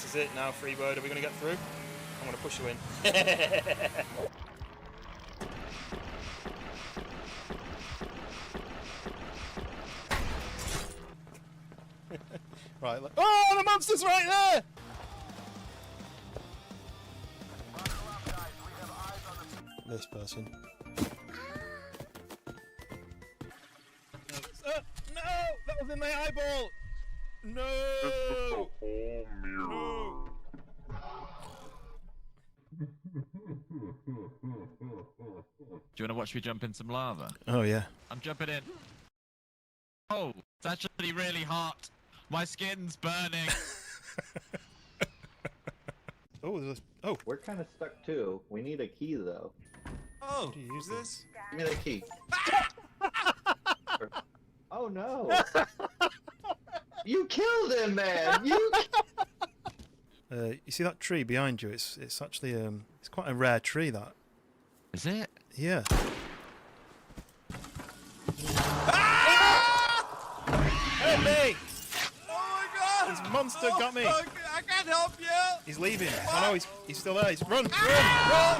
This is it now, Freebird. Are we going to get through? I'm going to push you in. Right. Oh, the monster's right there! This person. No! That was in my eyeball! No! No! Do you want to watch me jump in some lava? Oh, yeah. I'm jumping in. Oh, it's actually really hot. My skin's burning. Oh, We're kind of stuck too. We need a key though. Oh, do you use this? Give me the key. Oh no! You killed him, man! You see that tree behind you? It's actually it's quite a rare tree. That is it? Yeah. Help me! Oh my god! This monster got me. Fuck, I can't help you! He's leaving. Oh no, he's still there. He's run! Ah!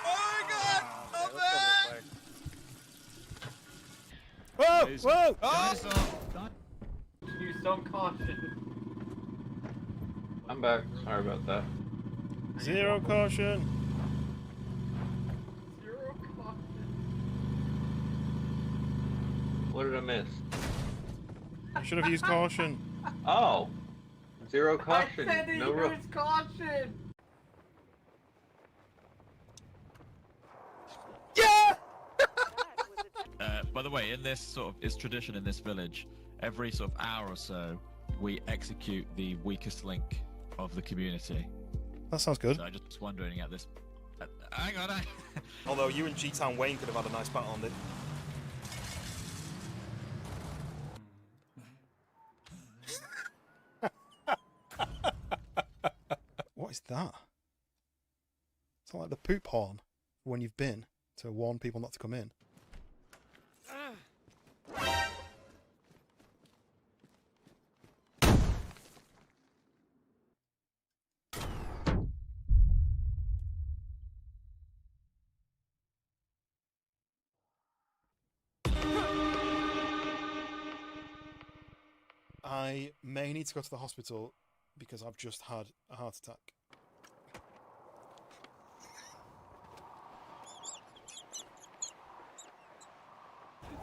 Oh my god! I'm back! Whoa! Whoa! Oh! Use some caution. I'm back. Sorry about that. Zero caution. Zero caution. What did I miss? I should have used caution. Oh! Zero caution. I said No room. use caution. Yeah! By the way, in this sort of, it's tradition in this village, every sort of hour or so, we execute the weakest link of the community. That sounds good. So I'm just wondering at this... hang on, Although you and G-Town Wayne could have had a nice battle on it. What is that? It's not like the poop horn when you've been to warn people not to come in. I may need to go to the hospital because I've just had a heart attack.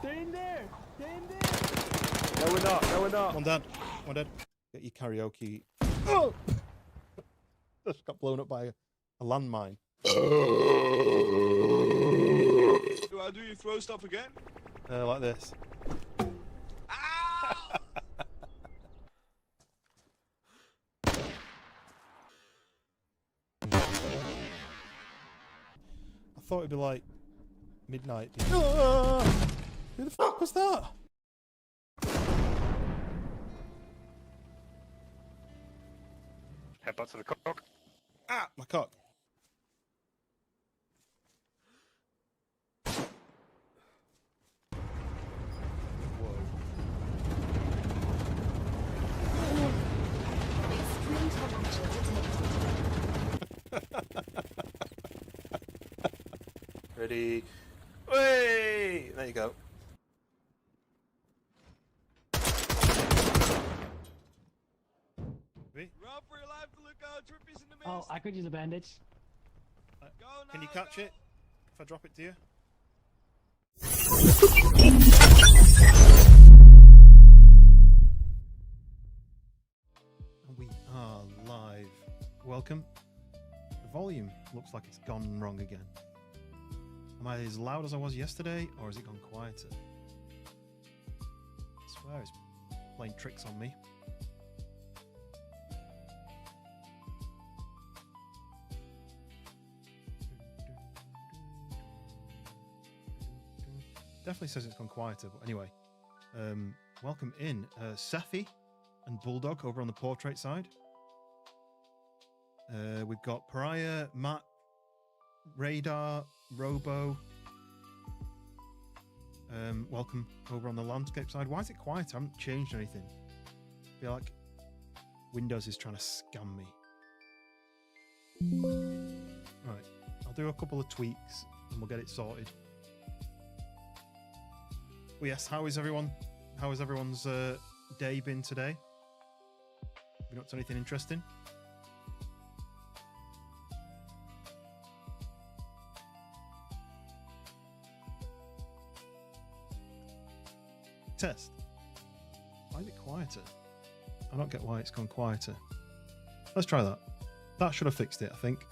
They're in there. They're in there. No, we're not. No, we're not. One dead. One dead. Get your karaoke. Oh! Just got blown up by a landmine. How do you throw stuff again? Like this. Ow! I thought it'd be like midnight. Ah! Who the fuck was that? Headbutt to the cock. Ah, my cock. Extreme temperature detected. Ready? Way! There you go. Run for your life to look out. Trippy's in the mist. Oh, I could use a bandage. Go now, Can you catch go. it if I drop it to you? We are live. Welcome. The volume looks like it's gone wrong again. Am I as loud as I was yesterday, or has it gone quieter? I swear it's playing tricks on me. Definitely says it's gone quieter, but anyway. Welcome in, Safi and Bulldog over on the portrait side. We've got Pariah, Matt, Radar, Robo. Welcome over on the landscape side. Why is it quiet? I haven't changed anything. I feel like Windows is trying to scam me. Right, I'll do a couple of tweaks and we'll get it sorted. Well, yes, how is everyone? How has everyone's day been today? Been up to anything interesting? Test. Why is it quieter? I don't get why it's gone quieter. Let's try that. That should have fixed it, I think.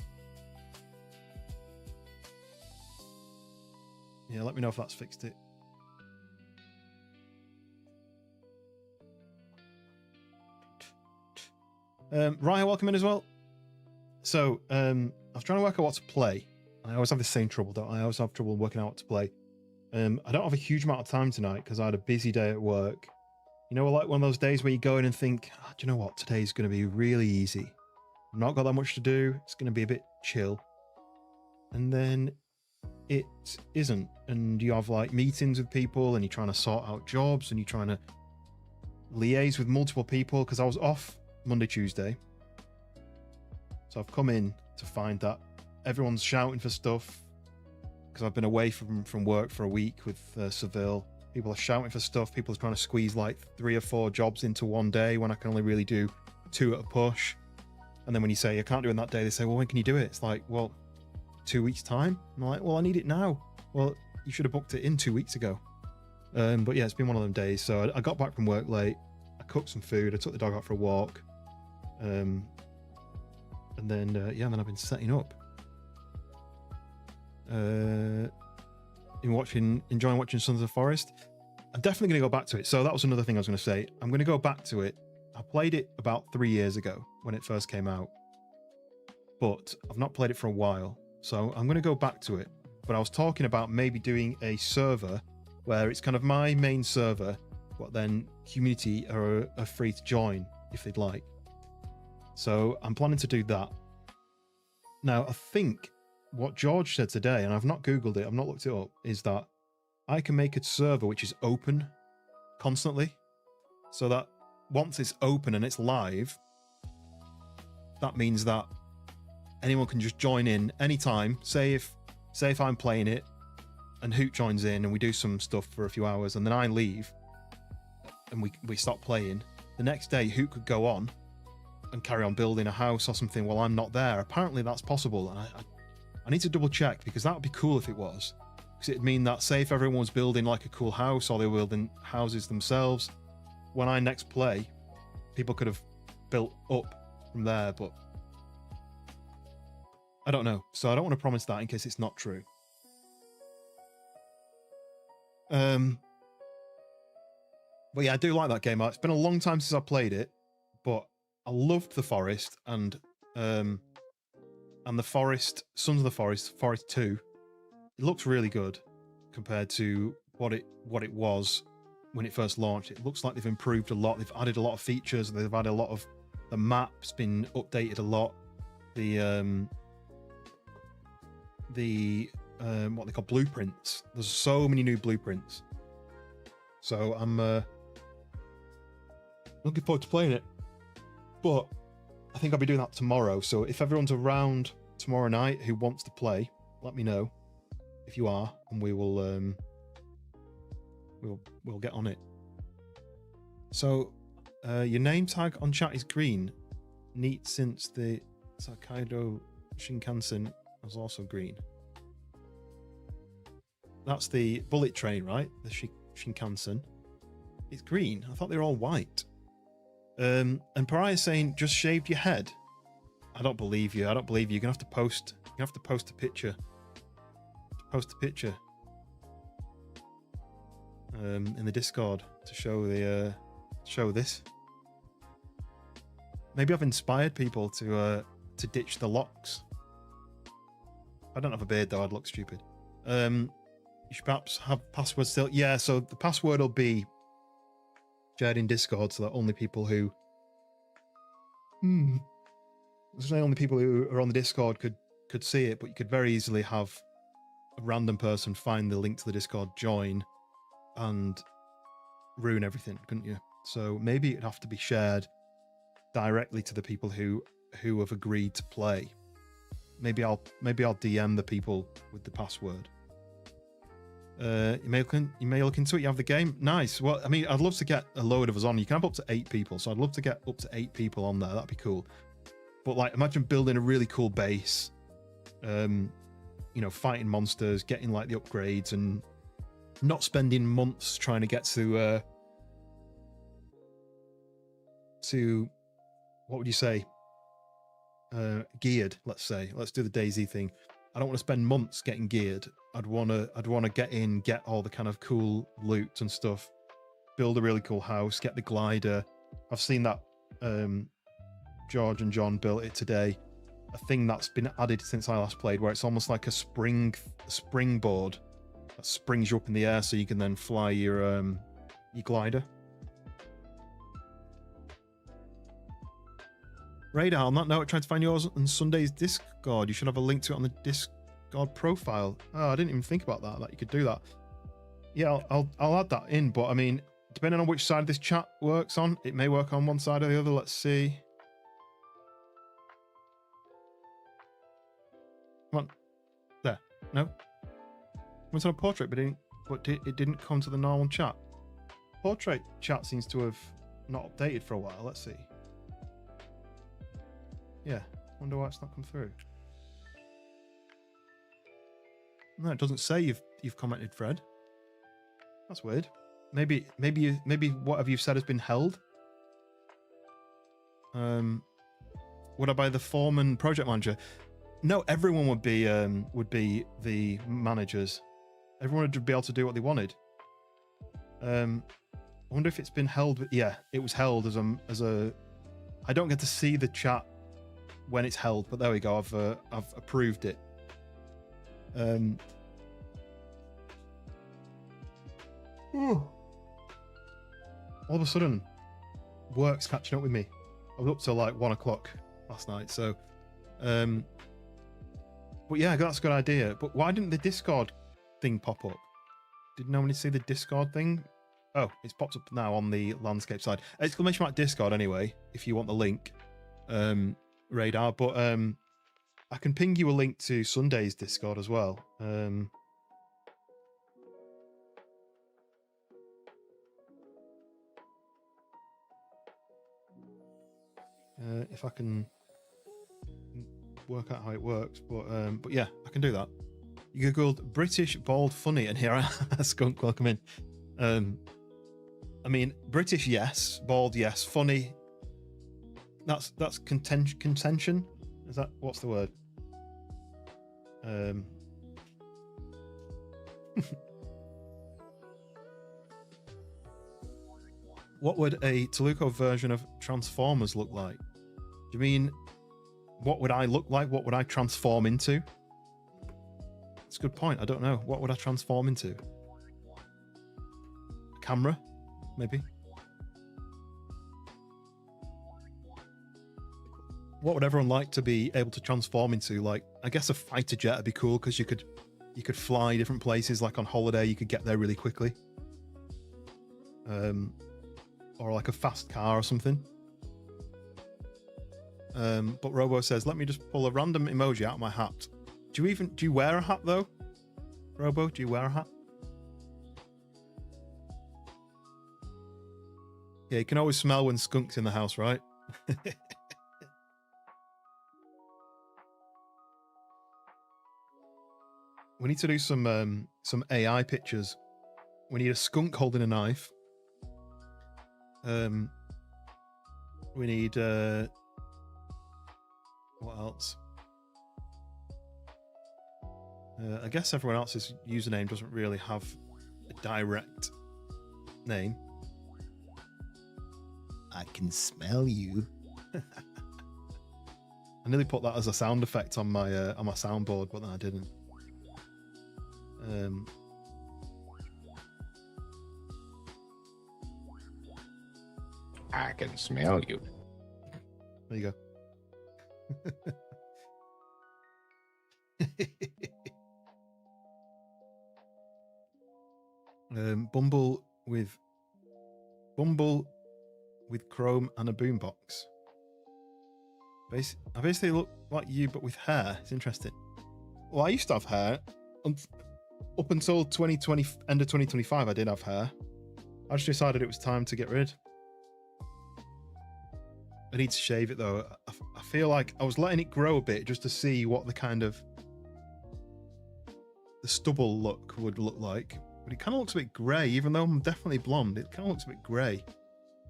Yeah, let me know if that's fixed it. Ryan, welcome in as well. So, I was trying to work out what to play. I always have the same trouble, don't I? I always have trouble working out what to play. I don't have a huge amount of time tonight because I had a busy day at work. You know, like one of those days where you go in and think, oh, do you know what? Today's going to be really easy. I've not got that much to do. It's going to be a bit chill. And then it isn't. And you have like meetings with people and you're trying to sort out jobs and you're trying to liaise with multiple people because I was off Monday, Tuesday. So I've come in to find that everyone's shouting for stuff because I've been away from work for a week with Seville. People are shouting for stuff. People are trying to squeeze like 3 or 4 jobs into one day when I can only really do 2 at a push. And then when you say I can't do it that day, they say, well, when can you do it? It's like, well, 2 weeks time. I'm like, well, I need it now. Well, you should have booked it in 2 weeks ago. But yeah, it's been one of them days. So I got back from work late. I cooked some food. I took the dog out for a walk. And then I've been setting up. Enjoying watching Sons of the Forest. I'm definitely going to go back to it. So that was another thing I was going to say. I'm going to go back to it. I played it about 3 years ago when it first came out, but I've not played it for a while. So I'm going to go back to it. But I was talking about maybe doing a server where it's kind of my main server, but then community are free to join if they'd like. So I'm planning to do that. Now, I think what George said today, and I've not Googled it, I've not looked it up, is that I can make a server which is open constantly. So that once it's open and it's live, that means that anyone can just join in anytime. Say if I'm playing it and Hoot joins in and we do some stuff for a few hours and then I leave and we stop playing, the next day Hoot could go on and carry on building a house or something while I'm not there. Apparently that's possible, and I need to double check because that would be cool if it was. Because it'd mean that, say if everyone's building like a cool house or they're building houses themselves, when I next play, people could have built up from there, but I don't know. So I don't want to promise that in case it's not true. But yeah, I do like that game. It's been a long time since I played it, but I loved The Forest and The Forest, Sons of the Forest, Forest 2. It looks really good compared to what it was when it first launched. It looks like they've improved a lot. They've added a lot of features. They've added a lot of the map's been updated a lot. The what they call blueprints. There's so many new blueprints. So I'm looking forward to playing it. But I think I'll be doing that tomorrow. So if everyone's around tomorrow night who wants to play, let me know if you are, and we will we'll get on it. So your name tag on chat is green. Neat, since the Sakaido Shinkansen was also green. That's the bullet train, right? The Shinkansen. It's green. I thought they were all white. And Pariah's saying, just shaved your head. I don't believe you. I don't believe you. You're gonna have to post. You have to post a picture. Post a picture. In the Discord to show the show this. Maybe I've inspired people to ditch the locks. I don't have a beard though. I'd look stupid. You should perhaps have passwords still. Yeah. So the password will be shared in Discord so that only people who only people who are on the Discord could see it, but you could very easily have a random person find the link to the Discord, join, and ruin everything, couldn't you? So maybe it'd have to be shared directly to the people who have agreed to play. Maybe I'll DM the people with the password. You may look into it. You have the game. Nice. Well, I mean, I'd love to get a load of us on. You can have up to 8 people, so I'd love to get up to 8 people on there. That'd be cool. But like, imagine building a really cool base. You know, fighting monsters, getting like the upgrades, and not spending months trying to get to what would you say? Geared, let's say. Let's do the DayZ thing. I don't want to spend months getting geared. I'd want to get in, get all the kind of cool loot and stuff, build a really cool house, get the glider. I've seen that George and John built it today. A thing that's been added since I last played, where it's almost like a springboard that springs you up in the air, so you can then fly your glider. Radar, on that note, I tried to find yours on Sunday's Discord. You should have a link to it on the Discord profile. Oh, I didn't even think about that you could do that. Yeah, I'll add that in, but I mean, depending on which side this chat works on, it may work on one side or the other. Let's see. Come on. There. No? Went on a portrait, but it didn't come to the normal chat. Portrait chat seems to have not updated for a while. Let's see. Yeah, wonder why it's not come through. No, it doesn't say you've commented, Fred. That's weird. Maybe whatever you've said has been held. Would I buy the foreman project manager? No, everyone would be the managers. Everyone would be able to do what they wanted. I wonder if it's been held. But yeah, it was held as a. I don't get to see the chat when it's held, but there we go. I've approved it. All of a sudden, work's catching up with me. I was up till like 1 o'clock last night, so. But yeah, that's a good idea. But why didn't the Discord thing pop up? Did no one see the Discord thing? Oh, it's popped up now on the landscape side. Exclamation mark Discord anyway, if you want the link. Radar, but I can ping you a link to Sunday's Discord as well. If I can work out how it works, but yeah, I can do that. You googled British bald funny, and here I am. Skunk, welcome in. I mean, British, yes. Bald, yes. Funny. That's contention. Is that what's the word? What would a Toluco version of Transformers look like? Do you mean what would I look like? What would I transform into? That's a good point. I don't know. What would I transform into? A camera, maybe. What would everyone like to be able to transform into? Like, I guess a fighter jet would be cool because you could fly different places. Like on holiday, you could get there really quickly. Or like a fast car or something. But Robo says, let me just pull a random emoji out of my hat. Do you wear a hat though? Robo, do you wear a hat? Yeah, you can always smell when skunk's in the house, right? We need to do some AI pictures. We need a skunk holding a knife. We need what else? I guess everyone else's username doesn't really have a direct name. I can smell you. I nearly put that as a sound effect on my soundboard, but then I didn't. I can smell you. There you go. Bumble with chrome and a boombox. I basically look like you, but with hair. It's interesting. Well, I used to have hair. Up until 2020, end of 2025, I did have hair. I just decided it was time to get rid. I need to shave it though. I feel like I was letting it grow a bit just to see what the kind of the stubble look would look like. But it kind of looks a bit grey, even though I'm definitely blonde. It kind of looks a bit grey.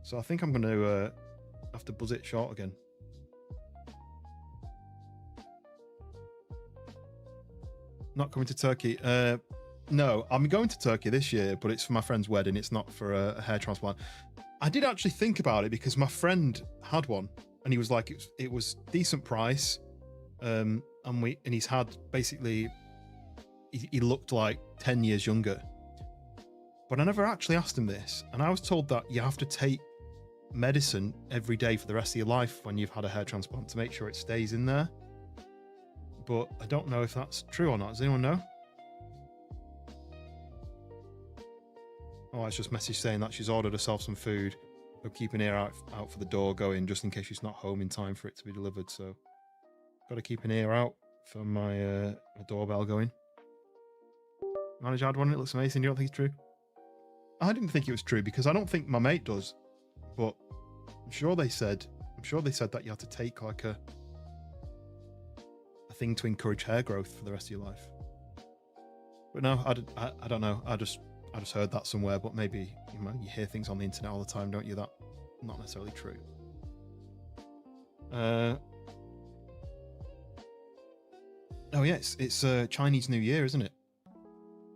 So I think I'm going to have to buzz it short again. Not coming to Turkey. No, I'm going to Turkey this year, but it's for my friend's wedding. It's not for a hair transplant. I did actually think about it because my friend had one, and he was like, it was decent price, and he's had basically, he looked like 10 years younger. But I never actually asked him this, and I was told that you have to take medicine every day for the rest of your life when you've had a hair transplant to make sure it stays in there. But I don't know if that's true or not. Does anyone know? Oh, it's just a message saying that she's ordered herself some food. So keep an ear out for the door going, just in case she's not home in time for it to be delivered. So got to keep an ear out for my doorbell going. Managed to add one. It looks amazing. You don't think it's true? I didn't think it was true because I don't think my mate does. But I'm sure they said that you had to take like a thing to encourage hair growth for the rest of your life. But no, I don't know. I just heard that somewhere, but maybe you hear things on the internet all the time, don't you? That not necessarily true. Oh yeah, it's Chinese New Year, isn't it?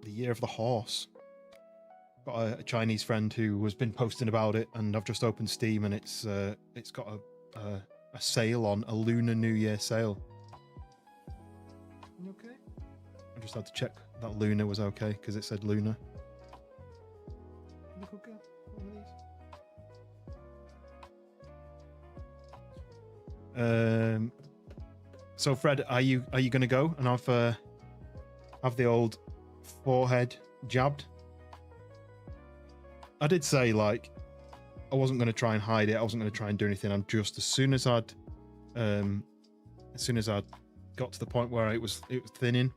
The year of the horse. Got a Chinese friend who has been posting about it, and I've just opened Steam, and it's got a sale on, a Lunar New Year sale. You okay? I just had to check that Lunar was okay because it said Lunar. Look okay. So Fred, are you going to go and have the old forehead jabbed? I did say like I wasn't going to try and hide it. I wasn't going to try and do anything. I'm just as soon as I'd got to the point where it was thinning,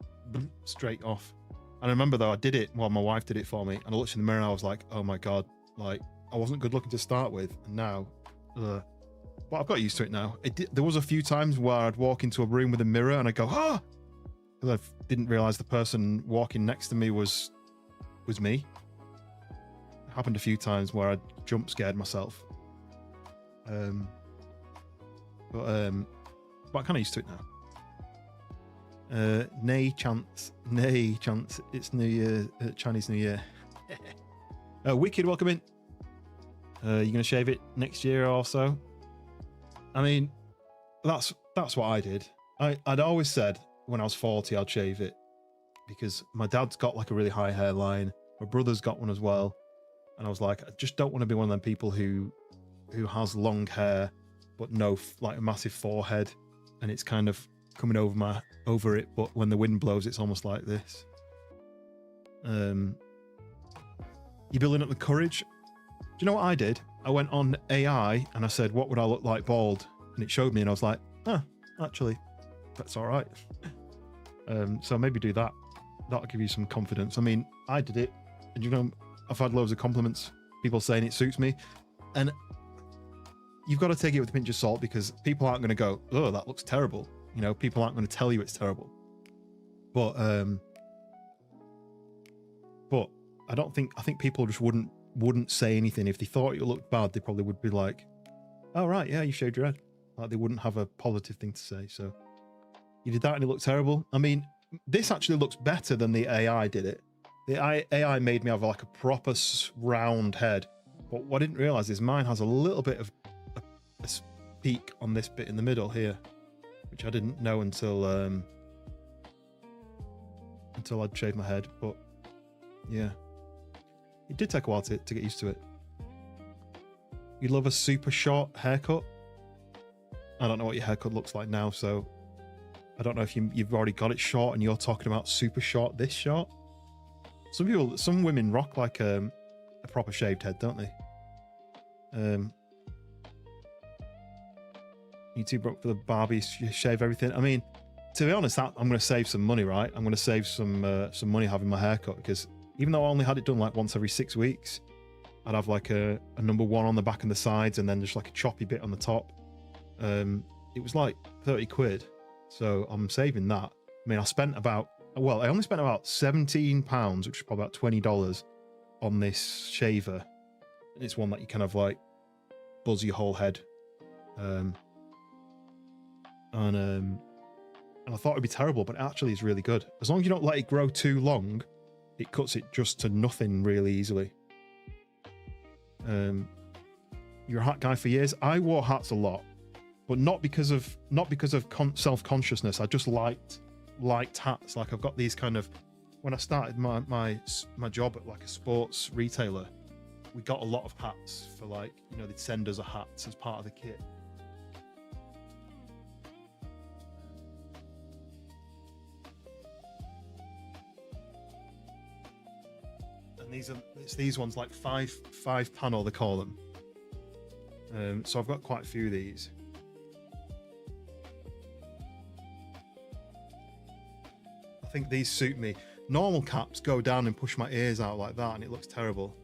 straight off. And I remember though I did it while my wife did it for me, and I looked in the mirror and I was like, oh my god, like I wasn't good looking to start with, and now, but I've got used to it now. There was a few times where I'd walk into a room with a mirror and I'd go, ah, because I didn't realize the person walking next to me was me. It happened a few times where I jump scared myself. But I'm kind of used to it now. Nay chance, it's New Year, Chinese New Year. Wicked, welcome in. You gonna shave it next year or so? I mean, that's what I did. I'd always said when I was 40 I'd shave it because my dad's got like a really high hairline, my brother's got one as well, and I was like, I just don't want to be one of them people who has long hair but no like a massive forehead and it's kind of coming over it, but when the wind blows it's almost like this. You building up the courage? Do you know what I did? I went on AI and I said, what would I look like bald? And it showed me and I was like, actually that's all right. So maybe do that. That'll give you some confidence. I mean, I did it and you know, I've had loads of compliments, people saying it suits me, and you've got to take it with a pinch of salt because people aren't going to go, oh, that looks terrible. You know, people aren't going to tell you it's terrible. But I think people just wouldn't say anything. If they thought it looked bad, they probably would be like, oh right, yeah, you shaved your head. Like they wouldn't have a positive thing to say. So you did that and it looked terrible. I mean, this actually looks better than the AI did it. The AI made me have like a proper round head. But what I didn't realize is mine has a little bit of a peak on this bit in the middle here, which I didn't know until I'd shaved my head. But yeah, it did take a while to get used to it. You love a super short haircut? I don't know what your haircut looks like now, so I don't know if you've already got it short and you're talking about super short, this short. Some women rock like a proper shaved head, don't they? YouTube broke for the Barbie shave everything. I mean, to be honest, I'm going to save some money, right? I'm going to save some money having my hair cut, because even though I only had it done like once every 6 weeks, I'd have like a number 1 on the back and the sides, and then just like a choppy bit on the top. It was like 30 quid. So I'm saving that. I mean, I only spent about £17, which is probably about $20 on this shaver. And it's one that you kind of like buzz your whole head. And I thought it'd be terrible, but it actually is really good. As long as you don't let it grow too long, it cuts it just to nothing really easily. You're a hat guy for years. I wore hats a lot, but not because of self-consciousness. I just liked hats. Like, I've got these kind of, when I started my job at like a sports retailer, we got a lot of hats for, like, you know, they'd send us a hats as part of the kit. And it's these ones, like five panel they call them. So I've got quite a few of these. I think these suit me. Normal caps go down and push my ears out like that, and it looks terrible.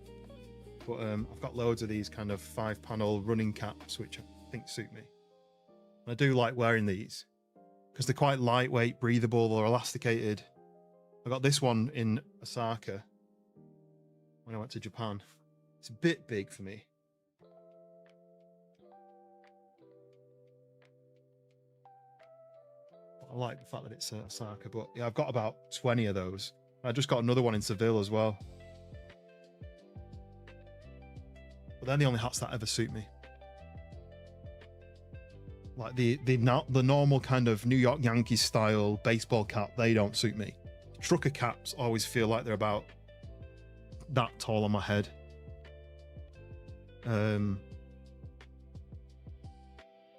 But I've got loads of these kind of 5-panel running caps, which I think suit me. And I do like wearing these because they're quite lightweight, breathable, or elasticated. I got this one in Osaka when I went to Japan. It's a bit big for me. I like the fact that it's Osaka, but yeah, I've got about 20 of those. I just got another one in Seville as well. But they're the only hats that ever suit me. Like the normal kind of New York Yankees style baseball cap, they don't suit me. Trucker caps always feel like they're about that tall on my head.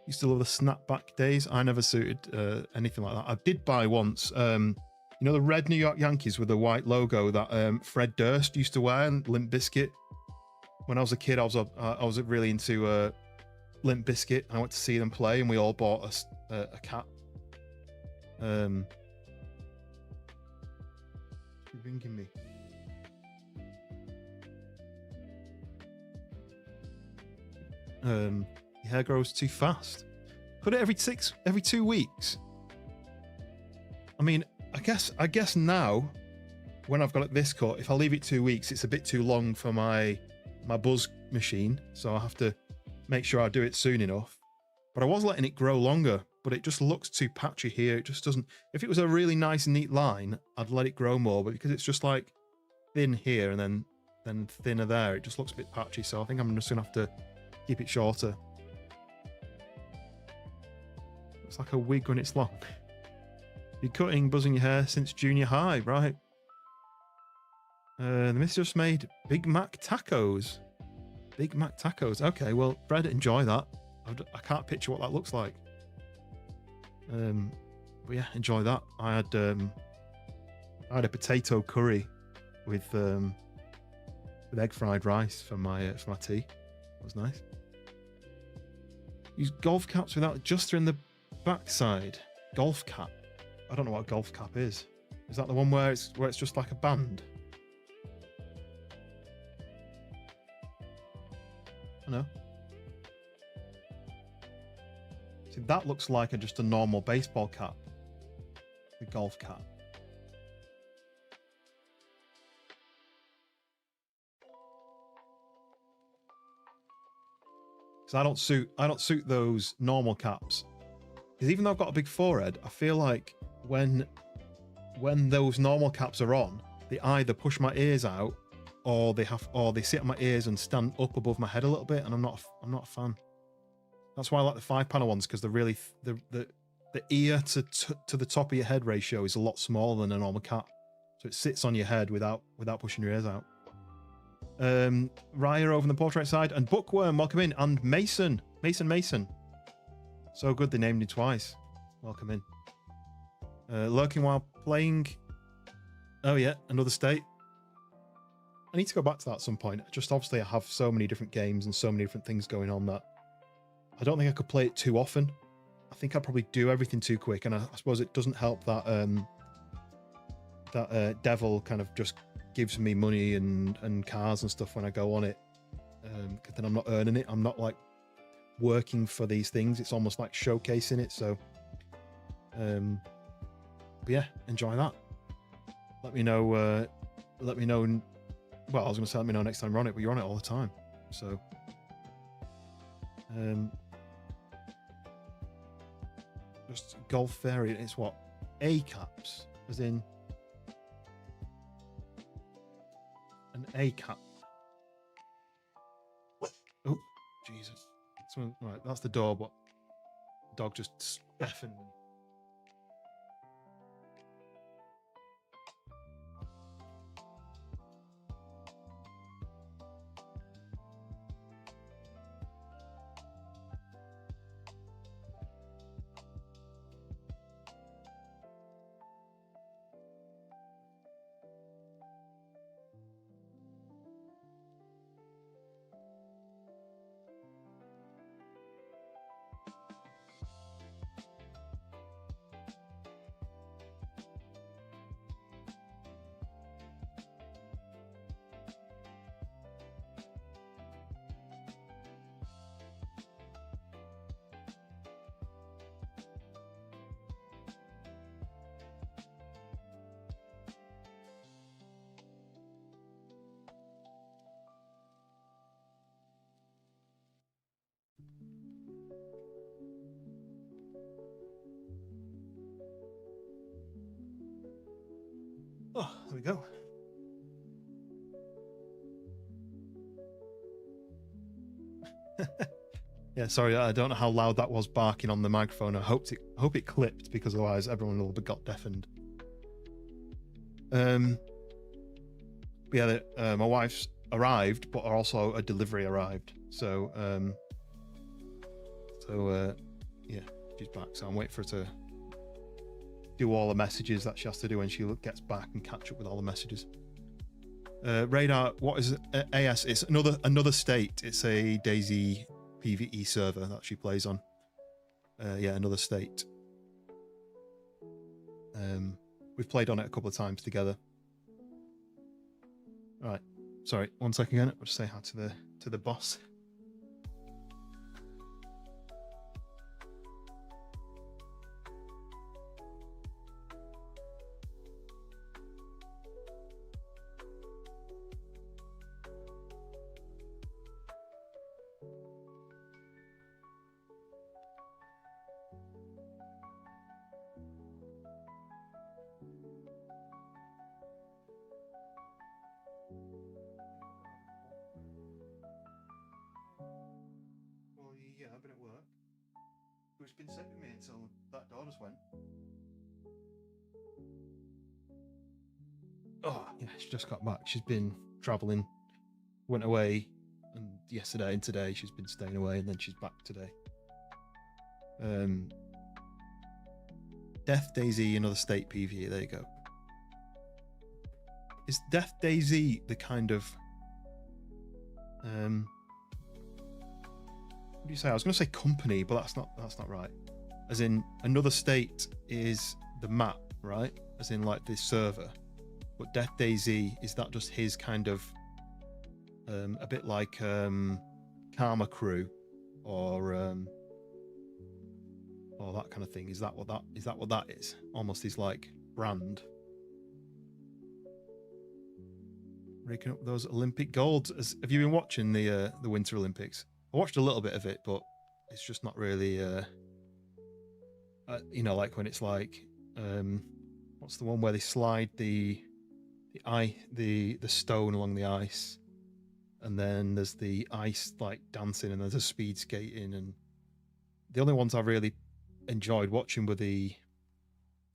Used to love the snapback days. I never suited anything like that. I did buy once, you know, the red New York Yankees with the white logo that Fred Durst used to wear, and Limp Bizkit. When I was a kid, I was really into Limp Bizkit. I went to see them play, and we all bought a cap. You're ringing me. Your hair grows too fast. Cut it every 2 weeks. I mean, I guess now, when I've got it this cut, if I leave it 2 weeks, it's a bit too long for my buzz machine, so I have to make sure I do it soon enough. But I was letting it grow longer, but it just looks too patchy here. It just doesn't. If it was a really nice, neat line, I'd let it grow more, but because it's just like thin here and then thinner there, it just looks a bit patchy. So I think I'm just gonna have to keep it shorter. It's like a wig when it's long. You're cutting, buzzing your hair since junior high, right? The miss just made Big Mac tacos. Big Mac tacos. Okay, well, Fred, enjoy that. I can't picture what that looks like. But yeah, enjoy that. I had a potato curry with egg fried rice for my tea. That was nice. Use golf caps without adjuster in the backside. Golf cap. I don't know what a golf cap is. Is that the one where it's just like a band? I know. See, that looks like just a normal baseball cap. The golf cap. Because I don't suit those normal caps. Because even though I've got a big forehead, I feel like when those normal caps are on, they either push my ears out, or they sit on my ears and stand up above my head a little bit, and I'm not a fan. That's why I like the 5-panel ones, because the ear to the top of your head ratio is a lot smaller than a normal cap, so it sits on your head without pushing your ears out. Raya over on the portrait side, and Bookworm, welcome in, and Mason. So good they named you twice. Welcome in. Lurking while playing. Oh yeah, another state. I need to go back to that at some point. Just obviously I have so many different games and so many different things going on that I don't think I could play it too often. think I probably do everything too quick, and I suppose it doesn't help that devil kind of just gives me money and cars and stuff when I go on it, because then I'm not earning it. I'm not like working for these things. It's almost like showcasing it. So but yeah, enjoy that. Let me know well, I was gonna say let me know next time you're on it, but you're on it all the time. So just golf variant. It's what, A caps, as in an A cap. Oh Jesus! Right, that's the door, but the dog just effing me. Oh, there we go. Yeah, sorry, I don't know how loud that was barking on the microphone. I hope it clipped, because otherwise everyone will have got deafened. But yeah, my wife's arrived, but also a delivery arrived. So yeah, she's back. So I'm waiting for her to do all the messages that she has to do when she gets back and catch up with all the messages. Radar, what is AS? It's another state. It's a DayZ PvE server that she plays on. Yeah, another state. We've played on it a couple of times together. Right, sorry, 1 second again. I'll just say hi to the boss. Yeah, I've been at work. Who's been sitting with me until that door just went? Oh, yeah, she just got back. She's been travelling, went away, and yesterday and today she's been staying away, and then she's back today. Death DayZ, another state PvE. There you go. Is Death DayZ the kind of what do you say? I was going to say company, but that's not right. As in, another state is the map, right? As in, like, this server. But Death DayZ, is that just his kind of a bit like Karma Crew or that kind of thing? Is that what that is? Almost his like brand. Raking up those Olympic golds. Have you been watching the Winter Olympics? I watched a little bit of it, but it's just not really you know, like when it's like what's the one where they slide the stone along the ice, and then there's the ice like dancing, and there's a speed skating, and the only ones I really enjoyed watching were the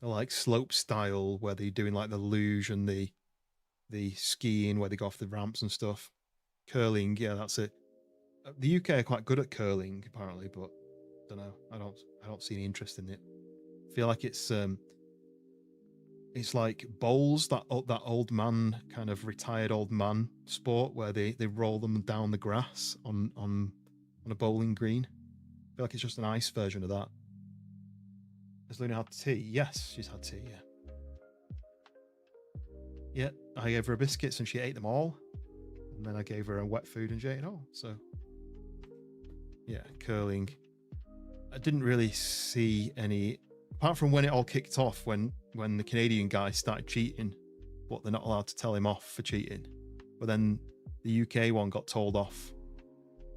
like slope style where they're doing like the luge and the skiing where they go off the ramps and stuff. Curling, yeah, that's it. The UK are quite good at curling apparently, but I don't know. I don't see any interest in it. I feel like it's like bowls, that old man kind of retired old man sport where they roll them down the grass on a bowling green. I feel like it's just an ice version of that. Has Luna had tea? Yes, she's had tea, yeah. Yeah, I gave her biscuits and she ate them all. And then I gave her a wet food and she ate it all. So, yeah, curling. I didn't really see any, apart from when it all kicked off, when the Canadian guy started cheating, but they're not allowed to tell him off for cheating. But then the UK one got told off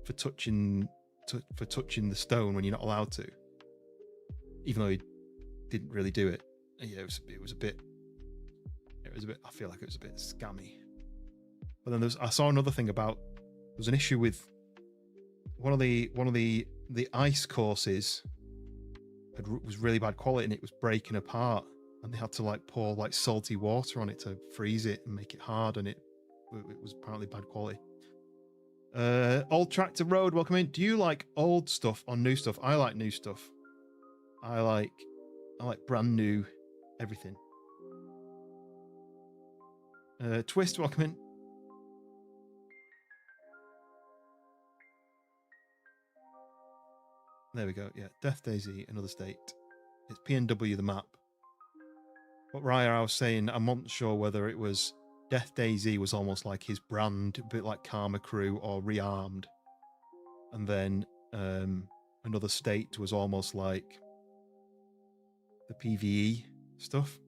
for touching the stone when you're not allowed to, even though he didn't really do it. Yeah, it was a bit. I feel like it was a bit scammy. But then I saw another thing about, there was an issue with one of the ice courses was really bad quality and it was breaking apart, and they had to like pour like salty water on it to freeze it and make it hard, and it was apparently bad quality. Old Tractor Road, welcome in. Do you like old stuff or new stuff? I like new stuff. I like brand new everything. Twist, welcome in. There we go. Yeah, Death Daisy, another state. It's PNW, the map. But Raya, I was saying, I'm not sure whether it was Death Daisy was almost like his brand, a bit like Karma Crew or Rearmed. And then another state was almost like the PvE stuff.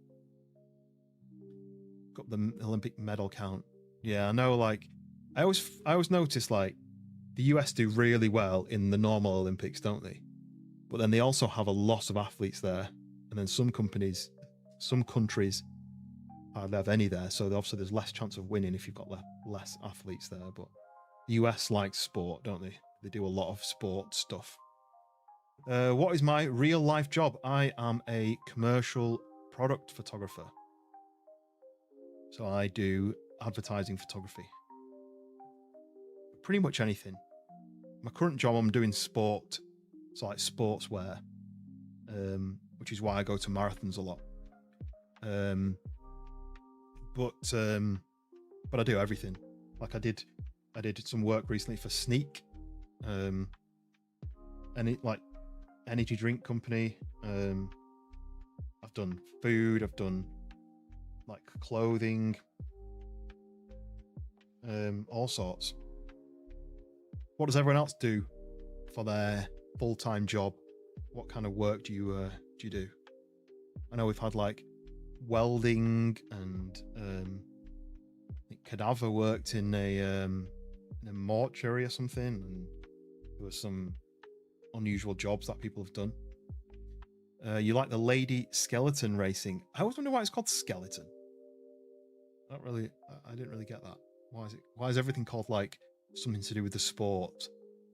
Got the Olympic medal count. Yeah, I know, like, I always notice, like, the US do really well in the normal Olympics, don't they? But then they also have a lot of athletes there. And then some countries hardly have any there. So obviously there's less chance of winning if you've got less athletes there. But the US likes sport, don't they? They do a lot of sport stuff. What is my real life job? I am a commercial product photographer. So I do advertising photography. Pretty much anything. My current job, I'm doing sport. So like sportswear, which is why I go to marathons a lot. But I do everything. Like I did some work recently for Sneak, and it like energy drink company. I've done food. I've done like clothing, all sorts. What does everyone else do for their full-time job? What kind of work do you do? I know we've had like welding and I think Cadaver worked in a mortuary or something, and there were some unusual jobs that people have done. You like the lady skeleton racing? I always wonder why it's called skeleton. I didn't really get that. Why is everything called like something to do with the sport?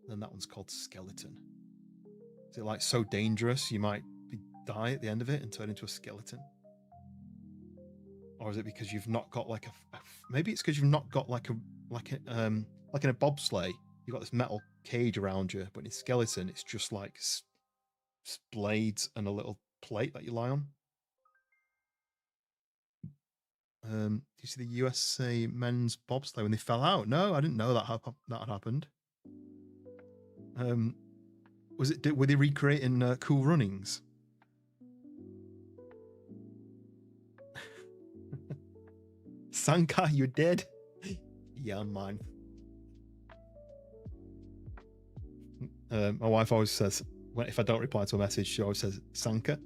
Then that one's called skeleton. Is it like so dangerous you might die at the end of it and turn into a skeleton? Or is it because you've not got like maybe it's because you've not got like in a bobsleigh, you've got this metal cage around you, but in skeleton it's just like blades and a little plate that you lie on. Do you see the USA men's bobsleigh when they fell out? No, I didn't know that had happened. Were they recreating Cool Runnings? Sanka, you're dead. Yeah, mine. My wife always says, if I don't reply to a message, she always says Sanka.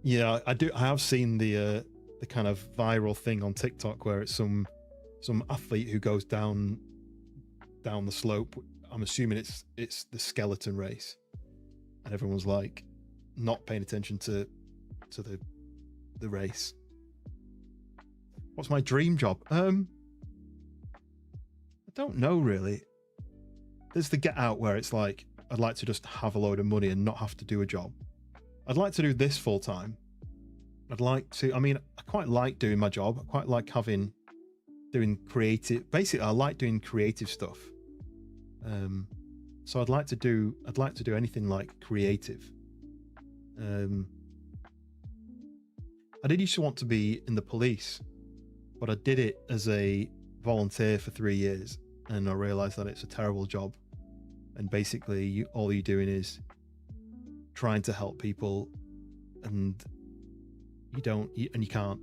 Yeah, I have seen the kind of viral thing on TikTok where it's some athlete who goes down the slope. I'm assuming it's the skeleton race, and everyone's like not paying attention to the race. What's my dream job? I don't know really. There's the Get Out where it's like I'd like to just have a load of money and not have to do a job. I'd like to do this full time. I quite like doing my job. I quite like doing creative. Basically, I like doing creative stuff. So I'd like to do anything like creative. I did used to want to be in the police, but I did it as a volunteer for 3 years, and I realized that it's a terrible job. And basically, all you're doing is trying to help people, and you can't.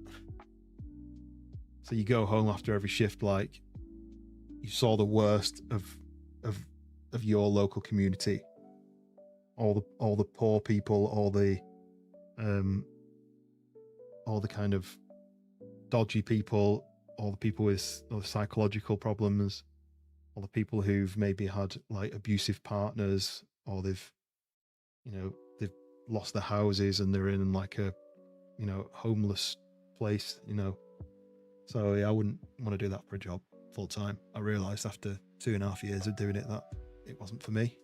So you go home after every shift like you saw the worst of your local community, all the poor people, all the kind of dodgy people, all the people with psychological problems, all the people who've maybe had like abusive partners, or they've lost their houses and they're in like a homeless place, So yeah, I wouldn't want to do that for a job full time. I realised after 2.5 years of doing it that it wasn't for me.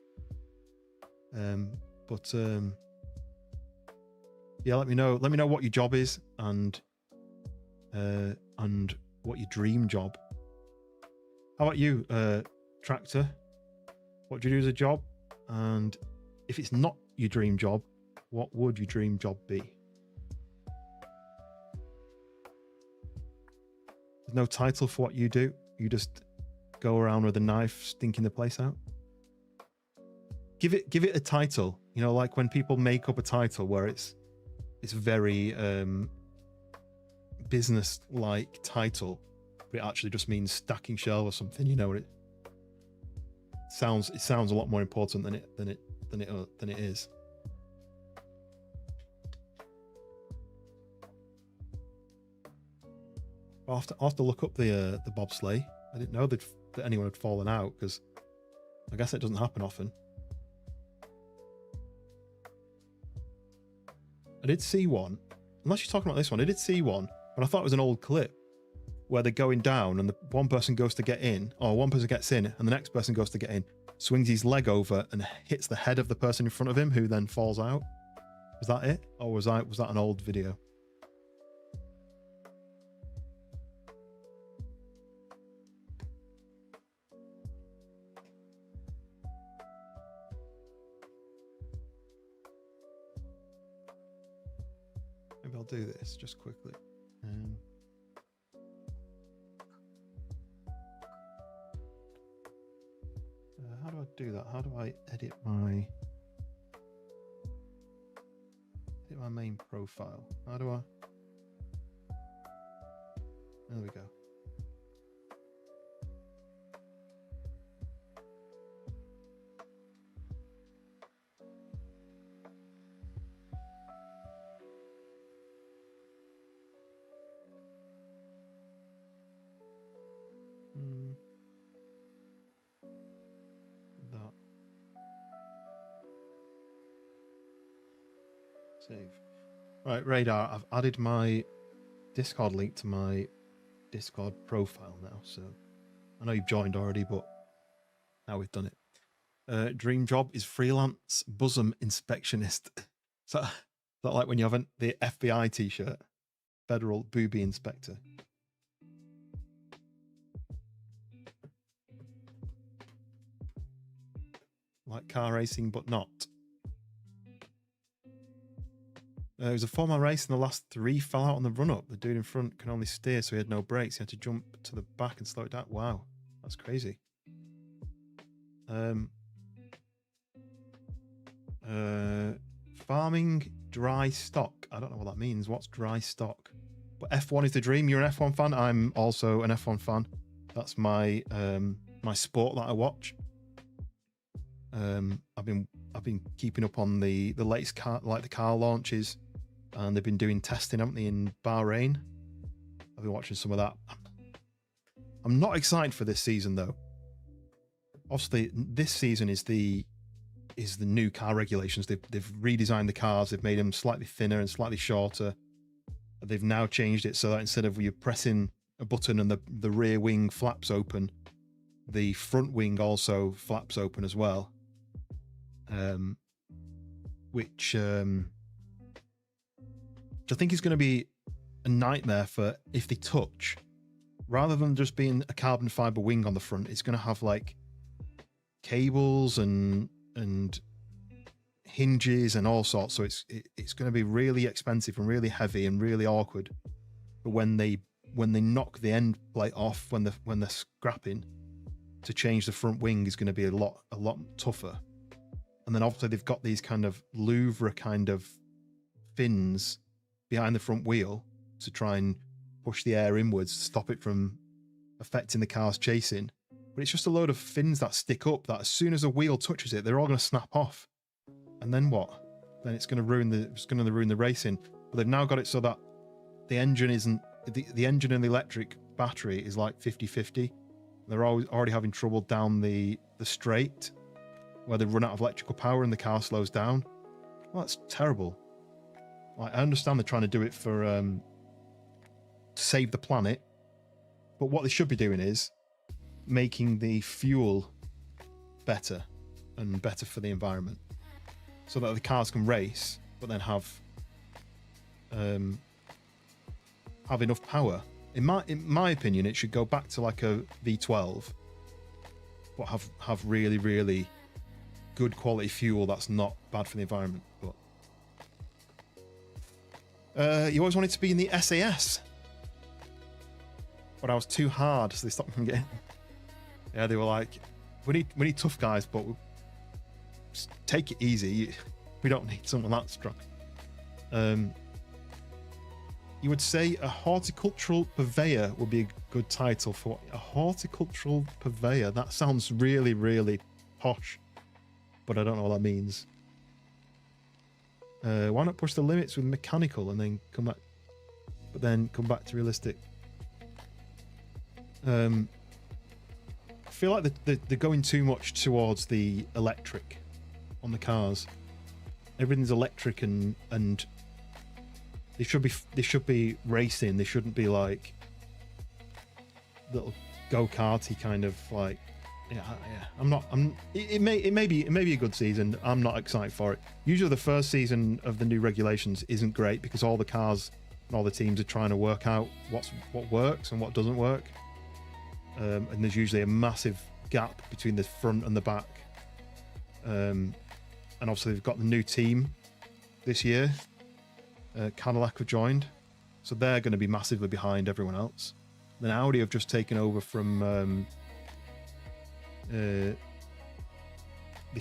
Yeah, let me know what your job is and what your dream job. How about you, Tractor? What do you do as a job? And if it's not your dream job, what would your dream job be? There's no title for what you do. You just go around with a knife stinking the place out. Give it a title. Like when people make up a title where it's very business-like title, but it actually just means stacking shelf or something. It sounds a lot more important than it is. I'll have to look up the bobsleigh. I didn't know that anyone had fallen out, because I guess it doesn't happen often. I did see one, unless you're talking about this one. I did see one, but I thought it was an old clip where they're going down and the one person goes to get in, or one person gets in and the next person goes to get in, swings his leg over and hits the head of the person in front of him, who then falls out. Was that it? Or was that an old video? Maybe I'll do this just quickly. How do I do that? How do I edit my main profile? How do I? There we go. That. Save. Right, Radar, I've added my Discord link to my Discord profile now, so I know you've joined already, but now we've done it. Dream job is freelance bosom inspectionist. So is that like when you have the FBI t-shirt? Federal booby inspector. Like car racing, but not. It was a 4-mile race, and the last 3 fell out on the run-up. The dude in front could only steer, so he had no brakes. He had to jump to the back and slow it down. Wow, that's crazy. Farming dry stock. I don't know what that means. What's dry stock? But F1 is the dream. You're an F1 fan. I'm also an F1 fan. That's my my sport that I watch. I've been keeping up on the latest car, like the car launches, and they've been doing testing, haven't they, in Bahrain? I've been watching some of that. I'm not excited for this season though. Obviously, this season is the new car regulations. They've redesigned the cars. They've made them slightly thinner and slightly shorter. They've now changed it so that instead of you pressing a button and the rear wing flaps open, the front wing also flaps open as well. Which I think is going to be a nightmare for if they touch. Rather than just being a carbon fiber wing on the front, it's going to have like cables and hinges and all sorts. So it's going to be really expensive and really heavy and really awkward. But when they knock the end plate off, when they're scrapping, to change the front wing is going to be a lot tougher. And then obviously they've got these kind of Louvre kind of fins behind the front wheel to try and push the air inwards to stop it from affecting the cars chasing. But it's just a load of fins that stick up that as soon as a wheel touches it, they're all going to snap off. And then what? Then it's going to ruin the racing. But they've now got it so that the engine isn't the engine and the electric battery is like 50-50. They're already having trouble down the straight where they run out of electrical power and the car slows down. Well, that's terrible. Like, I understand they're trying to do it for to save the planet, but what they should be doing is making the fuel better and better for the environment, so that the cars can race, but then have enough power. In my opinion, it should go back to like a V12, but have really, really good quality fuel that's not bad for the environment. But you always wanted to be in the SAS, but I was too hard, so they stopped me from getting. Yeah, they were like, we need tough guys, but just take it easy. We don't need someone that strong. You would say a horticultural purveyor would be a good title for a horticultural purveyor. That sounds really, really posh, but I don't know what that means. Why not push the limits with mechanical and then come back to realistic? I feel like they're going too much towards the electric on the cars. Everything's electric and they should be racing. They shouldn't be like little go-karty kind of like. Yeah. It may be a good season. I'm not excited for it. Usually the first season of the new regulations isn't great because all the cars and all the teams are trying to work out what works and what doesn't work. And there's usually a massive gap between the front and the back. And obviously they've got the new team this year. Cadillac have joined, so they're going to be massively behind everyone else. Then Audi have just taken over from the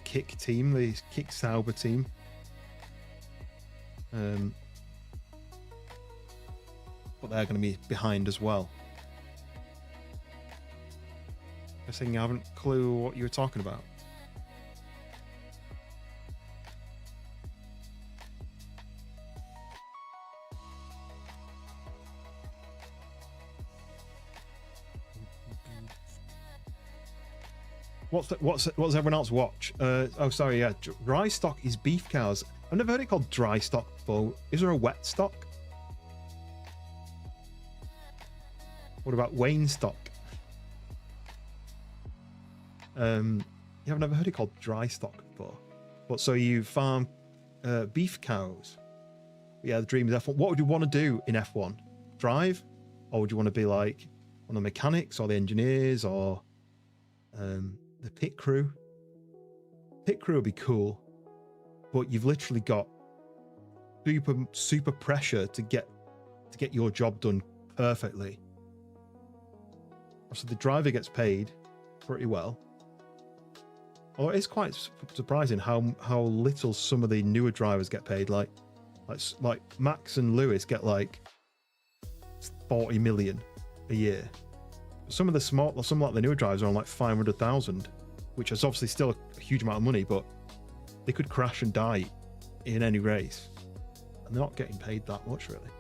Kick team, the Kick Sauber team. But they're going to be behind as well. I think I haven't a clue what you were talking about. What's everyone else watch? Oh, sorry, yeah. Dry stock is beef cows. I've never heard it called dry stock before. Is there a wet stock? What about Wayne stock? Yeah, I've never heard it called dry stock before. But so you farm beef cows? Yeah, the dream is F1. What would you want to do in F1? Drive, or would you want to be like one of the mechanics or the engineers or the pit crew? Pit crew would be cool, but you've literally got super pressure to get your job done perfectly. So the driver gets paid pretty well. Although it's quite surprising how little some of the newer drivers get paid. Like Max and Lewis get like 40 million a year. Some of the newer drivers are on like 500,000, which is obviously still a huge amount of money, but they could crash and die in any race, and they're not getting paid that much really.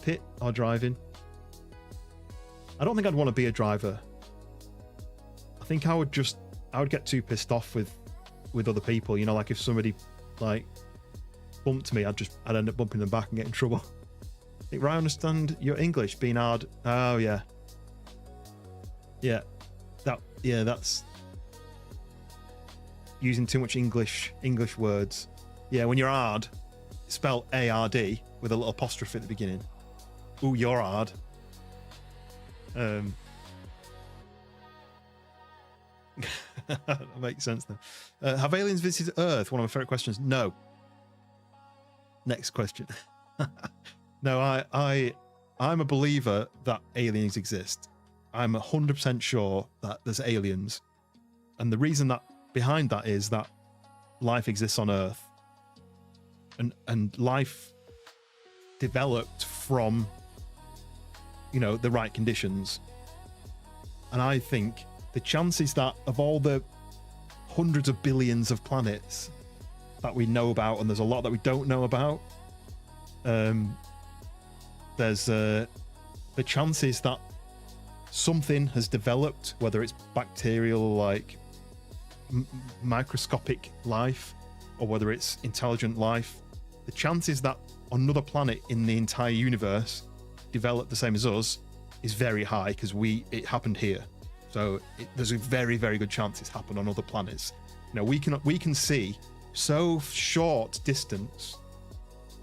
Pit or driving? I don't think I'd want to be a driver. I think I would get too pissed off with other people. You know, like if somebody like bumped me, I'd end up bumping them back and get in trouble. I think, right, I understand your English being hard. Oh yeah. That's using too much English words. Yeah, when you're hard, spell A-R-D with a little apostrophe at the beginning. Ooh, you're hard. That makes sense now. Have aliens visited Earth? One of my favorite questions. No. Next question. No, I'm a believer that aliens exist. I'm 100% sure that there's aliens. And the reason that behind that is that life exists on Earth, and life developed from, you know, the right conditions. And I think the chances that of all the hundreds of billions of planets that we know about, and there's a lot that we don't know about, there's the chances that something has developed, whether it's bacterial, like microscopic life, or whether it's intelligent life, the chances that another planet in the entire universe developed the same as us is very high, because it happened here. So there's a very, very good chance it's happened on other planets. You know, we can see so short distance.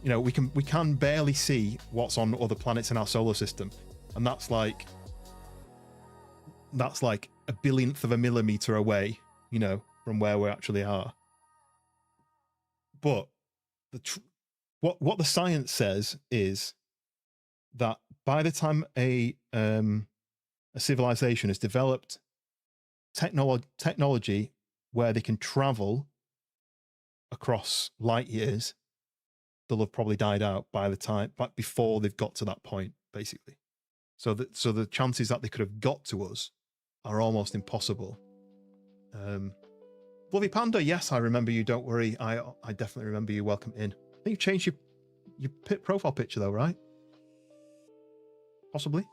You know, we can barely see what's on other planets in our solar system, and that's like a billionth of a millimeter away, you know, from where we actually are. But what the science says is that by the time a civilization has developed technology where they can travel across light years, they'll have probably died out by the time, but before they've got to that point, basically. So the chances that they could have got to us are almost impossible. Fluffy Panda, yes, I remember you. Don't worry, I definitely remember you. Welcome in. I think you've changed your profile picture though, right? Possibly.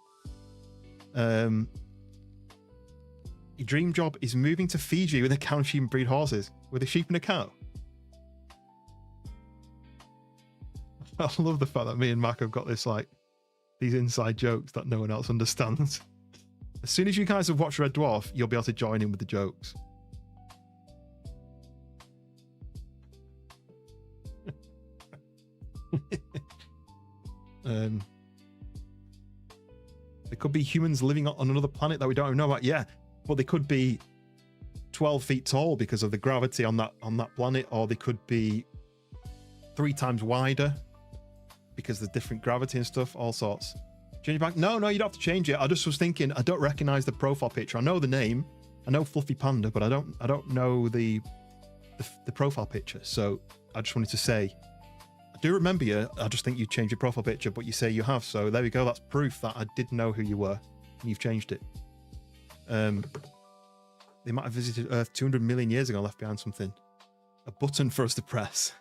Your dream job is moving to Fiji with a cow, sheep, and breed horses with a sheep and a cow. I love the fact that me and Mac have got this, like, these inside jokes that no one else understands. As soon as you guys have watched Red Dwarf, you'll be able to join in with the jokes. There could be humans living on another planet that we don't even know about. Yeah, but they could be 12 feet tall because of the gravity on that planet, or they could be 3 times wider because there's different gravity and stuff, all sorts. Change it back? No, you don't have to change it. I just was thinking, I don't recognize the profile picture. I know the name, I know Fluffy Panda, but I don't know the profile picture. So I just wanted to say, I do remember you. I just think you changed your profile picture, but you say you have. So there we go. That's proof that I did know who you were, and you've changed it. They might have visited Earth 200 million years ago and left behind something. A button for us to press.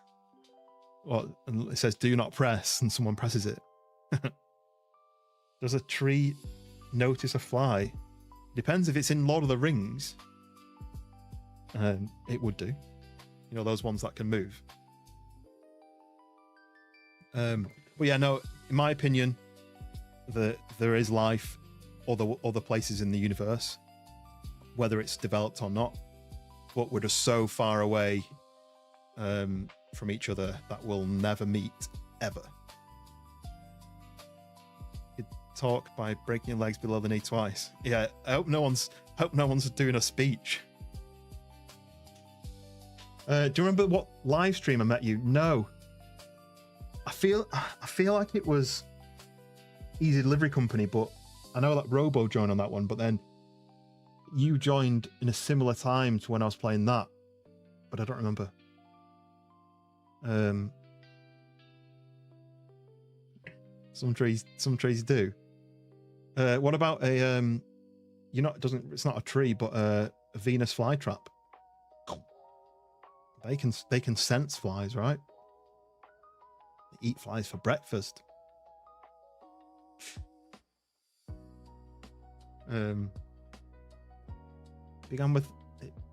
Well, and it says do not press, and someone presses it. Does a tree notice a fly? Depends if it's in Lord of the Rings. It would do. You know, those ones that can move. But yeah, no, in my opinion, there is life other places in the universe, whether it's developed or not, but we're just so far away from each other that we'll never meet ever. You talk by breaking your legs below the knee twice. Yeah, I hope no one's doing a speech. Do you remember what live stream I met you? No. I feel like it was Easy Delivery Company, but I know that Robo joined on that one, but then you joined in a similar time to when I was playing that, but I don't remember. Some trees do. What about a it's not a tree, but a Venus flytrap. They can sense flies, right? They eat flies for breakfast. It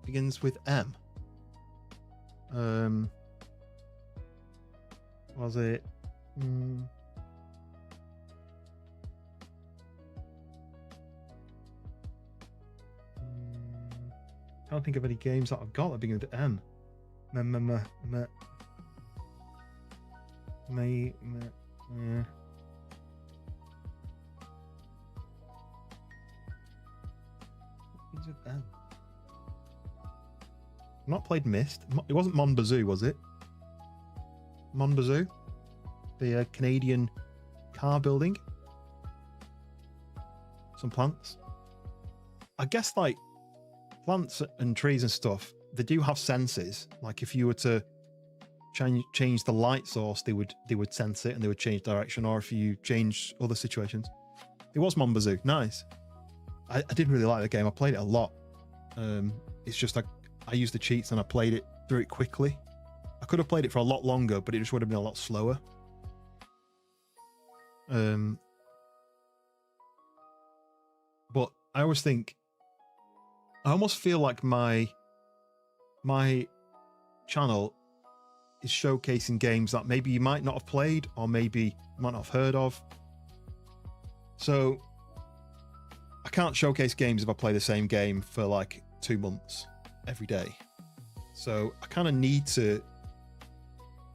begins with M. Was it? Can't think of any games that I've got that begin with M. Begins with M. I've not played Myst. It wasn't Mon Bazoo, was it? Mon Bazoo, the Canadian car building. Some plants. I guess like plants and trees and stuff, they do have senses. Like if you were to change the light source, they would sense it and they would change direction. Or if you change other situations, it was Mombazoo. Nice. I did really like the game. I played it a lot. It's just like I used the cheats and I played it through it quickly. I could have played it for a lot longer, but it just would have been a lot slower. But I always think, I almost feel like my channel is showcasing games that maybe you might not have played or maybe might not have heard of. So I can't showcase games if I play the same game for like 2 months every day. So I kind of need to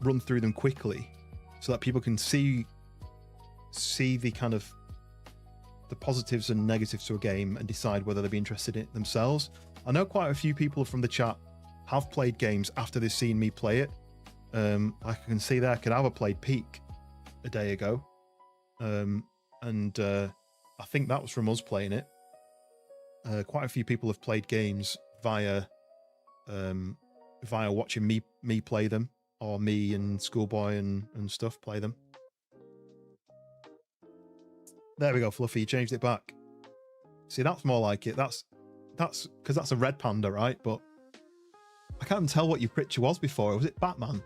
run through them quickly so that people can see the kind of the positives and negatives to a game and decide whether they'd be interested in it themselves. I know quite a few people from the chat have played games after they've seen me play it. I can see there, Cadaver played Peak a day ago. I think that was from us playing it. Quite a few people have played games via watching me play them, or me and Schoolboy and stuff play them. There we go, Fluffy, you changed it back. See, that's more like it. That's because that's a red panda, right? But I can't even tell what your picture was before. Was it Batman?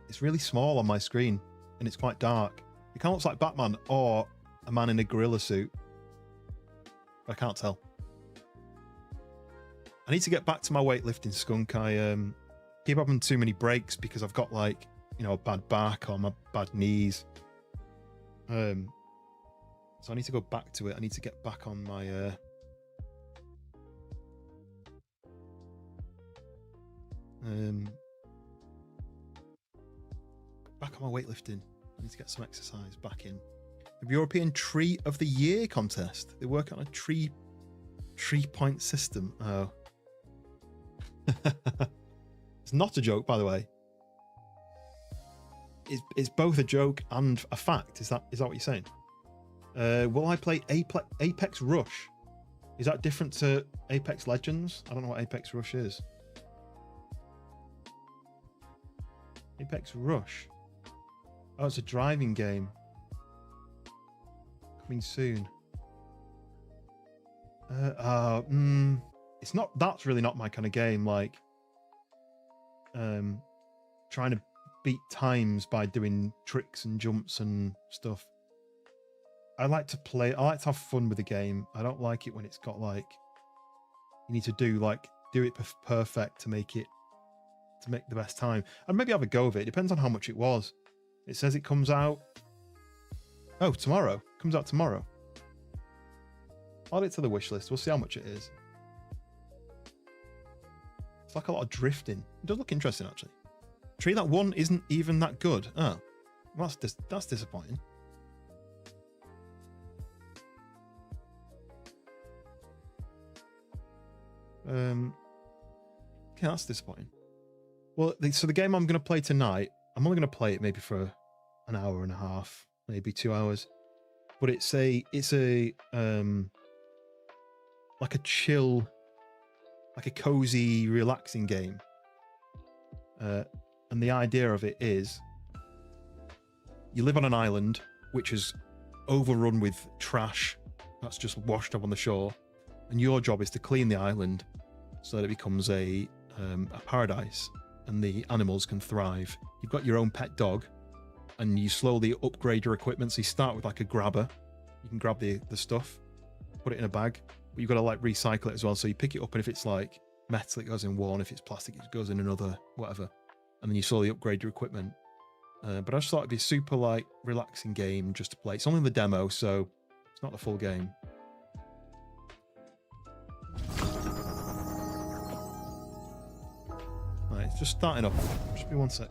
It's really small on my screen and it's quite dark. It kind of looks like Batman or a man in a gorilla suit. I can't tell. I need to get back to my weightlifting, Skunk. I keep having too many breaks because I've got like, you know, a bad back or my bad knees. So I need to go back to it. I need to get back on my back on my weightlifting. I need to get some exercise back in. The European Tree of the Year contest. They work on a tree point system. Oh. It's not a joke, by the way. It's both a joke and a fact. Is that what you're saying? Will I play Apex Rush? Is that different to Apex Legends? I don't know what Apex Rush is. Apex Rush. Oh, it's a driving game. Coming soon. It's not. That's really not my kind of game. Like, trying to beat times by doing tricks and jumps and stuff. I like to have fun with the game. I don't like it when it's got like, you need to do it perfect to make the best time. And maybe have a go of it. It depends on how much it was. It says it comes out. Oh, tomorrow. Comes out tomorrow. Add it to the wish list. We'll see how much it is. It's like a lot of drifting. It does look interesting, actually. Tree that one isn't even that good. Oh, well, that's disappointing. Okay, that's disappointing. Well, so the game I'm going to play tonight, I'm only going to play it maybe for an hour and a half, maybe 2 hours. But it's a like a chill, like a cozy, relaxing game. And the idea of it is you live on an island which is overrun with trash that's just washed up on the shore, and your job is to clean the island so that it becomes a paradise and the animals can thrive. You've got your own pet dog, and you slowly upgrade your equipment. So you start with like a grabber. You can grab the stuff, put it in a bag, but you've got to like recycle it as well. So you pick it up, and if it's like metal, it goes in one. If it's plastic, it goes in another, whatever. And then you slowly upgrade your equipment. But I just thought it'd be a super like relaxing game just to play. It's only the demo, so it's not the full game. Right, it's just starting up. Just be 1 sec.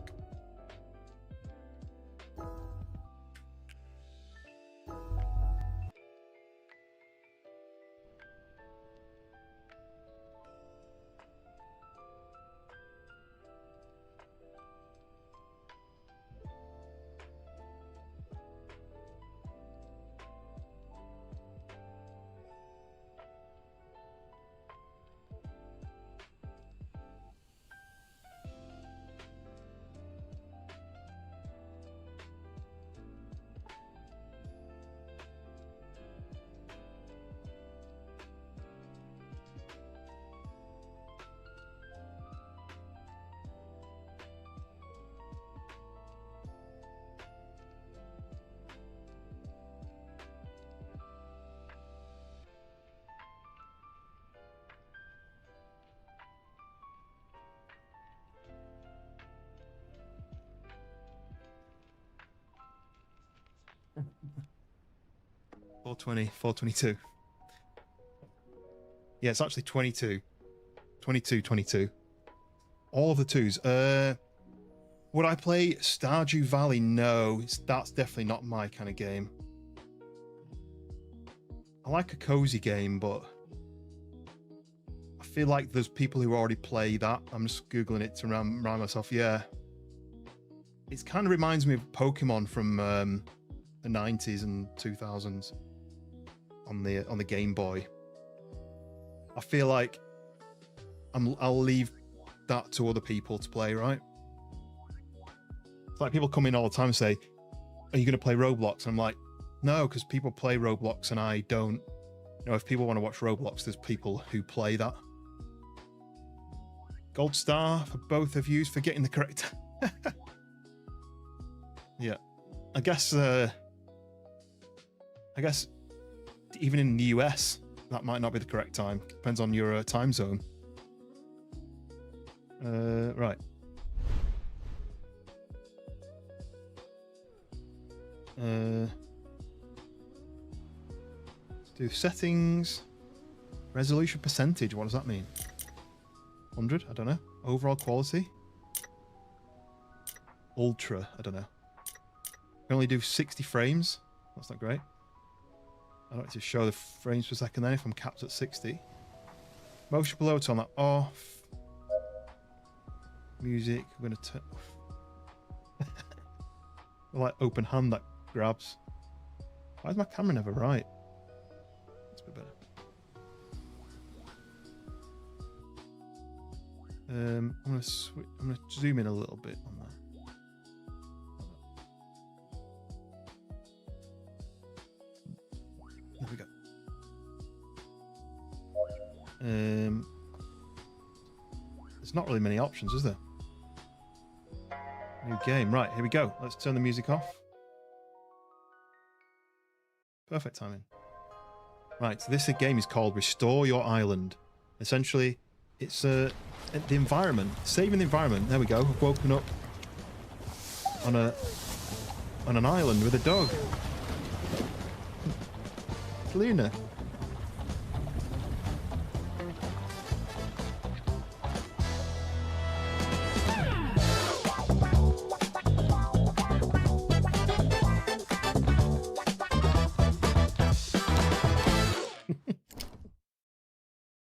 420, 422. Yeah, it's actually 22. 22, 22. All of the twos. Would I play Stardew Valley? No, that's definitely not my kind of game. I like a cozy game, but I feel like there's people who already play that. I'm just Googling it to remind myself. Yeah. It kind of reminds me of Pokemon from the 90s and 2000s on the Game Boy. I feel like I'll leave that to other people to play, right? It's like people come in all the time and say, are you going to play Roblox? And I'm like, no, because people play Roblox and I don't. You know, if people want to watch Roblox, there's people who play that. Gold star for both of you for getting the correct. Yeah, I guess even in the US, that might not be the correct time. Depends on your time zone. Right. Let's do settings. Resolution percentage. What does that mean? 100? I don't know. Overall quality. Ultra. I don't know. Can only do 60 frames. That's not great. I don't like to show the frames per second then if I'm capped at 60. Motion below, turn that off. Music, I'm going to turn off. Like open hand that grabs. Why is my camera never right? That's a bit better. I'm going to zoom in a little bit on that. There we go. There's not really many options, is there? New game. Right, here we go. Let's turn the music off. Perfect timing. Right, so this game is called Restore Your Island. Essentially, it's the environment. Saving the environment. There we go. I've woken up on an island with a dog. Luna.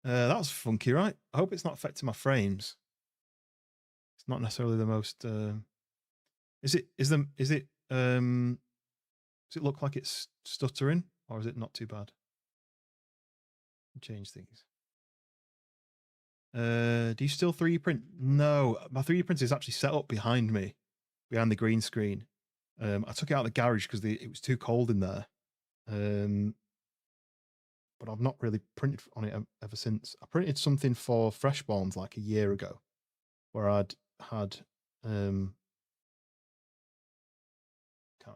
That was funky, right? I hope it's not affecting my frames. It's not necessarily the most. Does it look like it's stuttering, or is it not too bad? Change things. Do you still 3D print? No, my 3D printer is actually set up behind me, behind the green screen. I took it out of the garage because it was too cold in there. But I've not really printed on it ever since. I printed something for Freshborns like a year ago, where I'd had can't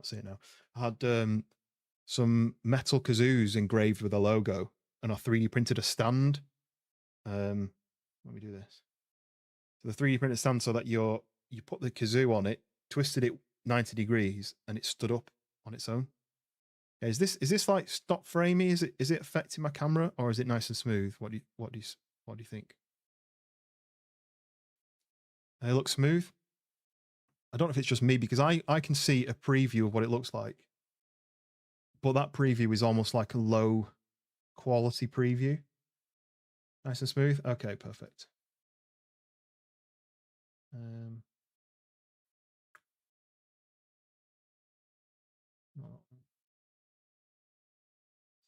see it now. I had some metal kazoos engraved with a logo, and I 3D printed a stand. Let me do this. So the 3D printed stand so that you put the kazoo on it, twisted it 90 degrees, and it stood up on its own. Okay, is this like stop framey? Is it affecting my camera, or is it nice and smooth? What do you think? It looks smooth. I don't know if it's just me, because I can see a preview of what it looks like, but that preview is almost like a low quality preview. Nice and smooth. Okay, perfect.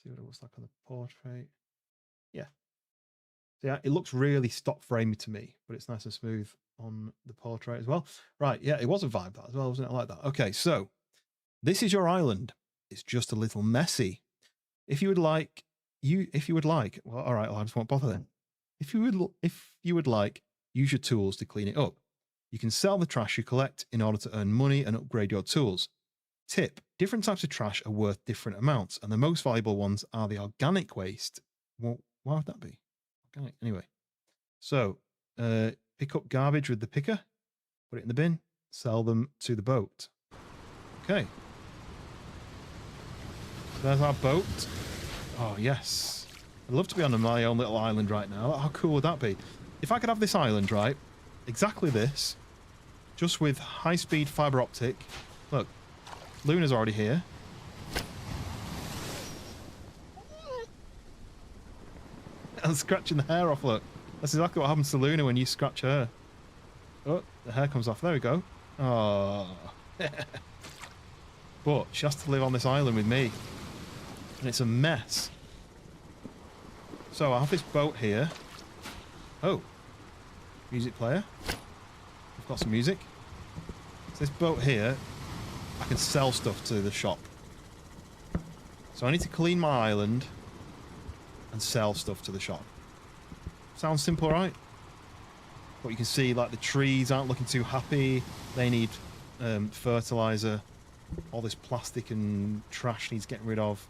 See what it looks like on the portrait. Yeah. So yeah, it looks really stop framey to me, but it's nice and smooth on the portrait as well. Right, yeah, it was a vibe that as well, wasn't it? I like that. Okay, so this is your island. It's just a little messy. If you would like, well, all right, well, I just won't bother then. If you would like, use your tools to clean it up. You can sell the trash you collect in order to earn money and upgrade your tools. Tip: different types of trash are worth different amounts, and the most valuable ones are the organic waste. Well, why would that be? Organic, anyway. So, pick up garbage with the picker, put it in the bin, sell them to the boat. Okay. There's our boat. Oh, yes. I'd love to be on my own little island right now. How cool would that be? If I could have this island, right? Exactly this. Just with high-speed fiber optic. Look, Luna's already here. I'm scratching the hair off, look. That's exactly what happens to Luna when you scratch her. Oh, the hair comes off. There we go. Oh. But she has to live on this island with me. And it's a mess. So I have this boat here. Oh. Music player. We've got some music. So this boat here, I can sell stuff to the shop. So I need to clean my island and sell stuff to the shop. Sounds simple, right? But you can see, like, the trees aren't looking too happy. They need fertilizer. All this plastic and trash needs getting rid of.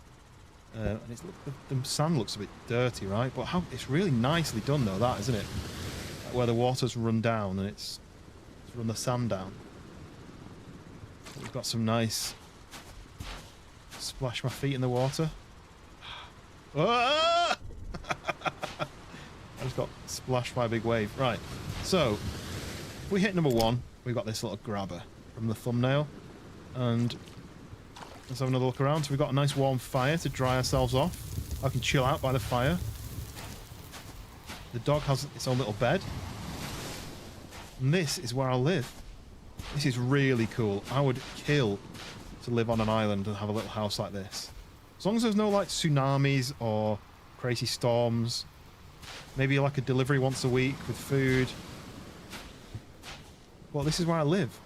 And it's, the sand looks a bit dirty, right? But it's really nicely done, though, that, isn't it? Where the water's run down and it's run the sand down. We've got some nice... Splash my feet in the water. Ah! I just got splashed by a big wave. Right, so if we hit number 1, we've got this little grabber from the thumbnail. And let's have another look around. So we've got a nice warm fire to dry ourselves off. I can chill out by the fire. The dog has its own little bed. And this is where I live. This is really cool. I would kill to live on an island and have a little house like this. As long as there's no, like, tsunamis or crazy storms. Maybe, like, a delivery once a week with food. Well, this is where I live.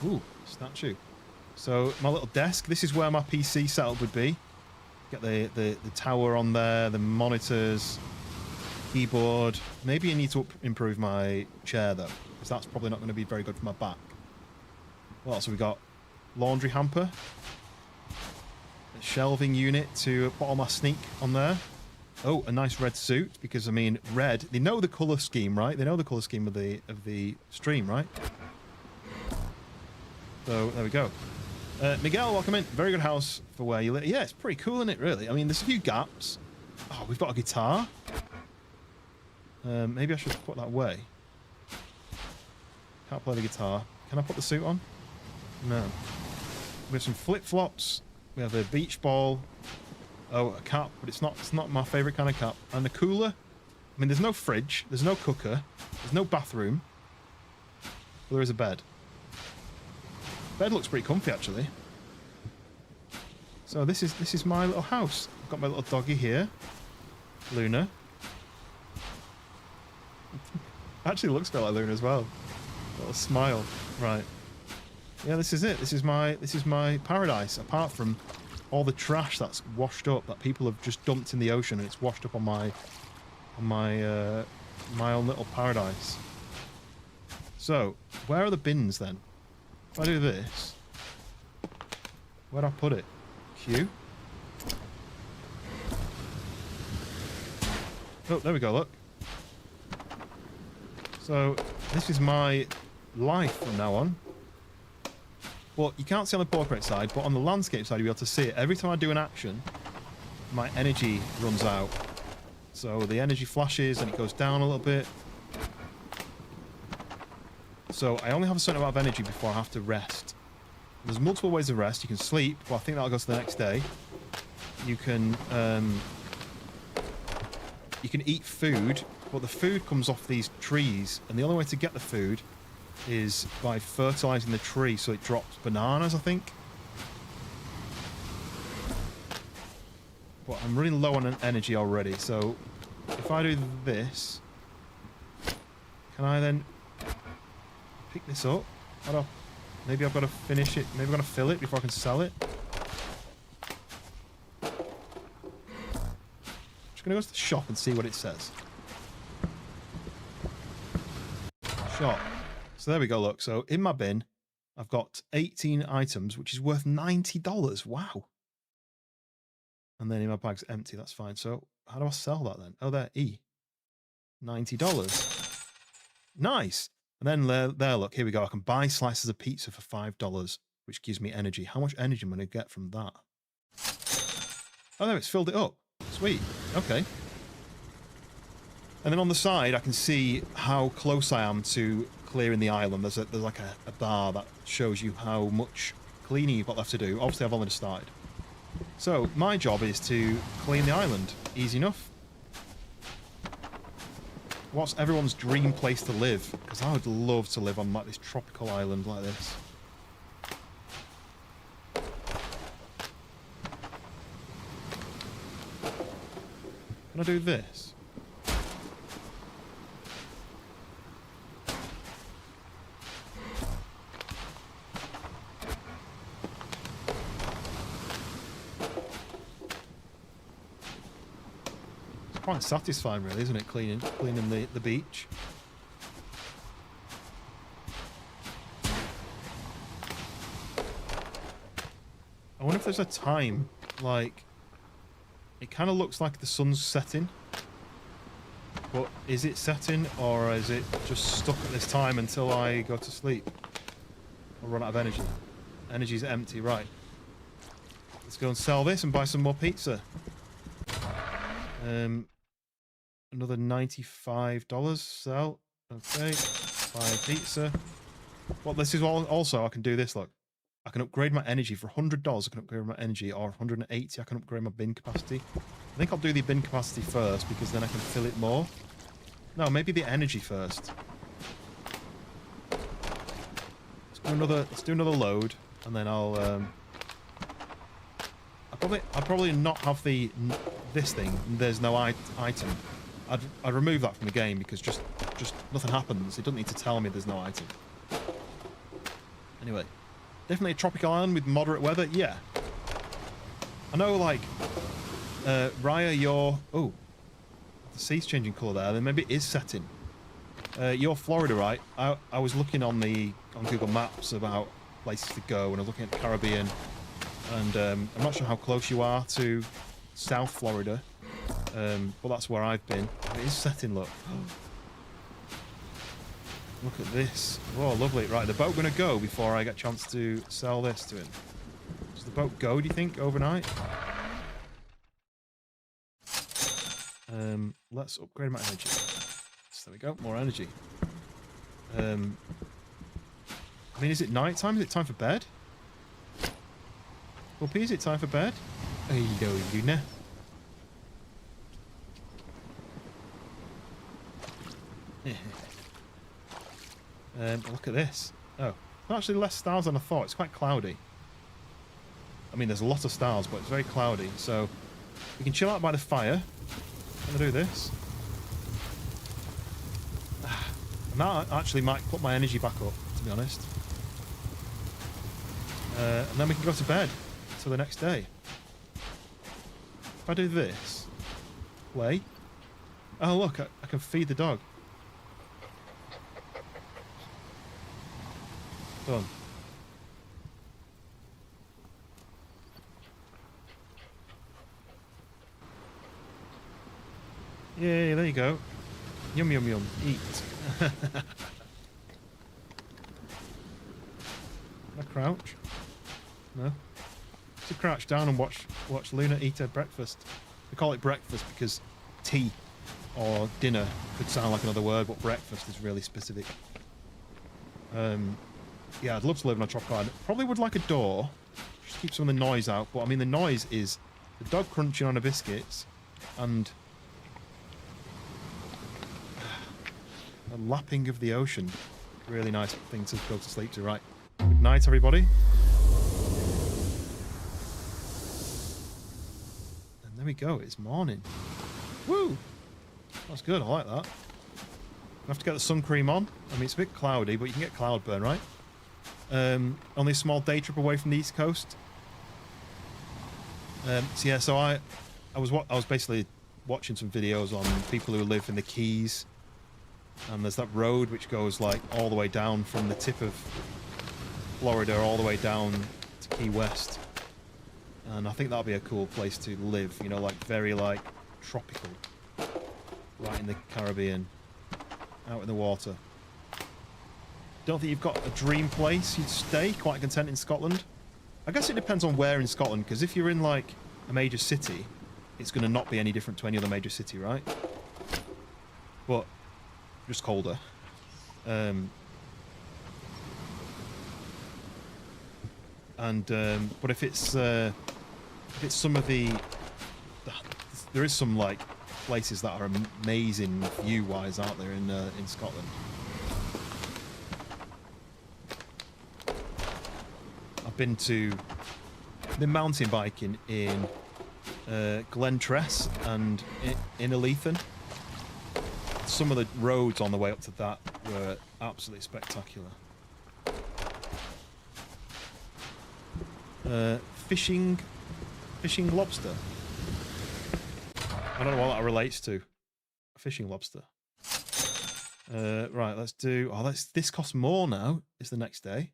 Ooh, statue. So, my little desk. This is where my PC setup would be. Get the tower on there, the monitors, keyboard. Maybe I need to improve my chair, though, because that's probably not going to be very good for my back. What else have we got? Laundry hamper. A shelving unit to put all my sneak on there. Oh, a nice red suit, because, I mean, red, they know the colour scheme, right? They know the colour scheme of the stream, right? So, there we go. Miguel, welcome in. Very good house for where you live. Yeah, it's pretty cool, isn't it, really? I mean, there's a few gaps. Oh, we've got a guitar. Maybe I should put that away. Can't play the guitar. Can I put the suit on? No. We have some flip-flops. We have a beach ball. Oh, a cap, but it's not my favourite kind of cap. And a cooler. I mean, there's no fridge. There's no cooker. There's no bathroom. But there is a bed. Bed looks pretty comfy, actually. So this is my little house. I've got my little doggy here, Luna. Actually looks a bit like Luna as well. Little smile. Right. Yeah, this is it. This is my paradise. Apart from all the trash that's washed up that people have just dumped in the ocean, and it's washed up on my own little paradise. So, where are the bins then? If I do this, where'd I put it? Q? Oh, there we go, look. So, this is my life from now on. Well, you can't see on the portrait side, but on the landscape side, you'll be able to see it. Every time I do an action, my energy runs out. So the energy flashes and it goes down a little bit. So I only have a certain amount of energy before I have to rest. There's multiple ways of rest. You can sleep, but I think that'll go to the next day. You can eat food, but the food comes off these trees, and the only way to get the food is by fertilizing the tree so it drops bananas, I think. But I'm running low on energy already, so if I do this, can I then pick this up? Maybe I've got to finish it. Maybe I've got to fill it before I can sell it. Just gonna go to the shop and see what it says. Shop. So there we go, look. So in my bin, I've got 18 items, which is worth $90. Wow. And then in my bag's empty. That's fine. So how do I sell that then? Oh, there, E. $90. Nice. And then there, look, here we go. I can buy slices of pizza for $5, which gives me energy. How much energy am I going to get from that? Oh no, it's filled it up. Sweet. Okay. And then on the side, I can see how close I am to clearing the island. There's like a bar that shows you how much cleaning you've got left to do. Obviously, I've only just started. So my job is to clean the island. Easy enough. What's everyone's dream place to live? Because I would love to live on like this tropical island like this. Can I do this? It's quite satisfying really, isn't it? Cleaning the beach. I wonder if there's a time, like, it kind of looks like the sun's setting, but is it setting or is it just stuck at this time until I go to sleep or run out of energy? Energy's empty, right. Let's go and sell this and buy some more pizza. Another $95 sell. Okay, buy pizza. Well, this is also I can do this, look. I can upgrade my energy for $100. I can upgrade my energy, or 180. I can upgrade my bin capacity. I think I'll do the bin capacity first because then I can fill it more. No, maybe the energy first. Let's do another load, and then I'll probably not have this thing. There's no item. I'd remove that from the game because just nothing happens. It doesn't need to tell me there's no item. Anyway. Definitely a tropical island with moderate weather. Yeah. I know, like, Raya, you're... Oh. The sea's changing colour there. Then maybe it is setting. You're Florida, right? I was looking on Google Maps about places to go, and I was looking at the Caribbean. And I'm not sure how close you are to South Florida. But that's where I've been. It is setting, look. Look at this. Oh, lovely. Right, the boat going to go before I get a chance to sell this to him. Does the boat go, do you think, overnight? Let's upgrade my energy. So there we go, more energy. I mean, is it night time? Is it time for bed? Whoopie, is it time for bed? Hello, Luna. Look at this. Oh, actually less stars than I thought. It's quite cloudy. I mean, there's a lot of stars, but it's very cloudy. So we can chill out by the fire. I'm gonna do this. And that actually might put my energy back up, to be honest. And then we can go to bed until the next day. If I do this, play. Oh look, I can feed the dog. Done. Yay, there you go. Yum, yum, yum. Eat. Can I crouch? No. To crouch down and watch Luna eat her breakfast. We call it breakfast because tea or dinner could sound like another word, but breakfast is really specific. Yeah, I'd love to live on a tropical island. Probably would like a door. Just keep some of the noise out. But I mean, the noise is the dog crunching on the biscuits and the lapping of the ocean. Really nice thing to go to sleep to. Right. Good night, everybody. And there we go. It's morning. Woo! That's good. I like that. I have to get the sun cream on. I mean, it's a bit cloudy, but you can get cloud burn, right? Only a small day trip away from the East Coast. So yeah, so I was basically watching some videos on people who live in the Keys, and there's that road which goes like all the way down from the tip of Florida all the way down to Key West, and I think that'll be a cool place to live. You know, like very like tropical, right in the Caribbean, out in the water. Don't think you've got a dream place you'd stay? Quite content in Scotland? I guess it depends on where in Scotland, because if you're in like a major city, it's going to not be any different to any other major city, right? But just colder. But if it's some of the there is some like places that are amazing view-wise, aren't there, in Scotland? I've been mountain biking in Glentress and in Eleithen. Some of the roads on the way up to that were absolutely spectacular. Fishing lobster. I don't know what that relates to. A fishing lobster. Right, let's do. Oh, this costs more now. Is the next day.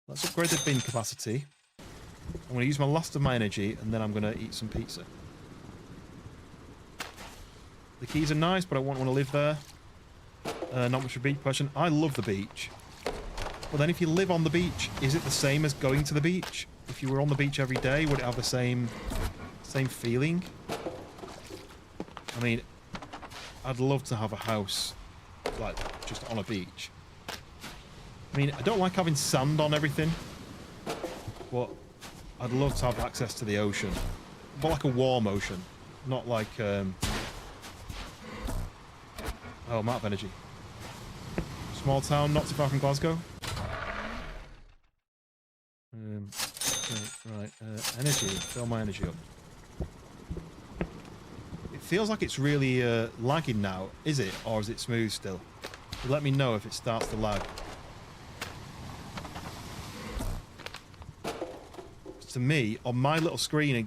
Let's upgrade the bin capacity. I'm going to use my last of my energy, and then I'm going to eat some pizza. The keys are nice, but I won't want to live there. Not much of a beach person. I love the beach. But then if you live on the beach, is it the same as going to the beach? If you were on the beach every day, would it have the same feeling? I mean, I'd love to have a house, like, just on a beach. I mean, I don't like having sand on everything, but I'd love to have access to the ocean. But like a warm ocean, not like, oh, I'm out of energy. Small town, not too far from Glasgow. Right, energy, fill my energy up. It feels like it's really lagging now, is it? Or is it smooth still? Let me know if it starts to lag. To me, on my little screen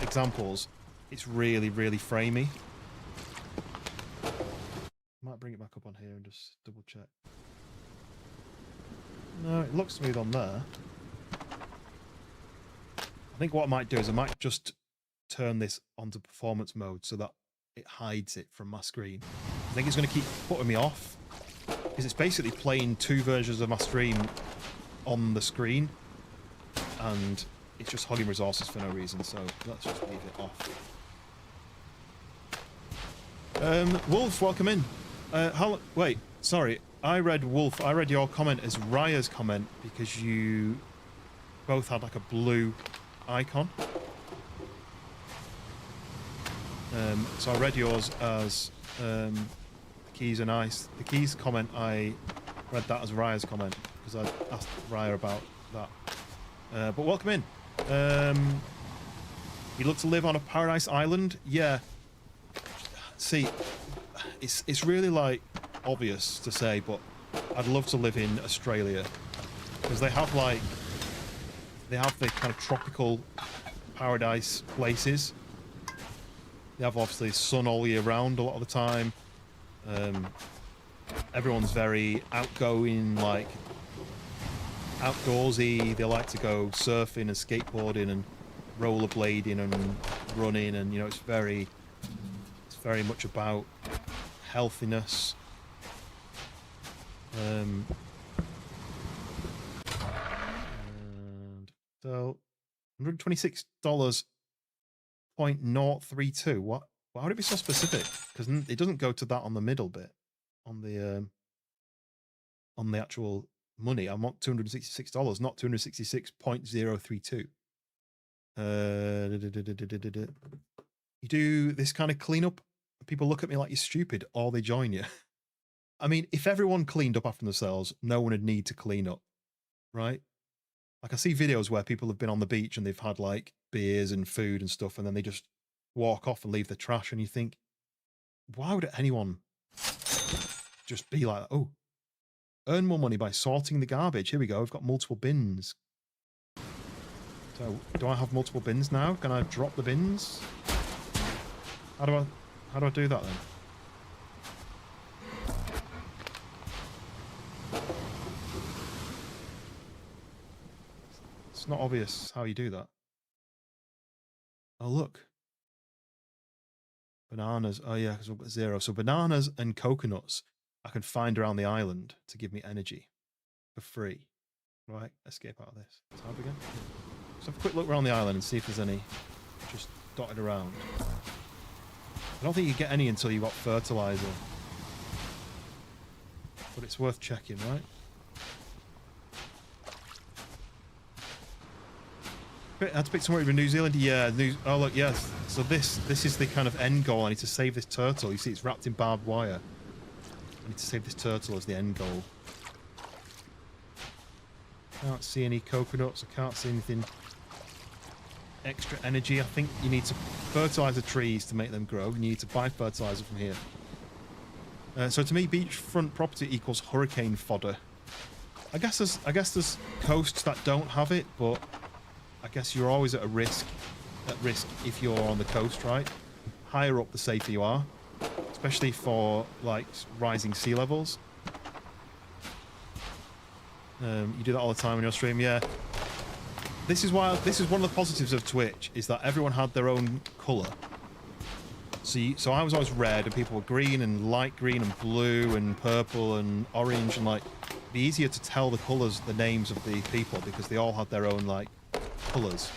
examples, it's really, really framey. Might bring it back up on here and just double check. No, it looks smooth on there. I think what I might do is I might just turn this onto performance mode so that it hides it from my screen. I think it's going to keep putting me off because it's basically playing two versions of my stream on the screen and it's just hogging resources for no reason, so let's just leave it off. Wolf, welcome in. Wait, sorry, I read Wolf, I read your comment as Raya's comment because you both had like a blue icon. So I read yours as the keys are nice. The keys comment, I read that as Raya's comment because I asked Raya about that. But welcome in. You look to live on a paradise island? Yeah. See, it's really like obvious to say, but I'd love to live in Australia because they have the kind of tropical paradise places. They have obviously sun all year round a lot of the time. Everyone's very outgoing, like outdoorsy. They like to go surfing and skateboarding and rollerblading and running, and you know it's very much about healthiness. And so $126.032. What? Why would it be so specific? Because it doesn't go to that on the middle bit, on the actual money. I want $266, not $266.032. You do this kind of cleanup, people look at me like you're stupid, or they join you. I mean, if everyone cleaned up after themselves, no one would need to clean up, right? Like I see videos where people have been on the beach and they've had like beers and food and stuff, and then they just walk off and leave the trash, and you think, why would anyone just be like, oh, earn more money by sorting the garbage? Here we go, I've got multiple bins. So, do I have multiple bins now? Can I drop the bins? How do I do that then? It's not obvious how you do that. Oh, look. Bananas. Oh, yeah, because we've got 0. So bananas and coconuts I can find around the island to give me energy for free. Right, escape out of this. Tab again. Let's have a quick look around the island and see if there's any just dotted around. I don't think you get any until you've got fertilizer. But it's worth checking, right? I had to pick somewhere in New Zealand. Yeah, oh look, yes. So this is the kind of end goal. I need to save this turtle. You see, it's wrapped in barbed wire. I need to save this turtle as the end goal. Can't see any coconuts. I can't see anything extra energy. I think you need to fertilize the trees to make them grow. You need to buy fertilizer from here. So to me, beachfront property equals hurricane fodder. I guess there's coasts that don't have it, but I guess you're always at risk if you're on the coast, right? Higher up, the safer you are, especially for like rising sea levels. You do that all the time on your stream, yeah. This is one of the positives of Twitch, is that everyone had their own colour. So I was always red, and people were green and light green and blue and purple and orange, and like it'd be easier to tell the colours, the names of the people, because they all had their own like colours.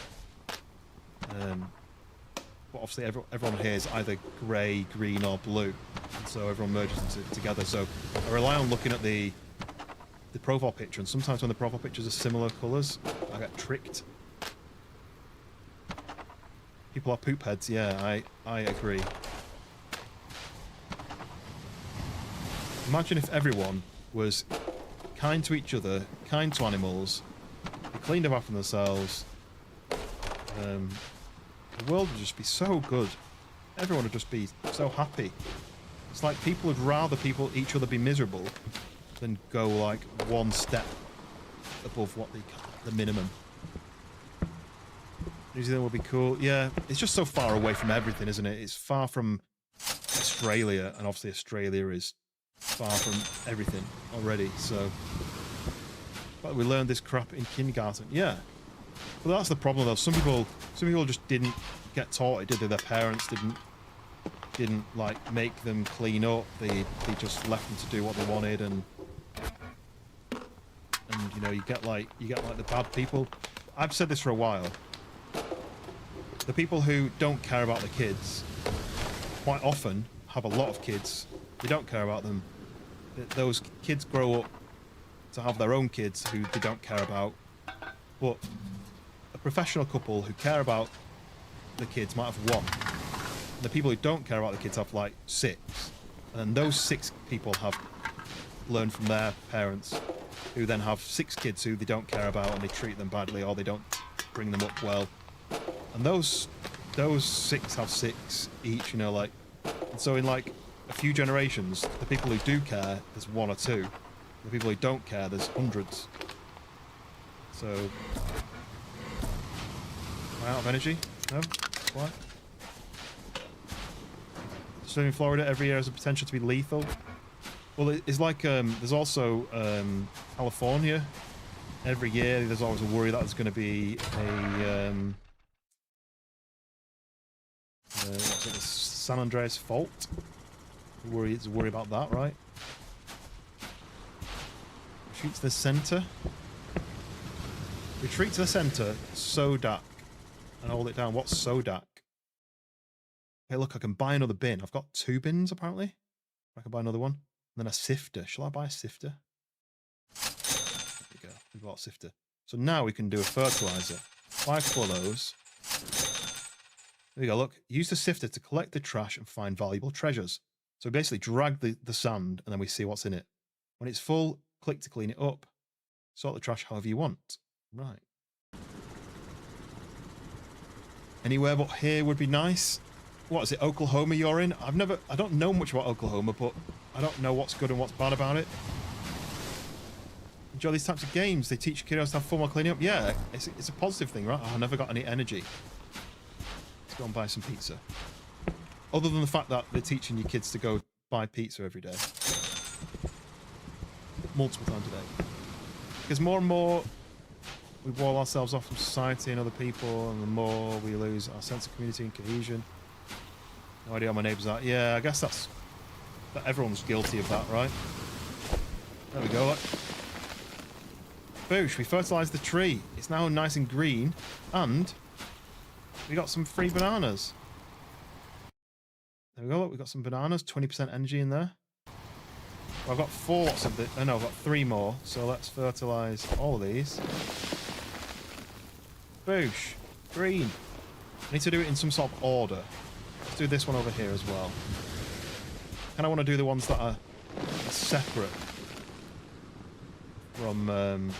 But obviously everyone here is either grey, green or blue, and so everyone merges together. So I rely on looking at the profile picture, and sometimes when the profile pictures are similar colours, I get tricked. People are poop heads, yeah, I agree. Imagine if everyone was kind to each other, kind to animals, they cleaned up after themselves. The world would just be so good. Everyone would just be so happy. It's like people would rather each other be miserable than go like one step above what the minimum. New Zealand would be cool. Yeah, it's just so far away from everything, isn't it? It's far from Australia, and obviously Australia is far from everything already. So, but we learned this crap in kindergarten. Yeah, but that's the problem though. Some people just didn't get taught it, did they? Their parents didn't like make them clean up. They just left them to do what they wanted, and you know, you get like the bad people. I've said this for a while. The people who don't care about the kids quite often have a lot of kids. They don't care about them. Those kids grow up to have their own kids who they don't care about. But a professional couple who care about the kids might have one. And the people who don't care about the kids have like 6. And those 6 people have learned from their parents, who then have 6 kids who they don't care about, and they treat them badly, or they don't bring them up well. And those 6 have 6 each, you know, like, and so in like a few generations, the people who do care, there's 1 or 2. The people who don't care, there's hundreds. So, am I out of energy? No? Why? So in Florida, every year has the potential to be lethal. Well, it's like there's also California. Every year, there's always a worry that there's going to be a what's it, the San Andreas fault. It's a worry about that, right? Retreat to the center. Retreat to the center. Sodak. And hold it down. What's Sodak? Hey, look, I can buy another bin. I've got 2 bins, apparently. I can buy another one. And then a sifter. Shall I buy a sifter? There we go. We bought a sifter. So now we can do a fertilizer. 5 follows. There we go. Look, use the sifter to collect the trash and find valuable treasures. So basically drag the sand, and then we see what's in it. When it's full, click to clean it up. Sort the trash however you want. Right. Anywhere but here would be nice. What is it, Oklahoma you're in? I don't know much about Oklahoma, but I don't know what's good and what's bad about it. Enjoy these types of games. They teach kiddos to have fun while cleaning up. Yeah, it's a positive thing, right? Oh, I never got any energy. Let's go and buy some pizza. Other than the fact that they're teaching your kids to go buy pizza every day. Multiple times a day. Because more and more we wall ourselves off from society and other people, and the more we lose our sense of community and cohesion. No idea how my neighbours are. Yeah, I guess that everyone's guilty of that, right? There we go. Look. Boosh, we fertilized the tree. It's now nice and green, and we got some free bananas. There we go. Look, we got some bananas. 20% energy in there. Well, I've got 4 lots of the. Oh no, I've got 3 more. So let's fertilize all of these. Boosh, green. I need to do it in some sort of order. Let's do this one over here as well. And I want to do the ones that are separate from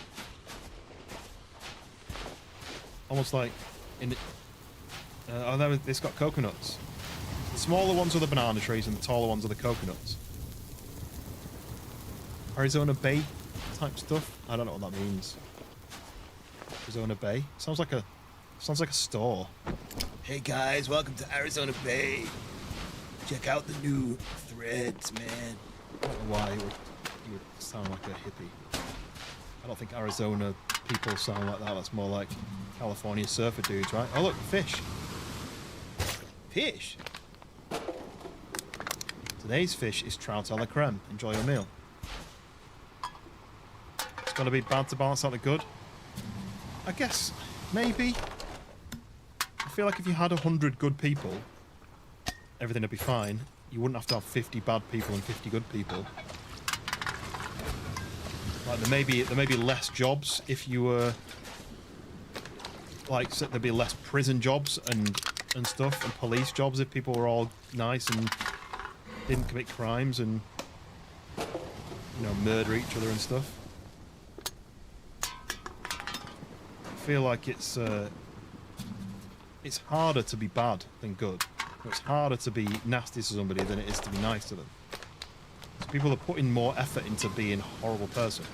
almost like in oh there, it's got coconuts. The smaller ones are the banana trees and the taller ones are the coconuts. Arizona Bay type stuff. I don't know what that means. Arizona Bay sounds like a store. Hey guys, welcome to Arizona Bay. Check out the new threads, man. I don't know why you would sound like a hippie. I don't think Arizona people sound like that. That's more like California surfer dudes, right? Oh look, fish. Fish. Today's fish is trout a la creme. Enjoy your meal. It's got to be bad to balance out the good. I guess maybe. I feel like if you had 100 good people, everything would be fine. You wouldn't have to have 50 bad people and 50 good people. Like there may be less jobs if you were like there'd be less prison jobs and stuff and police jobs if people were all nice and didn't commit crimes and murder each other and stuff. I feel like it's harder to be bad than good. It's harder to be nasty to somebody than it is to be nice to them. So people are putting more effort into being a horrible person.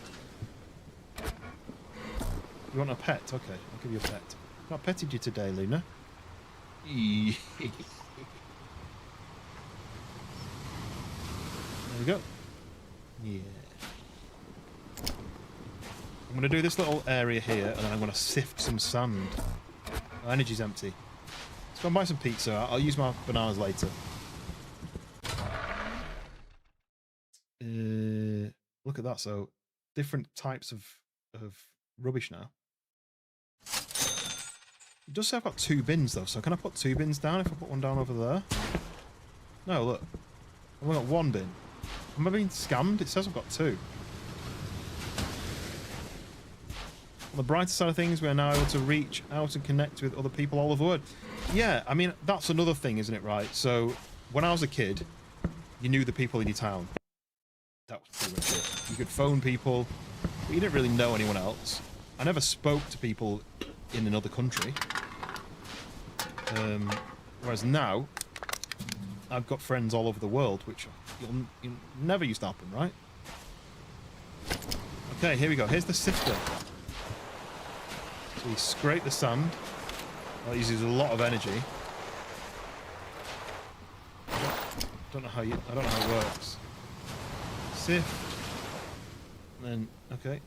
You want a pet? Okay, I'll give you a pet. Not petted you today, Luna. There we go. Yeah. I'm going to do this little area here, and then I'm going to sift some sand. My energy's empty. Let's go and buy some pizza. I'll use my bananas later. Look at that. So, different types of rubbish now. It does say I've got 2 bins, though. So, can I put 2 bins down if I put one down over there? No, look. I've only got 1 bin. Am I being scammed? It says I've got 2. On the brighter side of things, we are now able to reach out and connect with other people all over the world. Yeah, I mean, that's another thing, isn't it, right? So, when I was a kid, you knew the people in your town. That was pretty much it. You could phone people, but you didn't really know anyone else. I never spoke to people in another country. Whereas now, I've got friends all over the world, which you never used to happen, right? Okay, here we go. Here's the sifter. So you scrape the sand. That uses a lot of energy. I don't know how it works. Sift. And then, okay.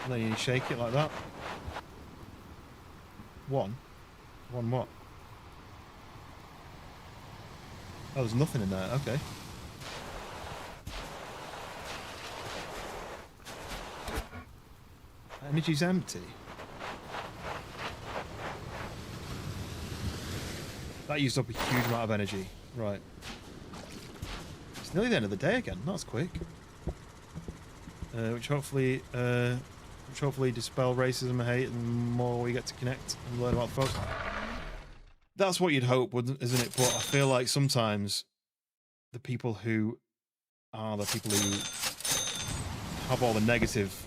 And then you shake it like that. One what? Oh, there's nothing in there. Okay. Energy's empty. That used up a huge amount of energy. Right. It's nearly the end of the day again. That's quick. Which hopefully dispel racism and hate, and the more we get to connect and learn about folks. That's what you'd hope, isn't it? But I feel like sometimes the people who are the people who have all the negative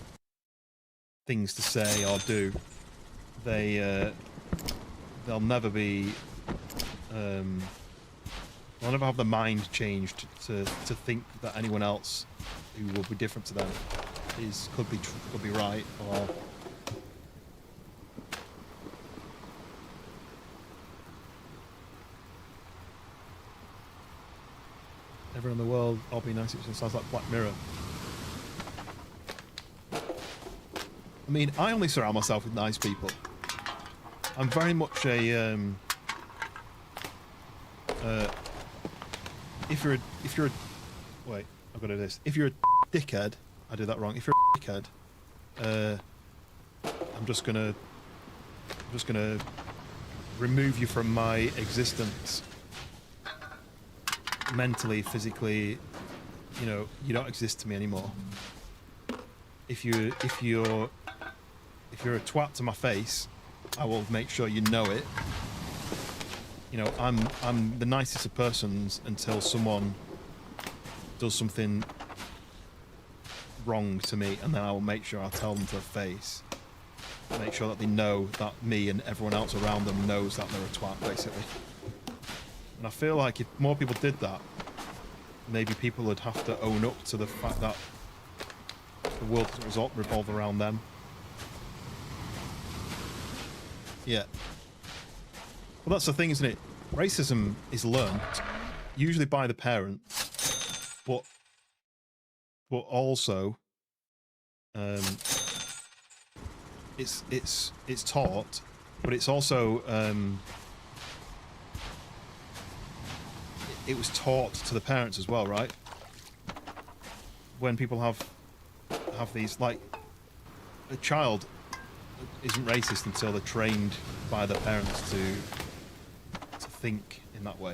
things to say or do, they'll never be. They'll never have the mind changed to think that anyone else who will be different to them could be right, or everyone in the world all be nice. It sounds like Black Mirror. I mean, I only surround myself with nice people. I'm very much a if you're a wait, I've got to do this. If you're a dickhead, I did that wrong. If you're a dickhead, just gonna remove you from my existence. Mentally, physically, you know, you don't exist to me anymore. If you're a twat to my face, I will make sure you know it. You know, I'm the nicest of persons until someone does something wrong to me, and then I will make sure I tell them to their face. Make sure that they know that me and everyone else around them knows that they're a twat, basically. And I feel like if more people did that, maybe people would have to own up to the fact that the world doesn't revolve around them. Yeah. Well, that's the thing, isn't it? Racism is learnt, usually by the parents, but also, it's taught, but it's also it was taught to the parents as well, right? When people have these, like, a child isn't racist until they're trained by their parents to think in that way.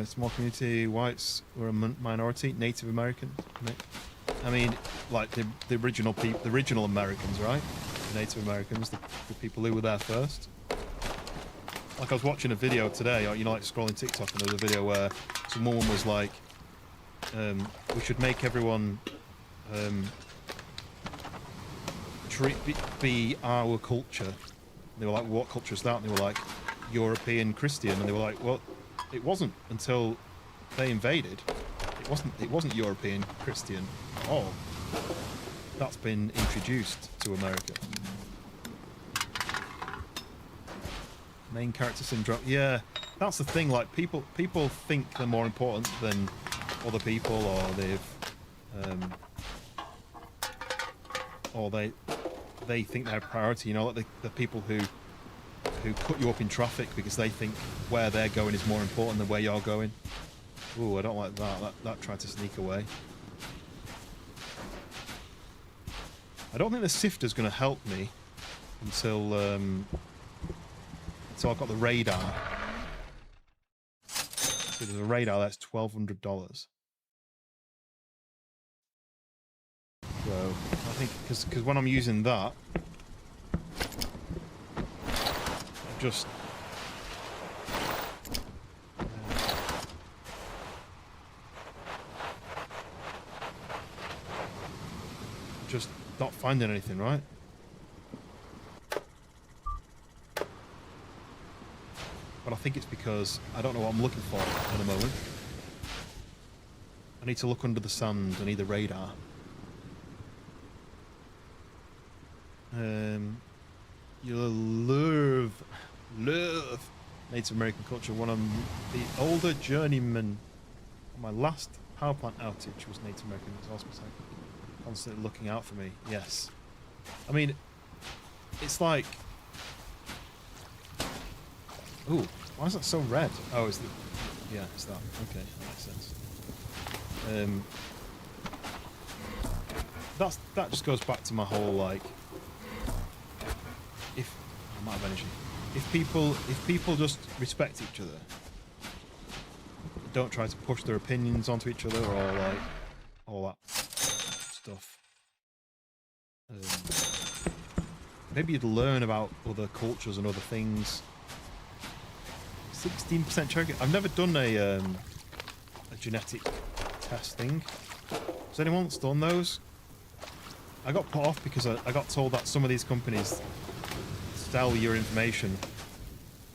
Small community, whites were a minority, Native American. I mean, like the original people, the original Americans, right? The Native Americans, the people who were there first. Like, I was watching a video today, you know, like scrolling TikTok, and there was a video where some woman was like, we should make everyone be our culture. And they were like, what culture is that? And they were like, European Christian. And they were like, well, it wasn't until they invaded. It wasn't European Christian at all. That's been introduced to America. Main character syndrome. Yeah, that's the thing. Like, people think they're more important than other people, or they think they're a priority. You know, like the people who cut you up in traffic because they think where they're going is more important than where you're going. Ooh, I don't like that. That tried to sneak away. I don't think the sifter's going to help me until I've got the radar. So there's a radar that's $1,200. So I think because when I'm using that, I just not finding anything, right? But I think it's because I don't know what I'm looking for at the moment. I need to look under the sand. I need the radar. You love Native American culture. One of the older journeymen on my last power plant outage was Native American. It was also constantly looking out for me. Yes. I mean, it's like... Ooh, why is that so red? Oh, it's the... Yeah, it's that. Okay, that makes sense. That just goes back to my whole, like... I'm out of energy. If people just respect each other, don't try to push their opinions onto each other, or like all that stuff, maybe you'd learn about other cultures and other things. 16% Cherokee. I've never done a genetic testing. Has anyone done those? I got put off because I got told that some of these companies sell your information.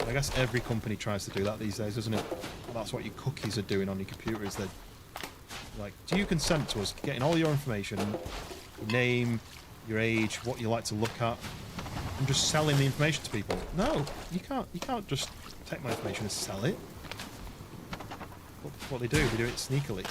I guess every company tries to do that these days, doesn't it? That's what your cookies are doing on your computer, is they're like, do you consent to us getting all your information, your name, your age, what you like to look at, and just selling the information to people? No, you can't just take my information and sell it. What they do it sneakily.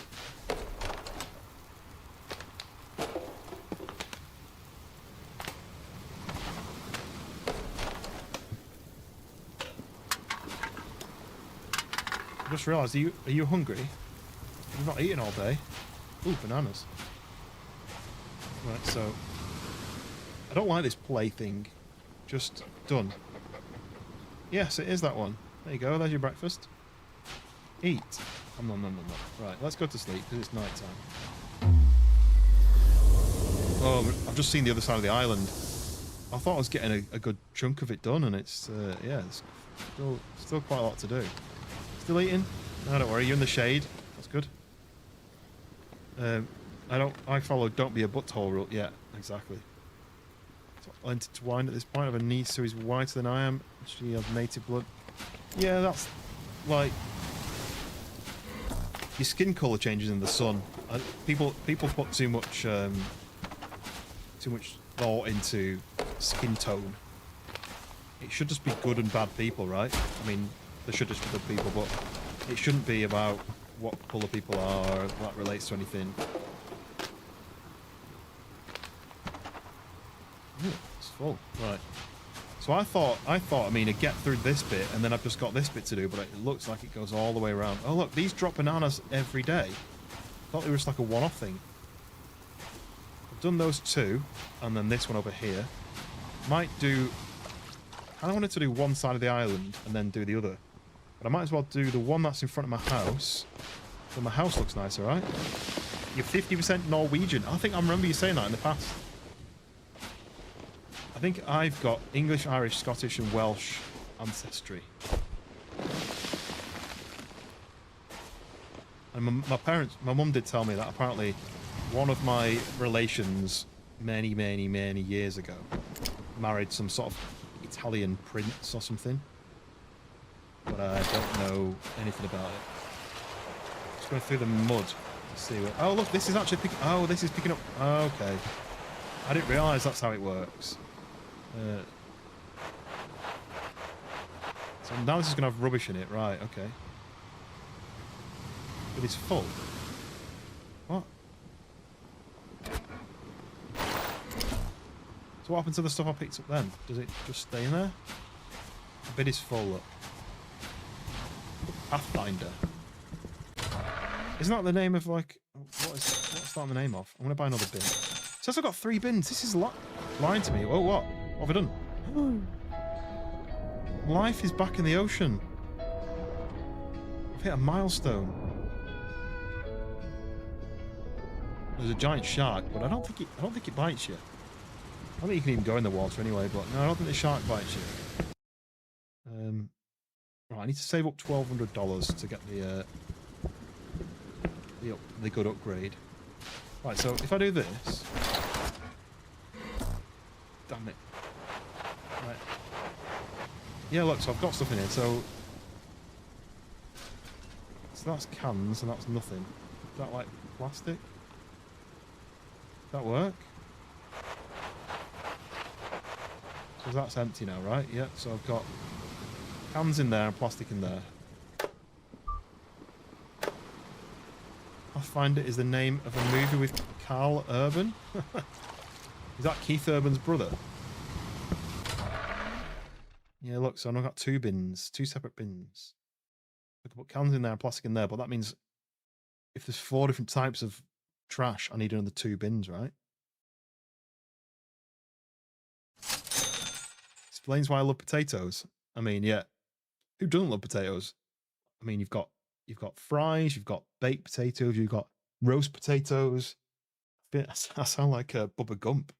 I just realised, are you hungry? You've not eaten all day. Ooh, bananas. Right, so I don't like this play thing. Just done. Yes, it is that one. There you go. There's your breakfast. Eat. No. Right, let's go to sleep because it's night time. Oh, I've just seen the other side of the island. I thought I was getting a good chunk of it done, and it's yeah, it's still quite a lot to do. Still eating? No, don't worry. You're in the shade. That's good. I follow don't be a butthole rule. Yeah, exactly. Intertwined at this point of a niece who is whiter than I am. She has native blood. Yeah, that's like your skin color changes in the sun. People put too much thought into skin tone. It should just be good and bad people, right? I mean, there should just be good people, but it shouldn't be about what colour people are, or that relates to anything. Ooh, it's full. Right. So I thought, I mean, I'd get through this bit, and then I've just got this bit to do, but it looks like it goes all the way around. Oh, look, these drop bananas every day. I thought they were just like a one-off thing. I've done those two, and then this one over here. Might do... I kind of wanted to do one side of the island, and then do the other. But I might as well do the one that's in front of my house. So my house looks nicer, right? You're 50% Norwegian. I think I remember you saying that in the past. I think I've got English, Irish, Scottish, and Welsh ancestry. And my mum did tell me that apparently one of my relations many years ago married some sort of Italian prince or something. But I don't know anything about it. Just going through the mud to see what... Oh, look, this is actually picking... Oh, this is picking up... Oh, okay. I didn't realise that's how it works. So now this is going to have rubbish in it. Right, okay. But it's full. What? So what happened to the stuff I picked up then? Does it just stay in there? The bid is full, look. Pathfinder. Isn't that the name of, like... What's that the name of? I'm going to buy another bin. So I've got 3 bins. This is lying to me. Oh, what? What have I done? Life is back in the ocean. I've hit a milestone. There's a giant shark, but I don't think it bites you. I don't think you can even go in the water anyway, but no, I don't think the shark bites you. Right, I need to save up $1,200 to get the good upgrade. Right, so if I do this... Damn it. Right. Yeah, look, so I've got stuff in here, so that's cans and that's nothing. Is that like plastic? Does that work? So that's empty now, right? Yeah, so I've got cans in there and plastic in there. Pathfinder is the name of a movie with Carl Urban. Is that Keith Urban's brother? Yeah, look, so I've got 2 bins, 2 separate bins. I can put cans in there and plastic in there, but that means if there's 4 different types of trash, I need another 2 bins, right? Explains why I love potatoes. I mean, yeah, who doesn't love potatoes? I mean, you've got fries, you've got baked potatoes, you've got roast potatoes. I sound like Bubba Gump.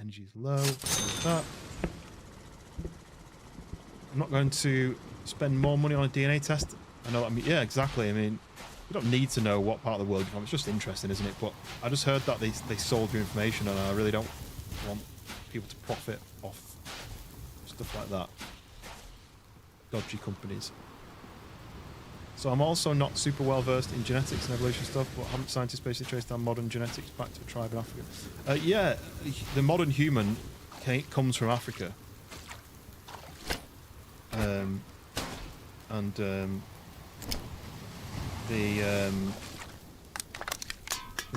Energy's low. That. I'm not going to spend more money on a DNA test. I know. I mean, yeah, exactly. I mean, you don't need to know what part of the world you're from. It's just interesting, isn't it? But I just heard that they sold your information, and I really don't want people to profit off stuff like that. Dodgy companies. So I'm also not super well versed in genetics and evolution stuff, but haven't scientists basically traced down modern genetics back to a tribe in Africa? Yeah, the modern human comes from Africa. They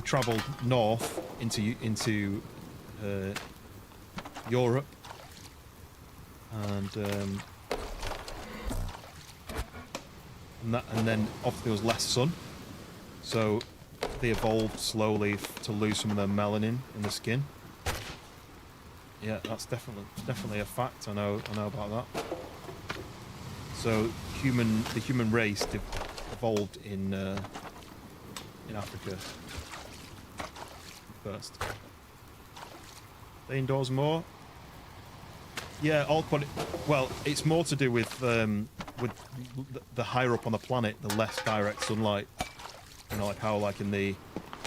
travelled north into Europe, and then obviously there was less sun, so they evolved slowly to lose some of their melanin in the skin. Yeah, that's definitely a fact. I know about that. So the human race evolved in Africa first. They indoors more. Yeah, well, it's more to do with the higher up on the planet, the less direct sunlight. You know, like how like in the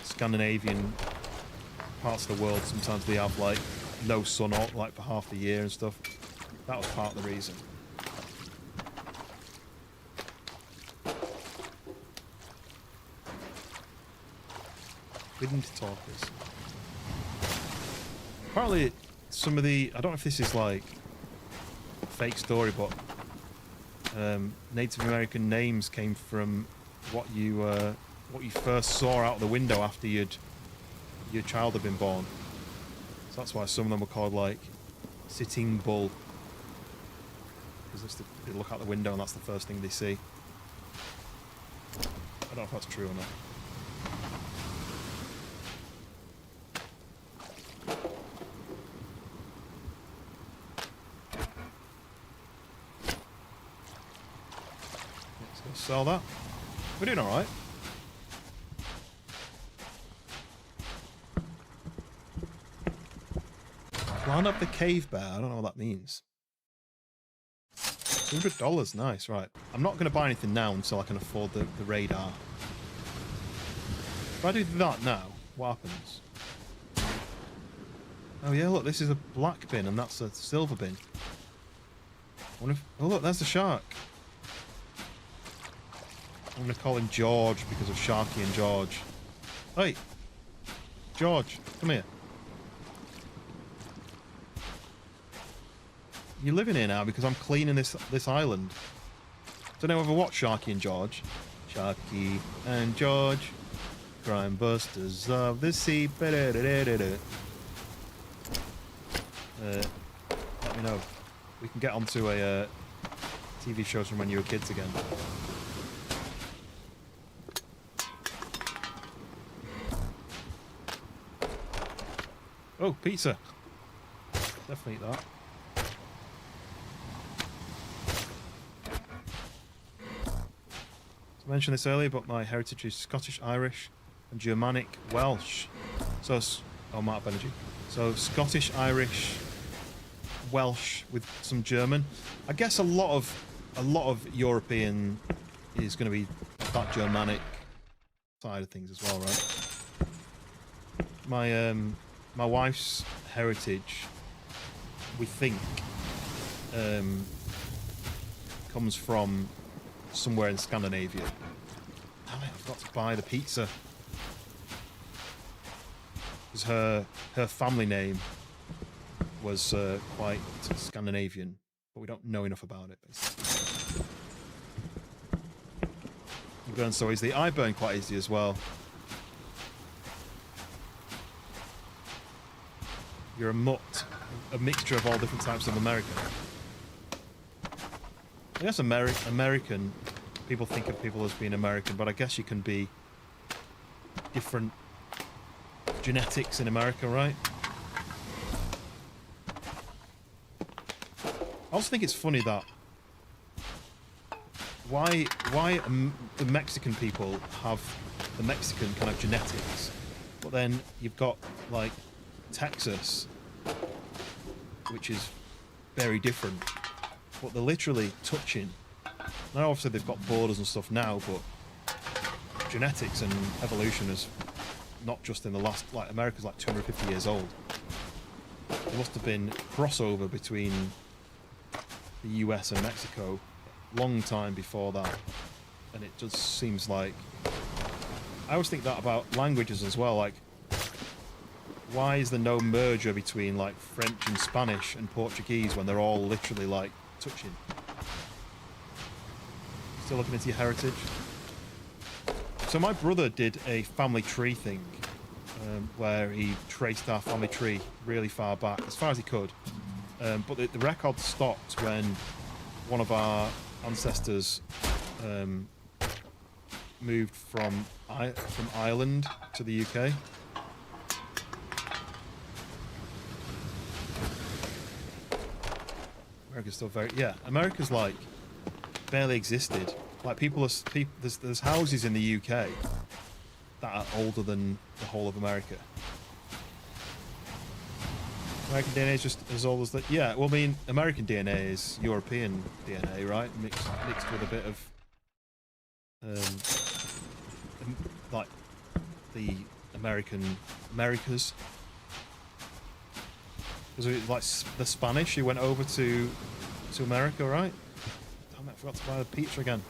Scandinavian parts of the world, sometimes they have like no sun out like for half the year and stuff. That was part of the reason. Wind talkers. Apparently, some of the, I don't know if this is like a fake story, but Native American names came from what you first saw out the window after your child had been born. So that's why some of them were called like Sitting Bull, because they look out the window and that's the first thing they see. I don't know if that's true or not. Let's sell that. We're doing alright. Plan up the cave bear. I don't know what that means. $100. Nice, right. I'm not going to buy anything now until I can afford the radar. If I do that now, what happens? Oh yeah, look, this is a black bin and that's a silver bin. I wonder if, oh look, there's the shark. I'm going to call him George because of Sharky and George. Hey, George, come here. You're living here now because I'm cleaning this island. Don't know if ever watched Sharky and George. Sharky and George, crime busters of the sea. Let me know. We can get onto a TV shows from when you were kids again. Oh, pizza. Definitely eat that. I mentioned this earlier, but my heritage is Scottish, Irish, and Germanic Welsh. So, oh, Mark Energy. So Scottish, Irish, Welsh with some German. I guess a lot of European is going to be that Germanic side of things as well, right? My wife's heritage, we think, comes from somewhere in Scandinavia. Damn it, I've got to buy the pizza. Because her family name was quite Scandinavian, but we don't know enough about it, basically. You burn so easily. I burn quite easily as well. You're a mutt, a mixture of all different types of American. I guess American, people think of people as being American, but I guess you can be different genetics in America, right? I also think it's funny that why the Mexican people have the Mexican kind of genetics, but then you've got like Texas, which is very different, but they're literally touching. Now obviously they've got borders and stuff now, but genetics and evolution is not just in the last, like America's like 250 years old. There must have been crossover between the US and Mexico long time before that, and it just seems like, I always think that about languages as well, like why is there no merger between like French and Spanish and Portuguese when they're all literally like touching? Still looking into your heritage? So my brother did a family tree thing where he traced our family tree really far back, as far as he could. But the record stopped when one of our ancestors moved from Ireland to the UK. America's still very, yeah. America's like barely existed. Like there's houses in the UK that are older than the whole of America. American DNA is just as old as that. Yeah, well, I mean, American DNA is European DNA, right? Mixed with a bit of like the Americas. Because like the Spanish who went over to America, right? Damn it, I forgot to buy the pizza again.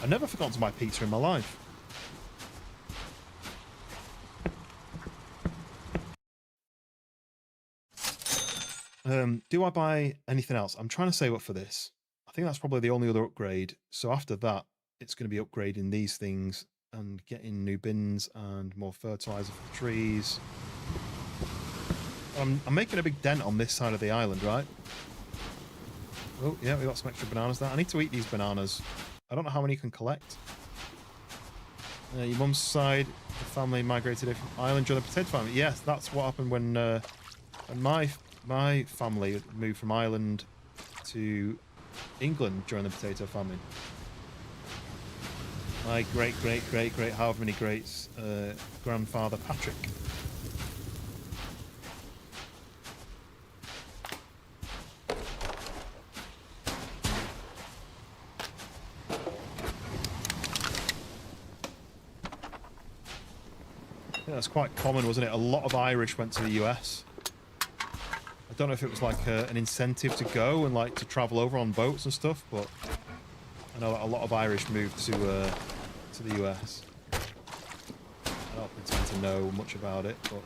I never forgot to buy pizza in my life. Do I buy anything else? I'm trying to save up for this. I think that's probably the only other upgrade. So after that, it's going to be upgrading these things and getting new bins and more fertilizer for the trees. I'm making a big dent on this side of the island, right? Oh, yeah, we got some extra bananas there. I need to eat these bananas. I don't know how many you can collect. Your mum's side, the family migrated from Ireland during the potato famine. Yes, that's what happened when my family moved from Ireland to England during the potato famine. My great, however many greats, grandfather Patrick. Yeah, that's quite common, wasn't it? A lot of Irish went to the US. I don't know if it was like an incentive to go and like to travel over on boats and stuff, but I know that a lot of Irish moved to the US. I don't pretend to know much about it, but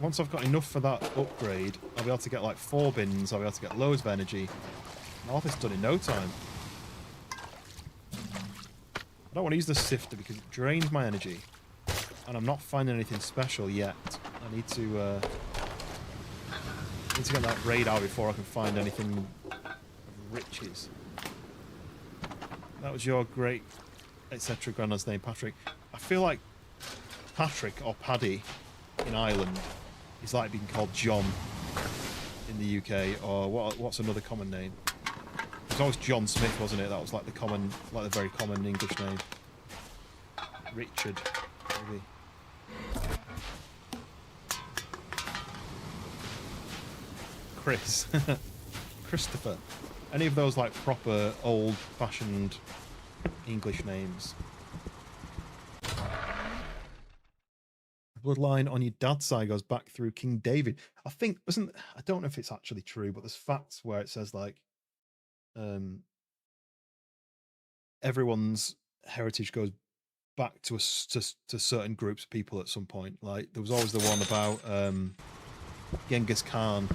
once I've got enough for that upgrade, I'll be able to get like 4 bins, I'll be able to get loads of energy. And all this done in no time. I don't want to use the sifter because it drains my energy. And I'm not finding anything special yet. I need to get that radar before I can find anything of riches. That was your great, etc. granddad's name, Patrick. I feel like Patrick or Paddy in Ireland is like being called John in the UK, or what's another common name? It was always John Smith, wasn't it? That was like the very common English name. Richard, maybe. Chris, Christopher. Any of those like proper old-fashioned English names. Bloodline on your dad's side goes back through King David. I think I don't know if it's actually true, but there's facts where it says like everyone's heritage goes back to certain groups of people at some point. Like there was always the one about Genghis Khan.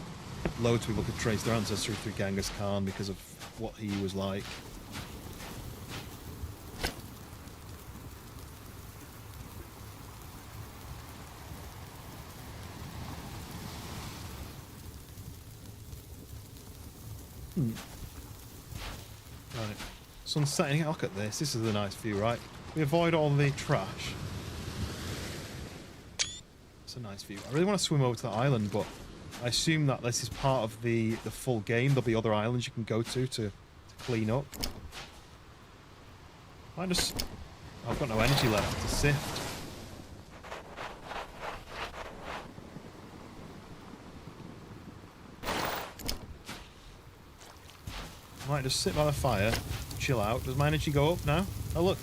Loads of people could trace their ancestry through Genghis Khan because of what he was like. Right, sun's setting. Look at this. This is a nice view, right? We avoid all the trash. It's a nice view. I really want to swim over to the island, but I assume that this is part of the full game. There'll be other islands you can go to clean up. I've got no energy left to sift. I might just sit by the fire, chill out. Does my energy go up now? Oh look.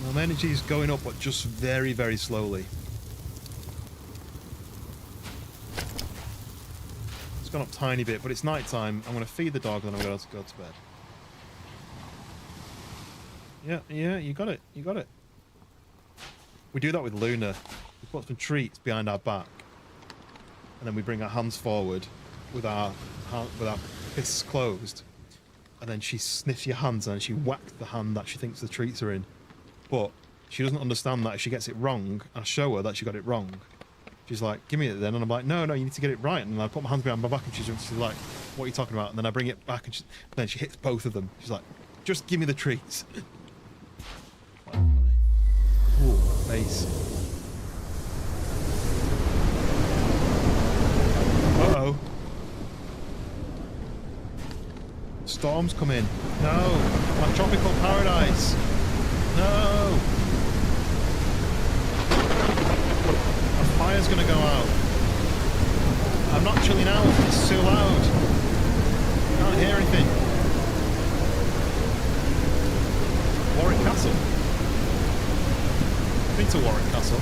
Well, my energy is going up, but just very, very slowly. It's gone up a tiny bit, but it's night time. I'm going to feed the dog, and then I'm going to go to bed. Yeah, you got it. You got it. We do that with Luna. We put some treats behind our back, and then we bring our hands forward with our fists closed, and then she sniffs your hands and she whacks the hand that she thinks the treats are in. But she doesn't understand that if she gets it wrong, I show her that she got it wrong. She's like, give me it then. And I'm like, no, you need to get it right. And I put my hands behind my back and she's like, what are you talking about? And then I bring it back and then she hits both of them. She's like, just give me the treats. Ooh, face. Uh-oh. Storm's come in. No, my tropical paradise. No. Fire's gonna go out. I'm not chilling out, it's too loud. Can't hear anything. Warwick Castle. I've been to Warwick Castle.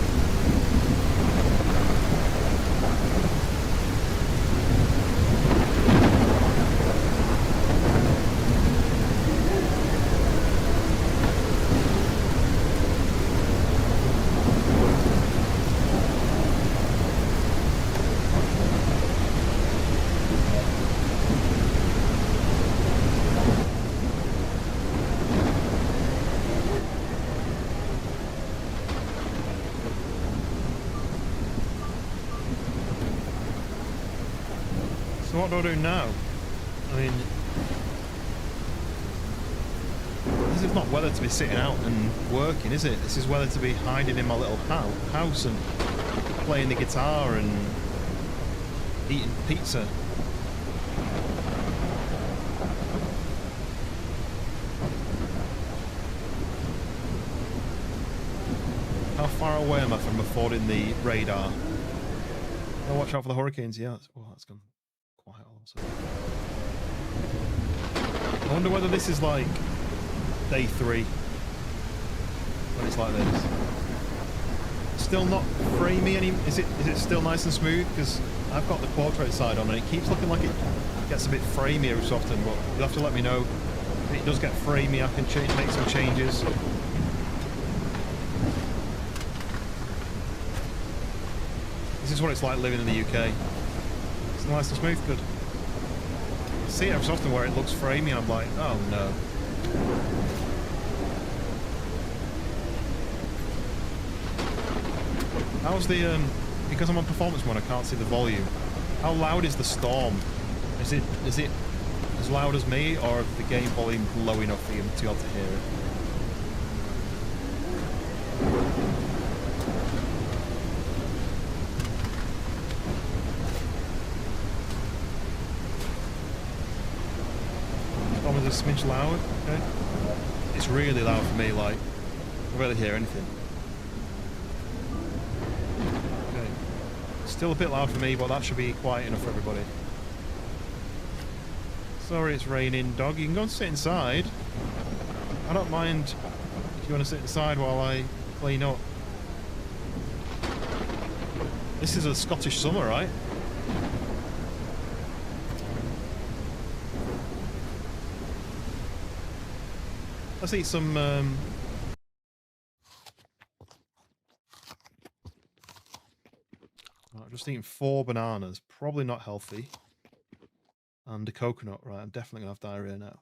So what do I do now? I mean, this is not weather to be sitting out and working, is it? This is weather to be hiding in my little house and playing the guitar and eating pizza. How far away am I from affording the radar? Oh, watch out for the hurricanes. Yeah, that's gone quiet all of a sudden. I wonder whether this is like day 3 when it's like this. Still not framey any. Is it still nice and smooth? Because I've got the portrait side on and it keeps looking like it gets a bit framey every so often. But you'll have to let me know if it does get framey. I can make some changes. This is what it's like living in the UK. It's nice and smooth, good. I see it every so often where it looks framey and I'm like, oh no. How's the, because I'm on performance mode I can't see the volume. How loud is the storm? Is it as loud as me, or is the game volume low enough for you to be able to hear it? A smidge loud, okay. It's really loud for me, like, I barely hear anything. Okay. Still a bit loud for me, but that should be quiet enough for everybody. Sorry it's raining, dog. You can go and sit inside. I don't mind if you want to sit inside while I clean up. This is a Scottish summer, right? Let's eat some, I'm just eating 4 bananas, probably not healthy, and a coconut. Right, I'm definitely gonna have diarrhea now.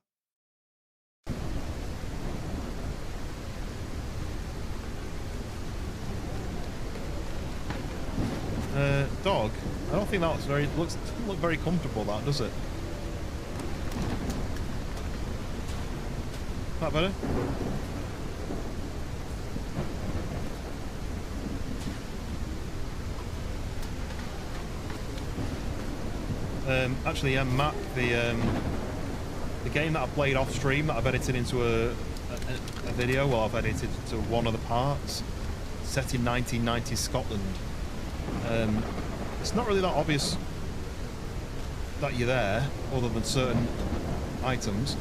Dog, I don't think that's doesn't look very comfortable, that, does it? That better? Actually, yeah, Mac, the game that I played off stream that I've edited into a video, well, I've edited to one of the parts, set in 1990s Scotland. It's not really that obvious that you're there, other than certain items.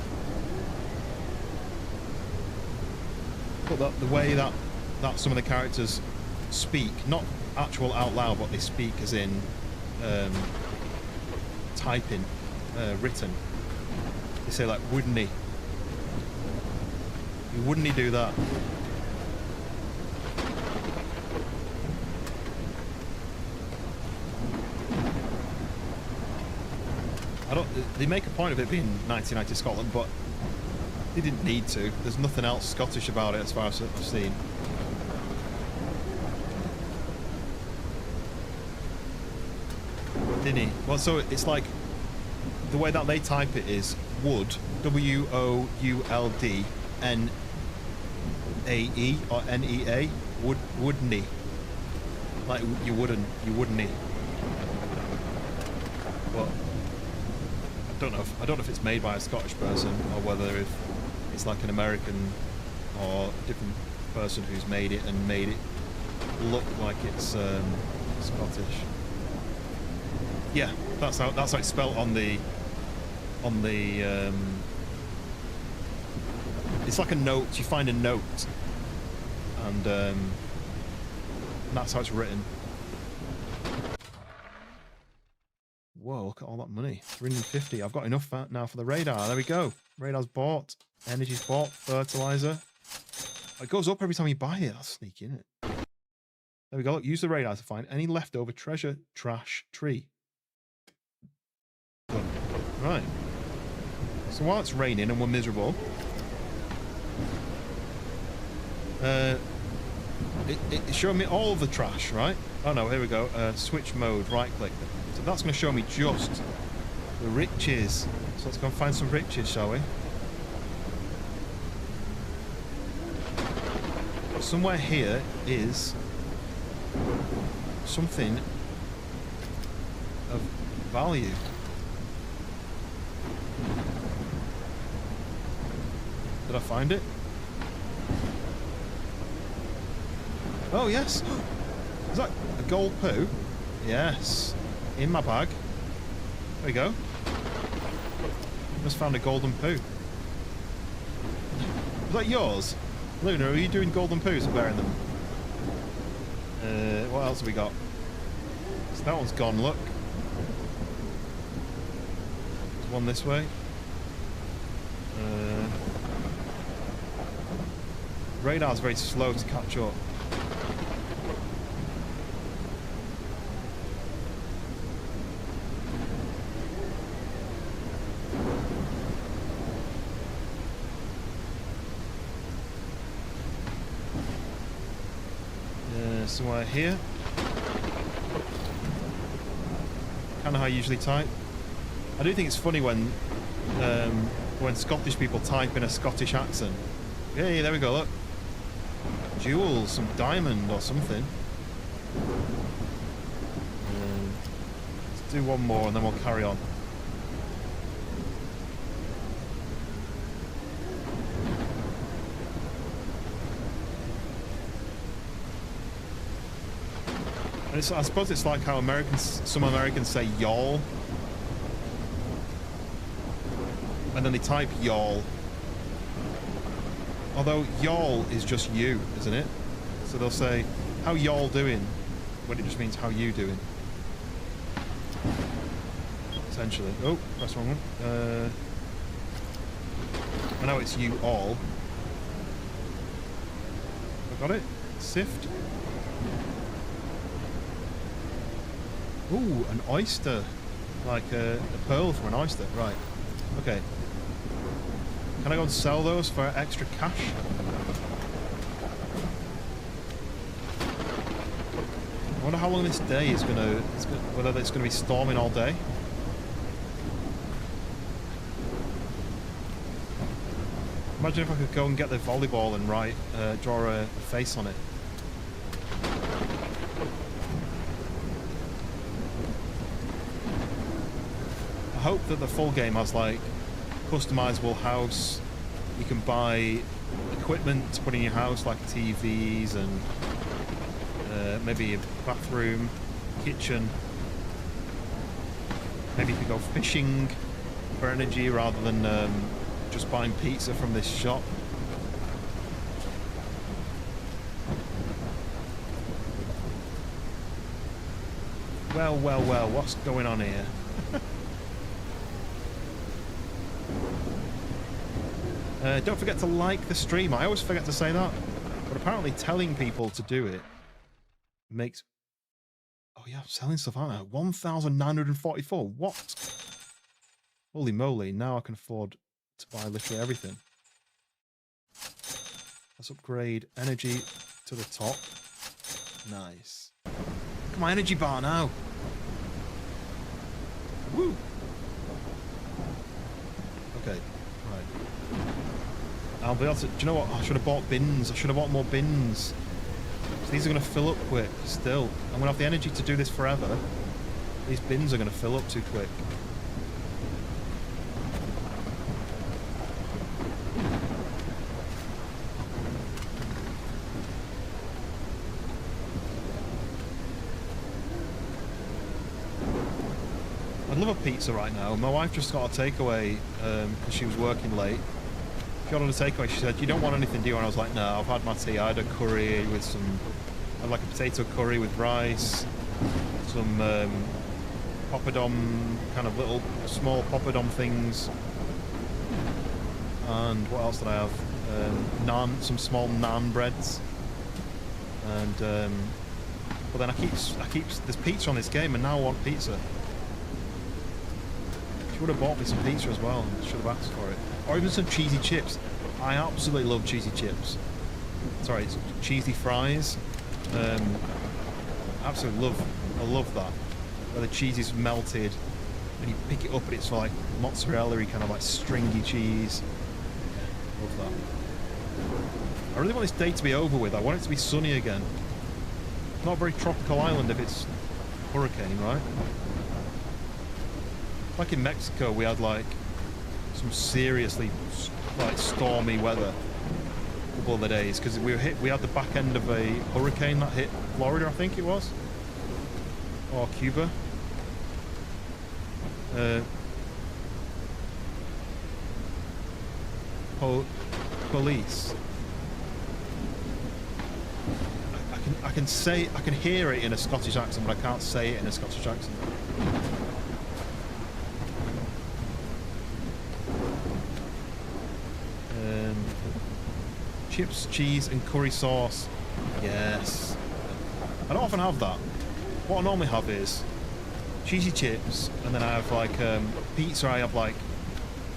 But the way that some of the characters speak, not actual out loud, but they speak as in typing, written. They say like, wouldn't he? Wouldn't he do that? I don't. They make a point of it being 1990 Scotland, but they didn't need to. There's nothing else Scottish about it as far as I've seen. Didn't he? Well, so it's like the way that they type it is wood, W-O-U-L-D-N-A-E or N-E-A, wouldn't. Like you wouldn't. But I don't know if it's made by a Scottish person or whether if it's like an American or a different person who's made it and made it look like it's Scottish. Yeah, that's how it's spelled on the it's like a note. You find a note and that's how it's written. Whoa, look at all that money. 350. I've got enough now for the radar. There we go. Radar's bought. Energy's bought. Fertilizer. It goes up every time you buy it. That's sneaky, isn't it? There we go. Look, use the radar to find any leftover treasure, trash, tree. Good. Right. So while it's raining and we're miserable, it's showing me all of the trash, right? Oh no, here we go. Switch mode, right click. So that's going to show me just the riches. So let's go and find some riches, shall we? Somewhere here is something of value. Did I find it? Oh yes! Is that a gold poo? Yes. In my bag. There we go. Just found a golden poo. Is that yours? Luna, are you doing golden poos and bearing them? What else have we got? So that one's gone, look. There's one this way. Radar's very slow to catch up. Somewhere here. Kind of how I usually type. I do think it's funny when Scottish people type in a Scottish accent. Yeah, there we go, look. Jewels, some diamond or something. Let's do one more and then we'll carry on. I suppose it's like how some Americans say y'all, and then they type y'all. Although y'all is just you, isn't it? So they'll say, how y'all doing? When it just means how you doing. Essentially. Oh, that's the wrong one. I know it's you all. I got it? Sift. Ooh, an oyster. Like a pearl from an oyster. Right. Okay. Can I go and sell those for extra cash? I wonder how long this day is whether it's gonna be storming all day. Imagine if I could go and get the volleyball and draw a face on it. I hope that the full game has like customizable house. You can buy equipment to put in your house like TVs and maybe a bathroom, kitchen. Maybe you could go fishing for energy rather than just buying pizza from this shop. Well, what's going on here? Don't forget to like the stream. I always forget to say that. But apparently telling people to do it makes... Oh yeah, I'm selling stuff, aren't I? 1,944. What? Holy moly, now I can afford to buy literally everything. Let's upgrade energy to the top. Nice. Look at my energy bar now. Woo! Okay, right. I'll be able to... Do you know what? I should have bought bins. I should have bought more bins. So these are going to fill up quick still. I'm going to have the energy to do this forever. These bins are going to fill up too quick. I'd love a pizza right now. My wife just got a takeaway because she was working late. She ordered a takeaway. She said, "You don't want anything, do you?" And I was like, "No, I've had my tea. I had a curry with some... I had like a potato curry with rice, some poppadom, kind of little small poppadom things. And what else did I have? Naan, some small naan breads. And but then I keep there's pizza on this game, and now I want pizza. She would have bought me some pizza as well. I should have asked for it, or even some cheesy chips. I absolutely love cheesy chips. Sorry, it's cheesy fries. Absolutely love. I love that. Where the cheese is melted, and you pick it up, and it's like mozzarella-y, kind of like stringy cheese. Love that. I really want this day to be over with. I want it to be sunny again. Not a very tropical island if it's hurricane, right? Like in Mexico, we had like some seriously like stormy weather a couple of the days because we had the back end of a hurricane that hit Florida, I think it was, or Cuba. Police. I can hear it in a Scottish accent, but I can't say it in a Scottish accent. Chips, cheese, and curry sauce. Yes. I don't often have that. What I normally have is cheesy chips, and then I have like pizza. I have like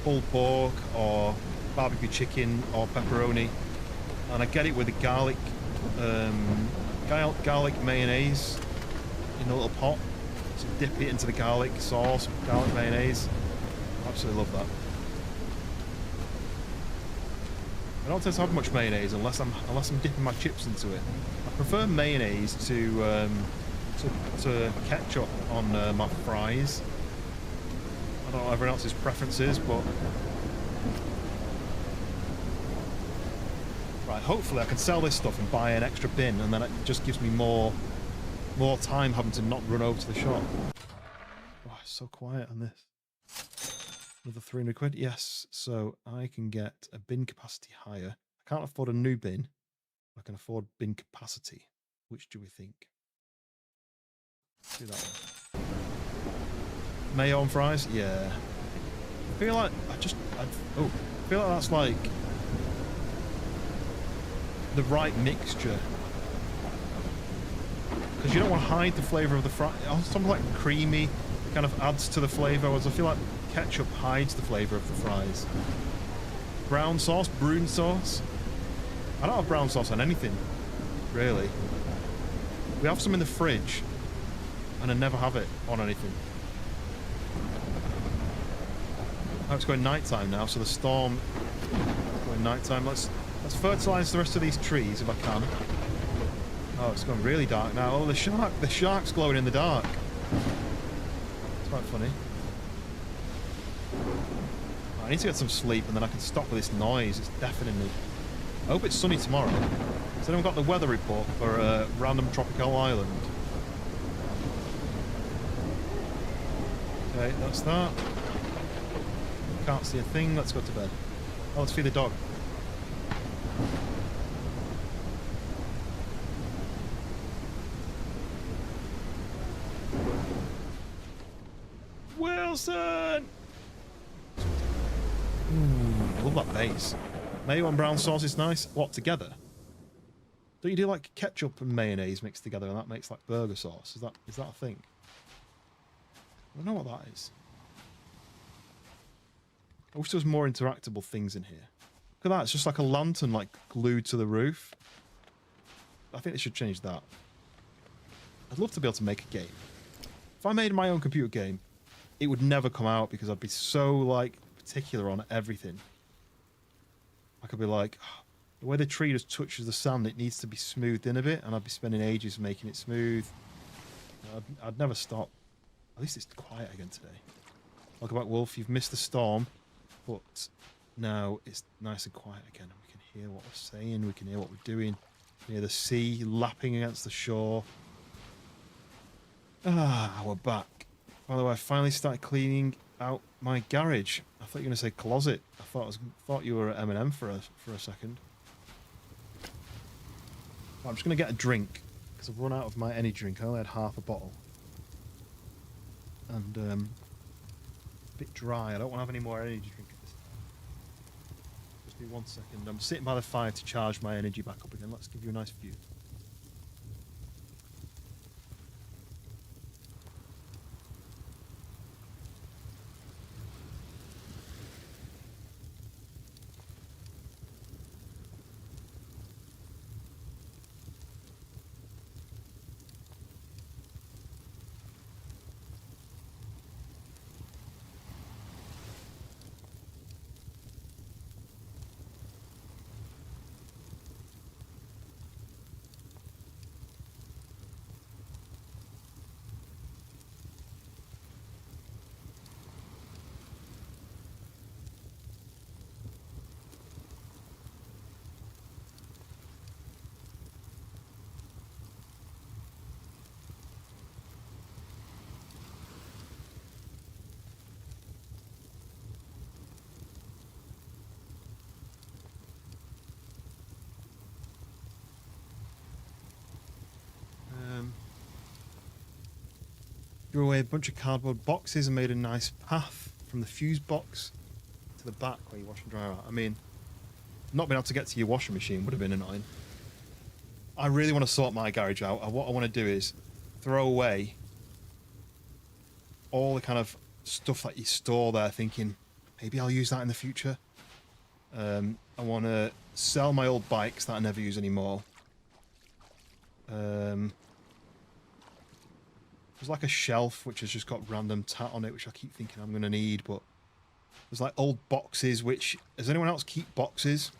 pulled pork or barbecue chicken or pepperoni, and I get it with the garlic mayonnaise in a little pot. So dip it into the garlic sauce, garlic mayonnaise. Absolutely love that. I don't tend to have much mayonnaise unless I'm dipping my chips into it. I prefer mayonnaise to ketchup on my fries. I don't know what everyone else's preference is, but right. Hopefully, I can sell this stuff and buy an extra bin, and then it just gives me more time having to not run over to the shop. Oh, it's so quiet on this. Another 300 quid. Yes, so I can get a bin capacity higher. I can't afford a new bin. I can afford bin capacity. Which do we think? Let's do that one. Mayo on fries? Yeah. I feel like I feel like that's like the right mixture. Because you don't want to hide the flavour of the fry. Something like creamy kind of adds to the flavour, whereas I feel like ketchup hides the flavour of the fries. Brown sauce, brune sauce. I don't have brown sauce on anything, really. We have some in the fridge, and I never have it on anything. Oh, it's going nighttime now, so the storm is going nighttime. Let's fertilise the rest of these trees if I can. Oh, it's going really dark now. Oh, the shark's glowing in the dark. It's quite funny. I need to get some sleep, and then I can stop with this noise. It's deafening me. I hope it's sunny tomorrow. Has anyone got the weather report for a random tropical island? Okay, that's that. Can't see a thing. Let's go to bed. Oh, let's feed the dog. Wilson! I love that base. Mayo and brown sauce is nice. What, together? Don't you do like ketchup and mayonnaise mixed together and that makes like burger sauce? Is that a thing? I don't know what that is. wish there was more interactable things in here. Look at that, it's just like a lantern like glued to the roof. I think they should change that. I'd love to be able to make a game. If I made my own computer game, it would never come out because I'd be so like particular on everything. I could be like, oh, the way the tree just touches the sand, it needs to be smoothed in a bit, and I'd be spending ages making it smooth. I'd never stop. At least it's quiet again today. Welcome back, Wolf. You've missed the storm, but now it's nice and quiet again. We can hear what we're saying. We can hear what we're doing. We can hear the sea lapping against the shore. Ah, we're back. By the way, I finally started cleaning out my garage. I thought you were going to say closet. I thought you were at M&M for a second. I'm just going to get a drink because I've run out of my energy drink. I only had half a bottle. And a bit dry. I don't want to have any more energy drink at this time. Just be 1 second. I'm sitting by the fire to charge my energy back up again. Let's give you a nice view. Threw away a bunch of cardboard boxes and made a nice path from the fuse box to the back where you wash and dry out. I mean, not being able to get to your washing machine would have been annoying. I really want to sort my garage out. What I want to do is throw away all the kind of stuff that you store there thinking, maybe I'll use that in the future. I want to sell my old bikes that I never use anymore. There's like a shelf which has just got random tat on it, which I keep thinking I'm going to need, but there's like old boxes, which... Does anyone else keep boxes?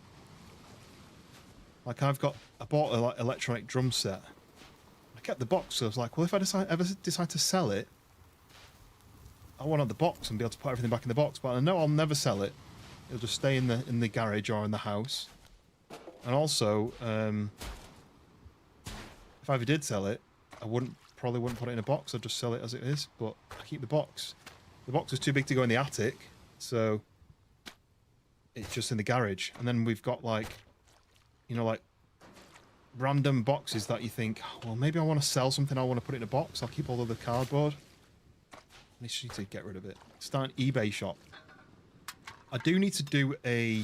Like I bought a like electronic drum set. I kept the box, so I was like, well, if I ever decide to sell it, I want to have the box and be able to put everything back in the box, but I know I'll never sell it. It'll just stay in the garage or in the house. And also, if I ever did sell it, I probably wouldn't put it in a box. I'd just sell it as it is, but I keep the box. The box is too big to go in the attic, so it's just in the garage. And then we've got like, you know, like random boxes that you think, well, maybe I want to sell something. I want to put it in a box. I'll keep all of the cardboard. I need to get rid of it. Start an eBay shop. I do need to do a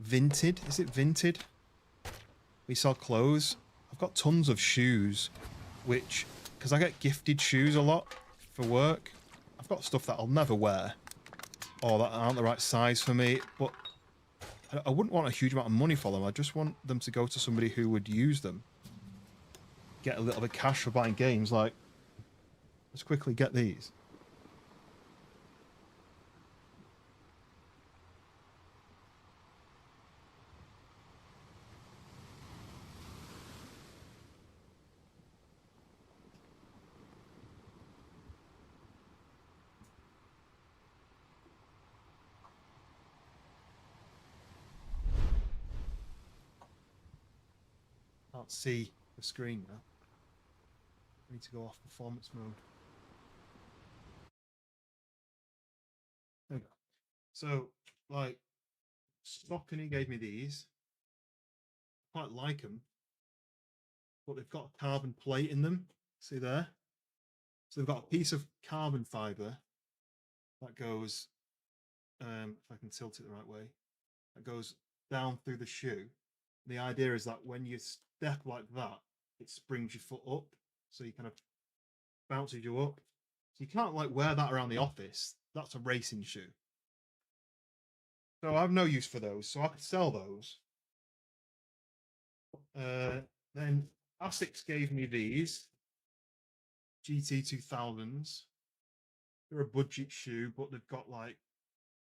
Vinted. Is it Vinted? We sell clothes. I've got tons of shoes, which, because I get gifted shoes a lot for work, I've got stuff that I'll never wear or that aren't the right size for me, but I wouldn't want a huge amount of money for them. I just want them to go to somebody who would use them. Get a little bit of cash for buying games, like, let's quickly get these. Can't see the screen now. I need to go off performance mode. There we go. So, like, Stockany gave me these. Quite like them, but they've got a carbon plate in them. See there? So they've got a piece of carbon fiber that goes, if I can tilt it the right way, that goes down through the shoe. The idea is that when you step like that, it springs your foot up, so you kind of bounces you up. So you can't like wear that around the office. That's a racing shoe. So I have no use for those. So I could sell those. Then Asics gave me these GT 2000s. They're a budget shoe, but they've got like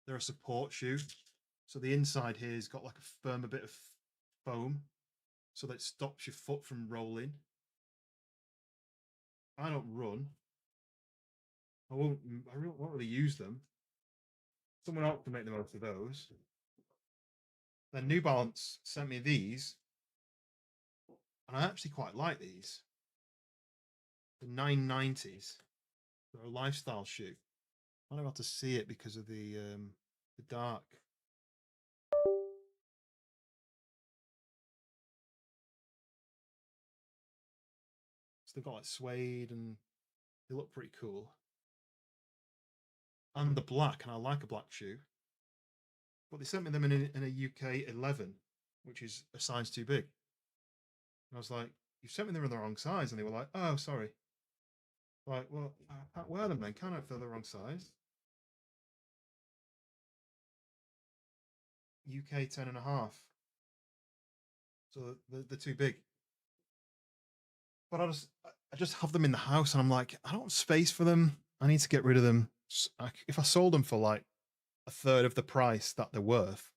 they're a support shoe. So the inside here's got like a firmer bit of foam, so that it stops your foot from rolling. I don't run. I won't. Won't really use them. Someone else can make the most of those. Then New Balance sent me these, and I actually quite like these. The 990s. They're a lifestyle shoe. I'm not able to see it because of the dark. So they've got like suede and they look pretty cool. And the black, and I like a black shoe. But they sent me them in a UK 11, which is a size too big. And I was like, you sent me them in the wrong size. And they were like, oh, sorry. Like, well, I can't wear them then, can I, if they're the wrong size? UK 10 and a half. So they're too big. But I just have them in the house, and I'm like, I don't have space for them. I need to get rid of them. If I sold them for like a third of the price that they're worth,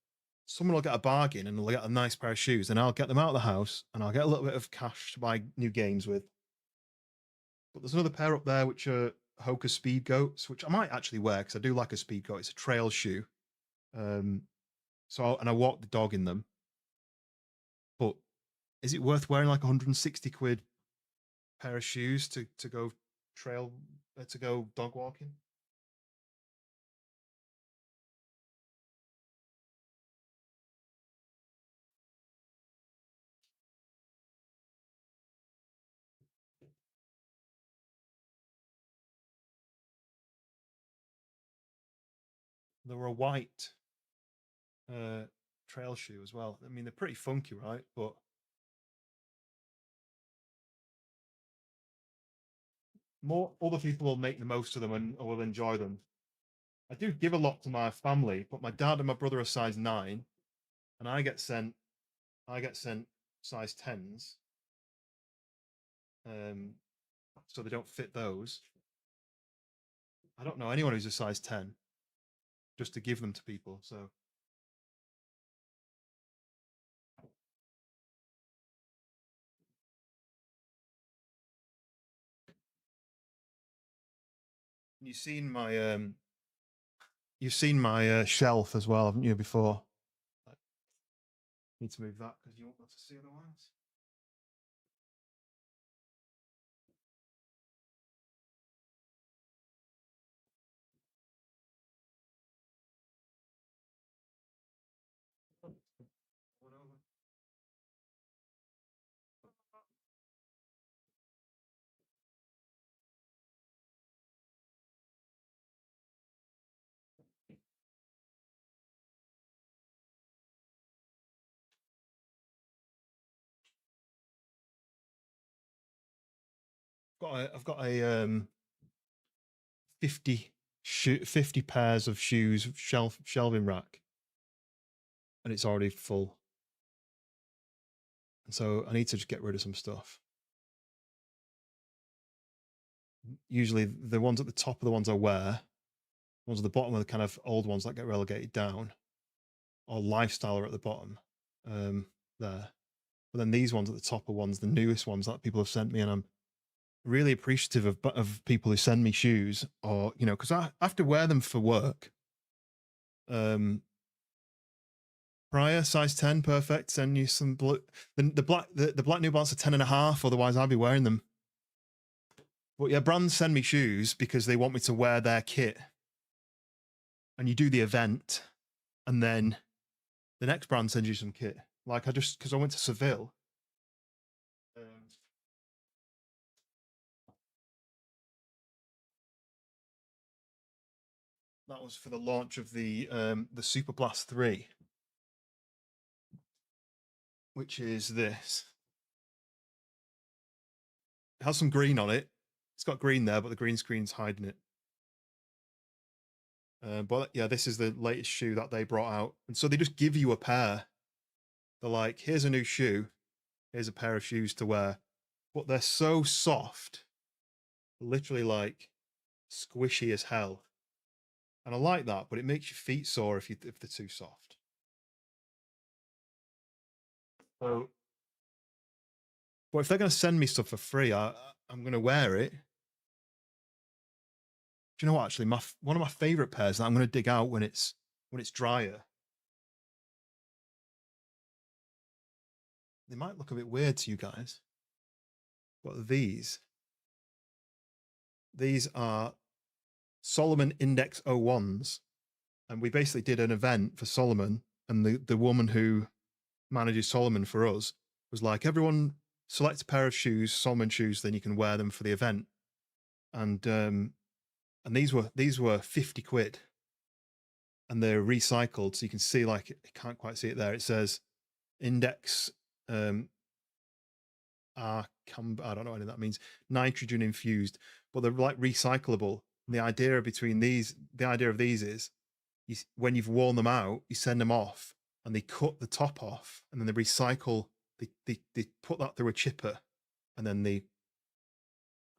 someone will get a bargain and they'll get a nice pair of shoes, and I'll get them out of the house and I'll get a little bit of cash to buy new games with. But there's another pair up there which are Hoka Speed Goats, which I might actually wear because I do like a Speed Goat. It's a trail shoe. And I walk the dog in them. But is it worth wearing like 160 quid pair of shoes to go to go dog walking? They were a white trail shoe as well. I mean, they're pretty funky, right? But more other people will make the most of them and will enjoy them. I do give a lot to my family, but my dad and my brother are size 9, and I get sent size 10s. So they don't fit those. I don't know anyone who's a size 10 just to give them to people. So you've seen my shelf as well, haven't you? Before, need to move that because you won't be able to see otherwise. I've got a 50 pairs of shoes shelving rack, and it's already full. And so I need to just get rid of some stuff. Usually the ones at the top are the ones I wear. The ones at the bottom are the kind of old ones that get relegated down, or lifestyle are at the bottom there. But then these ones at the top are the newest ones that people have sent me, and I'm really appreciative of people who send me shoes, or because I have to wear them for work. Prior size 10, perfect. Send you some blue. The black New Balance are 10 and a half. Otherwise, I'll be wearing them. But yeah, brands send me shoes because they want me to wear their kit. And you do the event, and then the next brand sends you some kit. Like because I went to Seville. That was for the launch of the Super Blast 3, which is this. It has some green on it. It's got green there, but the green screen's hiding it. But yeah, this is the latest shoe that they brought out. And so they just give you a pair. They're like, here's a new shoe. Here's a pair of shoes to wear. But they're so soft. Literally like squishy as hell. And I like that, but it makes your feet sore if they're too soft. So, but if they're going to send me stuff for free, I'm going to wear it. Do you know what? Actually, one of my favorite pairs that I'm going to dig out when it's drier. They might look a bit weird to you guys, but these are Solomon Index 01s, and we basically did an event for Solomon, and the woman who manages Solomon for us was like, everyone select a pair of shoes, Solomon shoes, then you can wear them for the event. And these were 50 quid, and they're recycled, so you can see, like, you can't quite see it there. It says Index I don't know what that means, nitrogen infused, but they're like recyclable. And the idea of these is, when you've worn them out, you send them off, and they cut the top off, and then they recycle. They put that through a chipper, and then they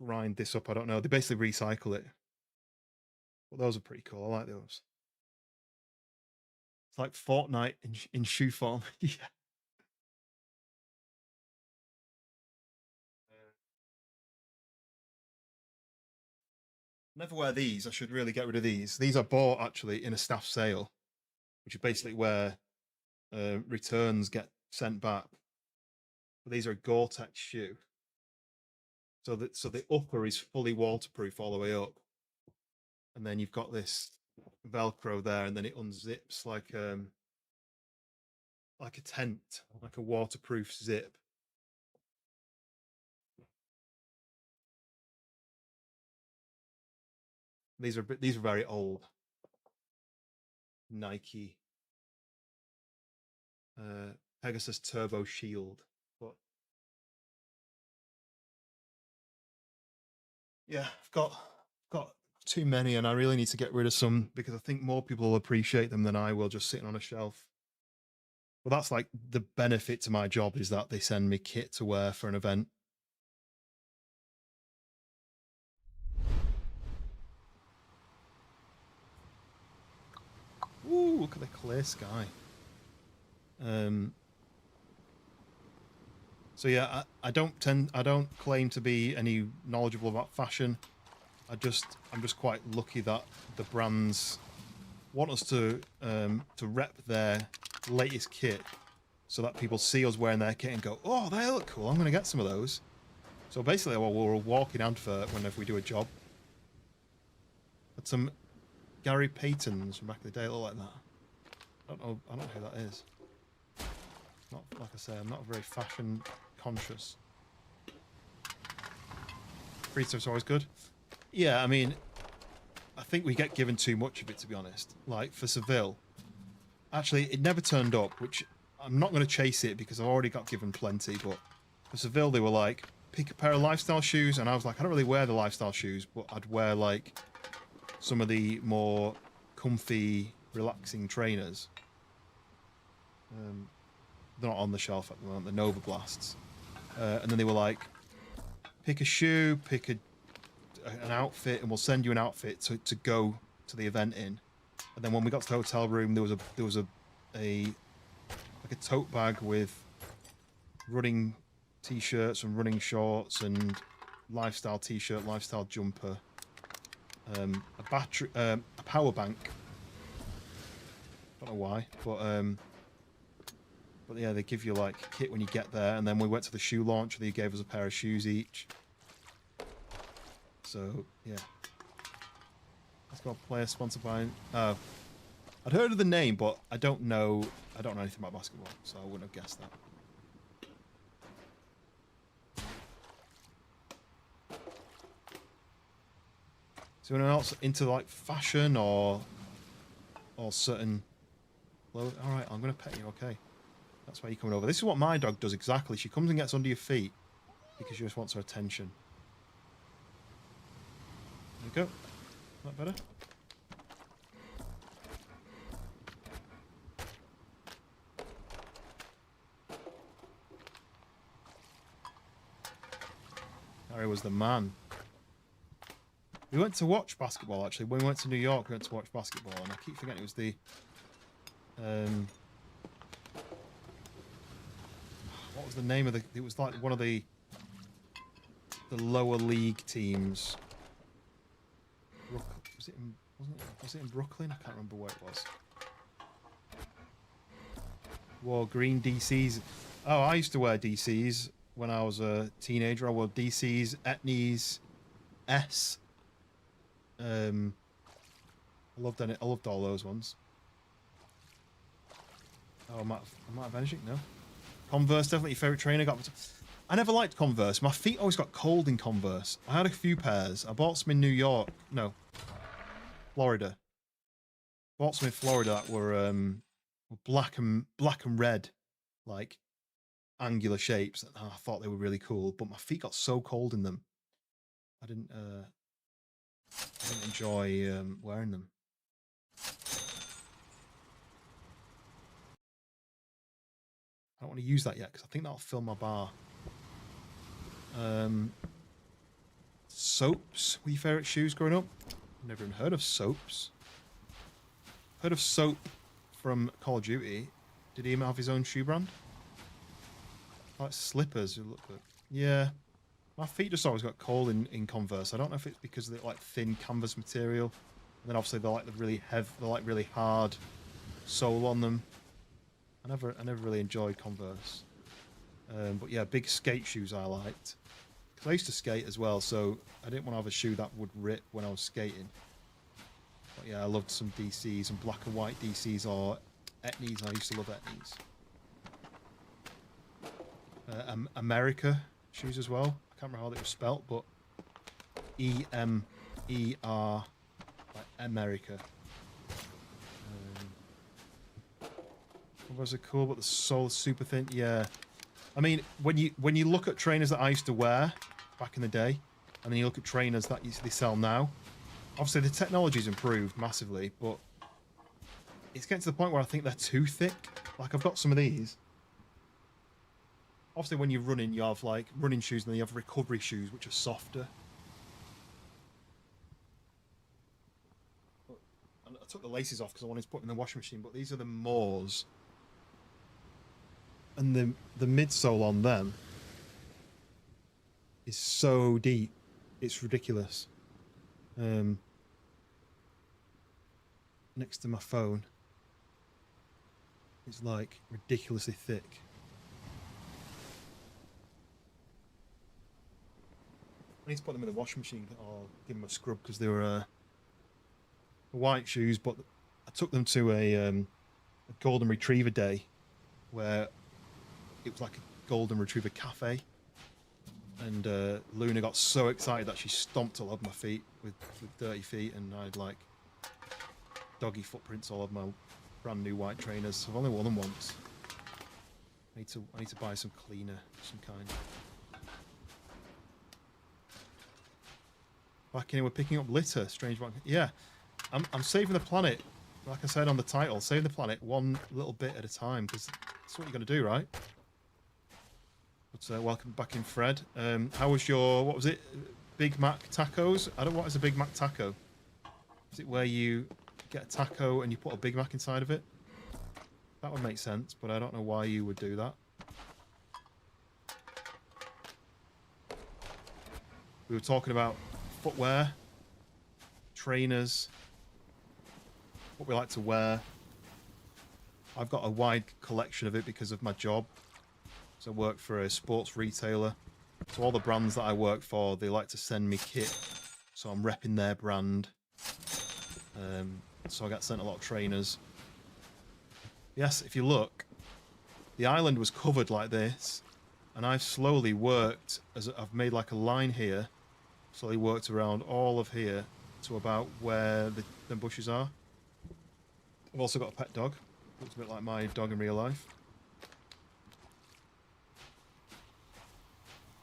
grind this up. I don't know. They basically recycle it. But those are pretty cool. I like those. It's like Fortnite in shoe form. Yeah. Never wear these. I should really get rid of these. These I bought actually in a staff sale, which is basically where returns get sent back. But these are a Gore-Tex shoe. So the upper is fully waterproof all the way up, and then you've got this Velcro there, and then it unzips like a tent, like a waterproof zip. These are very old. Nike Pegasus Turbo Shield, but yeah, I've got too many, and I really need to get rid of some because I think more people will appreciate them than I will just sitting on a shelf. Well, that's like the benefit to my job, is that they send me kit to wear for an event. Ooh, look at the clear sky. So yeah, I don't claim to be any knowledgeable about fashion. I'm just quite lucky that the brands want us to rep their latest kit, so that people see us wearing their kit and go, oh, they look cool, I'm going to get some of those. So basically, while we're walking Antwerp, whenever we do a job, had some Gary Paytons from back in the day, look like that. I don't know who that is. Not, like I say, I'm not very fashion conscious. Free stuff's always good. Yeah, I mean, I think we get given too much of it, to be honest. Like for Seville, actually, it never turned up, which I'm not going to chase it because I've already got given plenty. But for Seville, they were like, pick a pair of lifestyle shoes, and I was like, I don't really wear the lifestyle shoes, but I'd wear like some of the more comfy, relaxing trainers. They're not on the shelf at the moment, the Nova Blasts. And then they were like, pick a shoe, pick an outfit, and we'll send you an outfit to go to the event in. And then when we got to the hotel room, there was a tote bag with running t-shirts and running shorts and lifestyle t-shirt, lifestyle jumper, a battery, a power bank. Don't know why, but yeah, they give you like a kit when you get there. And then we went to the shoe launch, they gave us a pair of shoes each. So yeah, let's go player sponsored by. I'd heard of the name, but I don't know anything about basketball, so I wouldn't have guessed that. Is anyone else into like fashion or certain clothes? All right, I'm gonna pet you. Okay, that's why you're coming over. This is what my dog does exactly. She comes and gets under your feet because she just wants her attention. There you go. That better? Harry was the man. We went to watch basketball, actually. When we went to New York, we went to watch basketball, and I keep forgetting it was the... what was the name of the... It was like one of the lower league teams. Was it in Brooklyn? I can't remember where it was. Wore green DCs. Oh, I used to wear DCs when I was a teenager. I wore DCs, Etnies, S. I loved it. I loved all those ones. Oh, I might have anything. No. Converse, definitely your favorite trainer. I never liked Converse. My feet always got cold in Converse. I had a few pairs. I bought some in New York. No, Florida. Bought some in Florida that were black and red, like angular shapes. I thought they were really cool, but my feet got so cold in them. I didn't enjoy wearing them. I don't want to use that yet because I think that'll fill my bar. Soaps were your favourite shoes growing up? Never even heard of soaps. Heard of Soap from Call of Duty. Did he have his own shoe brand? Like slippers. Look good. Yeah. My feet just always got cold in Converse. I don't know if it's because they're like thin canvas material. And then obviously they're like the really heavy, they're like really hard sole on them. I never really enjoyed Converse. But yeah, big skate shoes I liked. Because I used to skate as well, so I didn't want to have a shoe that would rip when I was skating. But yeah, I loved some DCs and black and white DCs or Etnies. I used to love Etnies. America shoes as well. I can't remember how they were spelt, but E-M-E-R, like America. Was it cool? But the sole is super thin. Yeah, I mean, when you look at trainers that I used to wear back in the day, and then you look at trainers that they sell now, obviously the technology's improved massively, but it's getting to the point where I think they're too thick. Like I've got some of these. Obviously, when you're running, you have like running shoes, and then you have recovery shoes, which are softer. And I took the laces off because I wanted to put them in the washing machine, but these are the Moors. And the midsole on them is so deep, it's ridiculous. Next to my phone, it's like ridiculously thick. I need to put them in the washing machine or give them a scrub because they were white shoes, but I took them to a golden retriever day where it was like a golden retriever cafe, and Luna got so excited that she stomped all over my feet with dirty feet, and I had like doggy footprints all over my brand new white trainers. I've only worn them once. I need to buy some cleaner of some kind. Back in, we're picking up litter. Strange one. Yeah, I'm saving the planet. Like I said on the title, saving the planet one little bit at a time, because that's what you're going to do, right? But welcome back in, Fred. How was your, what was it, Big Mac tacos? I don't know what is a Big Mac taco. Is it where you get a taco and you put a Big Mac inside of it? That would make sense, but I don't know why you would do that. We were talking about footwear, trainers, what we like to wear. I've got a wide collection of it because of my job. So I work for a sports retailer. So all the brands that I work for, they like to send me kit. So I'm repping their brand. So I got sent a lot of trainers. Yes, if you look, the island was covered like this. And I've slowly worked, as I've made like a line here. Slowly worked around all of here to about where the bushes are. I've also got a pet dog. Looks a bit like my dog in real life.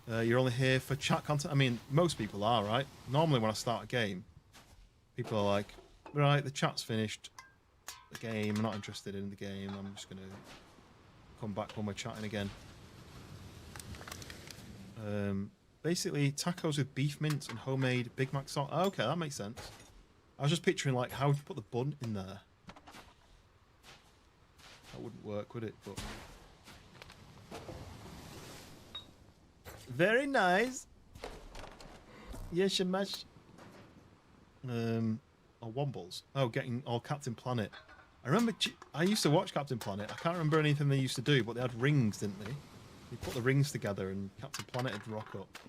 You're only here for chat content? I mean, most people are, right? Normally when I start a game, people are like, right, the chat's finished. The game, I'm not interested in the game. I'm just going to come back when we're chatting again. basically tacos with beef mince and homemade Big Mac sauce. Oh, okay, that makes sense. I was just picturing like how would you put the bun in there? That wouldn't work, would it? But very nice. Yes, you mash. Oh, Wombles. Oh, getting all Captain Planet. I remember I used to watch Captain Planet. I can't remember anything they used to do, but they had rings, didn't they? They put the rings together and Captain Planet would rock up.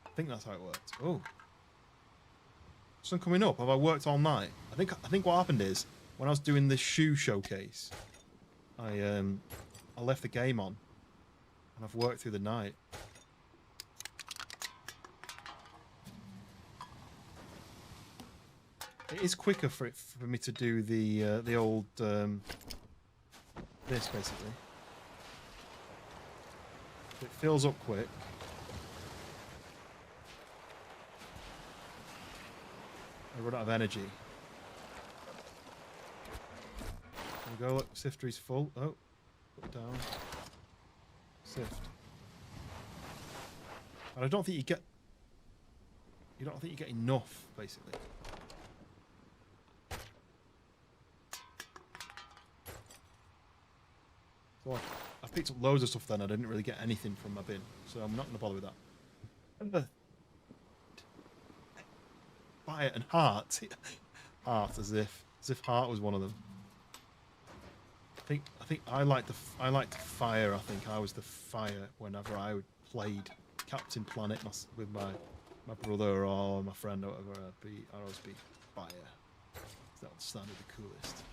I think that's how it worked. Oh. Sun coming up. Have I worked all night? I think what happened is when I was doing this shoe showcase, I left the game on and I've worked through the night. It is quicker for me to do the old this basically. It fills up quick. I run out of energy. There we go, look, siftery's full. Oh, put it down. Sift. And I don't think you get enough, basically. So I picked up loads of stuff then. I didn't really get anything from my bin, so I'm not going to bother with that. Fire and heart. Heart, as if heart was one of them. I think I liked fire. I think I was the fire whenever I played Captain Planet with my brother or my friend or whatever. I'd always be fire. That sounded the coolest.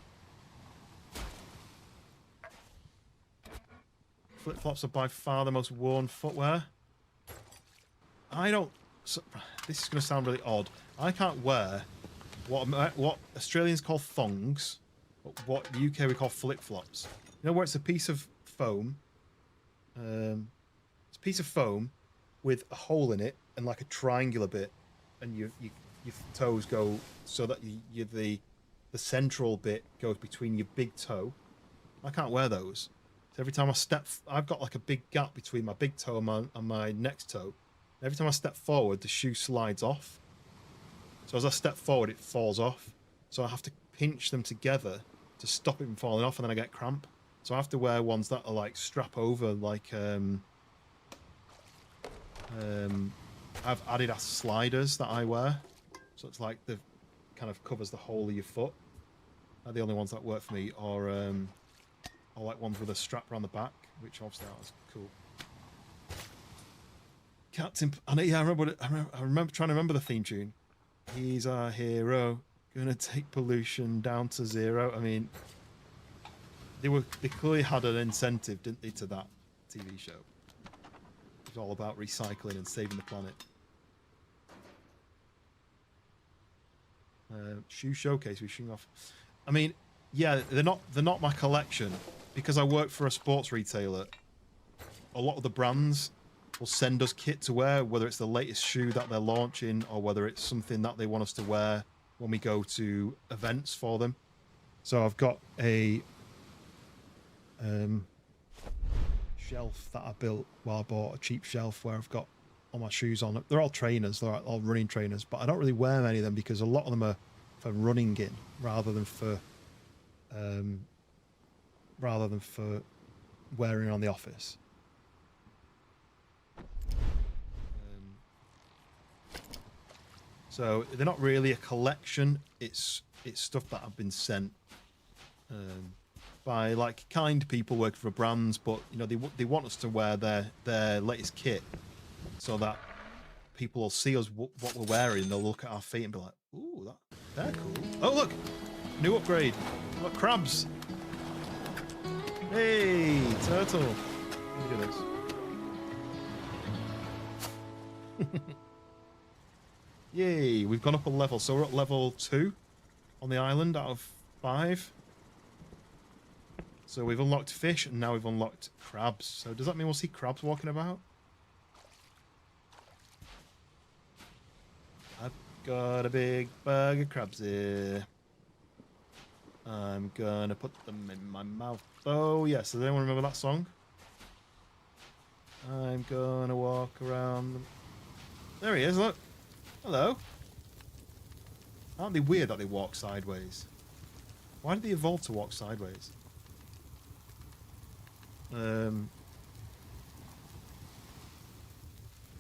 Flip-flops are by far the most worn footwear. This is going to sound really odd. I can't wear what Australians call thongs, but what the UK we call flip-flops. You know where it's a piece of foam? It's a piece of foam with a hole in it and like a triangular bit, and your toes go so that the central bit goes between your big toe. I can't wear those. So every time I step, I've got like a big gap between my big toe and my next toe. Every time I step forward, the shoe slides off. So as I step forward, it falls off. So I have to pinch them together to stop it from falling off, and then I get cramp. So I have to wear ones that are like strap over, like I've Adidas sliders that I wear. So it's like the kind of covers the whole of your foot. They're the only ones that work for me, or like ones with a strap around the back, which obviously that was cool. Captain, I remember trying to remember the theme tune. He's our hero, gonna take pollution down to zero. I mean, they clearly had an incentive, didn't they, to that TV show? It was all about recycling and saving the planet. Shoe showcase, we're showing off. I mean, yeah, they're not my collection because I work for a sports retailer. A lot of the brands will send us kit to wear, whether it's the latest shoe that they're launching or whether it's something that they want us to wear when we go to events for them. So I've got a shelf that I built. Well, I bought a cheap shelf where I've got all my shoes on. They're all trainers. They're all running trainers, but I don't really wear many of them because a lot of them are for running in rather than for wearing on the office. So they're not really a collection. It's stuff that have been sent by like kind people working for brands, but you know they want us to wear their latest kit so that people will see us what we're wearing. They'll look at our feet and be like, "Ooh, they're cool." Oh look, new upgrade. Look, crabs. Hey, turtle. Look at this. Yay, we've gone up a level. So we're at level 2 on the island out of 5. So we've unlocked fish and now we've unlocked crabs. So does that mean we'll see crabs walking about? I've got a big bag of crabs here. I'm gonna put them in my mouth. Oh yes, does anyone remember that song? I'm gonna walk around. There he is, look. Hello. Aren't they weird that they walk sideways? Why did they evolve to walk sideways? Bongs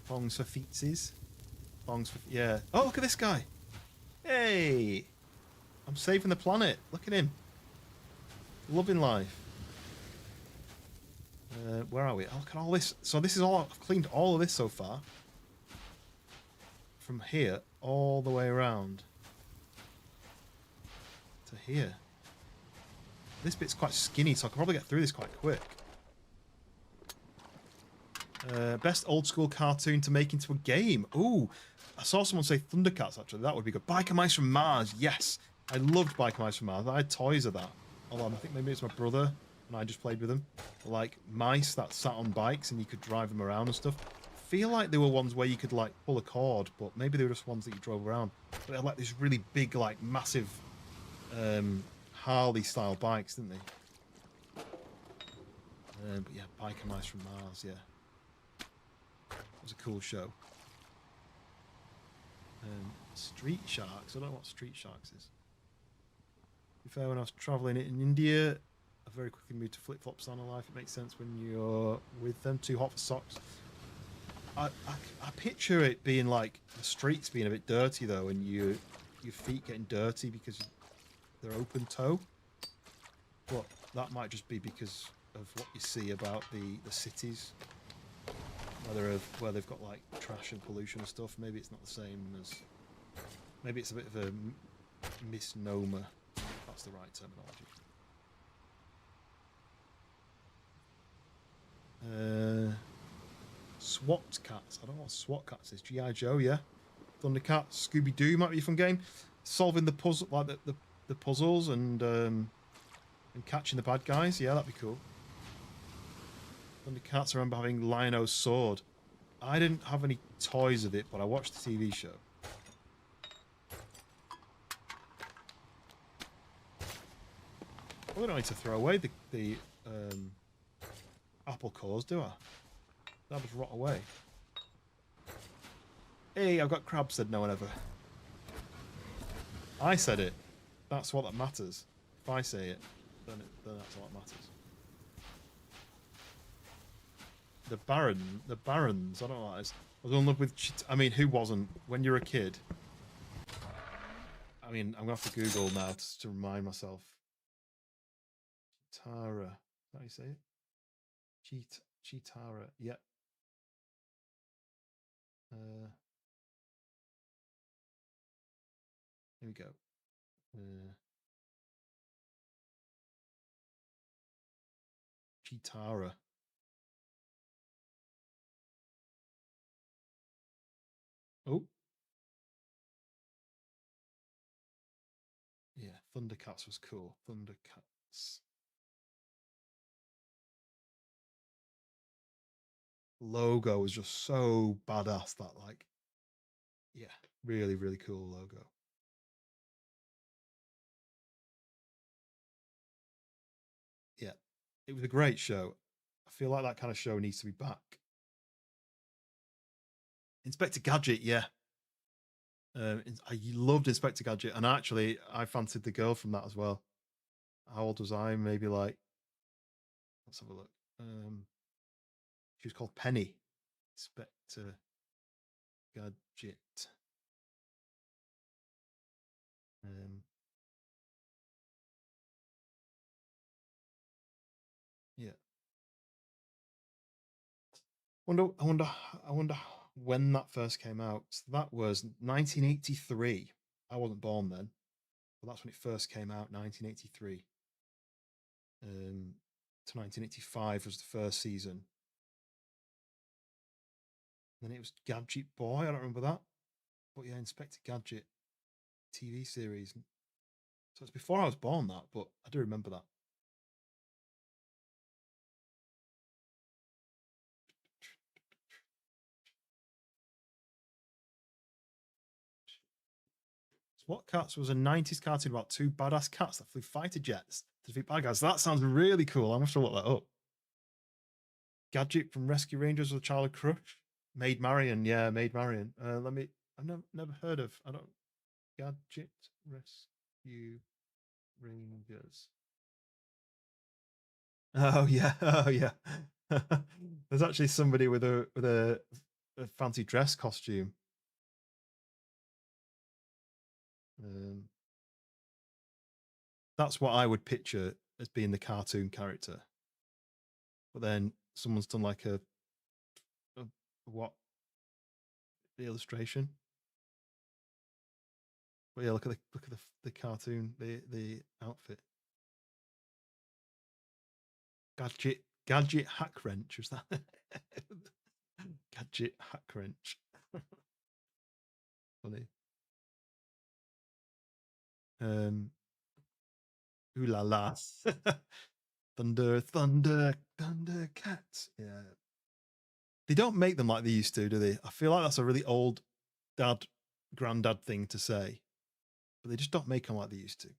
for feetsies. Bongs for... Yeah. Oh, look at this guy. Hey. I'm saving the planet. Look at him. Loving life. Where are we? Oh, look at all this. So this is all... I've cleaned all of this so far. From here all the way around. To here. This bit's quite skinny, so I can probably get through this quite quick. Best old school cartoon to make into a game. Ooh, I saw someone say Thundercats, actually. That would be good. Biker Mice from Mars. Yes. I loved Biker Mice from Mars. I had toys of that. Hold on, I think maybe it's my brother and I just played with them. Like mice that sat on bikes and you could drive them around and stuff. I feel like they were ones where you could like pull a cord, but maybe they were just ones that you drove around. But they had like these really big, like massive Harley style bikes, didn't they? But yeah, Biker Mice from Mars, yeah. It was a cool show. Street Sharks. I don't know what Street Sharks is. To be fair, when I was travelling in India, I very quickly moved to flip-flop style of life. It makes sense when you're with them. Too hot for socks. I picture it being like the streets being a bit dirty though, and your feet getting dirty because they're open toe. But that might just be because of what you see about the cities. Where they've got like trash and pollution and stuff. Maybe it's not the same as... Maybe it's a bit of a misnomer. If that's the right terminology. SWAT Cats. I don't know what SWAT Cats is. G.I. Joe, yeah. Thundercats. Scooby-Doo might be a fun game. Solving the puzzle, like the puzzles and catching the bad guys. Yeah, that'd be cool. Thundercats, I remember having Lion-O's sword. I didn't have any toys of it, but I watched the TV show. Well, I don't need to throw away the apple cores, do I? That'll just rot away. Hey, I've got crabs, said no one ever. I said it. That's what that matters. If I say it, then that's what matters. The Barons, I don't know what that is. I was in love with... I mean, who wasn't? When you're a kid. I mean, I'm going to have to Google now to remind myself. Chitara. Is that how you say it? Chitara. Yeah. Here we go. Chitara. Oh. Yeah, Thundercats was cool. Thundercats. Logo was just so badass, that like... Yeah, really, really cool logo. Yeah, it was a great show. I feel like that kind of show needs to be back. Inspector Gadget, yeah. I loved Inspector Gadget, and actually, I fancied the girl from that as well. How old was I? Maybe like... Let's have a look. She was called Penny. Inspector Gadget. Yeah. I wonder when that first came out. So that was 1983. I wasn't born then, but that's when it first came out. 1983. To 1985 was the first season. Then it was Gadget Boy. I don't remember that, but yeah, Inspector Gadget TV series. So it's before I was born, that, but I do remember that. SWAT Cats was a 90s cartoon about two badass cats that flew fighter jets to defeat bad guys. That sounds really cool. I must have looked that up. Gadget from Rescue Rangers or Child Crush. Maid Marian, yeah, Maid Marian. I've never heard of. I don't. Gadget Rescue Rangers. Oh yeah, oh yeah. There's actually somebody with a fancy dress costume. That's what I would picture as being the cartoon character. But then someone's done like a what? The illustration. But yeah, look at the cartoon, the outfit. Gadget hack wrench, is that? Gadget hack wrench. Funny. Ooh la la. Thunder cats. Yeah. They don't make them like they used to, do they? I feel like that's a really old granddad thing to say. But they just don't make them like they used to.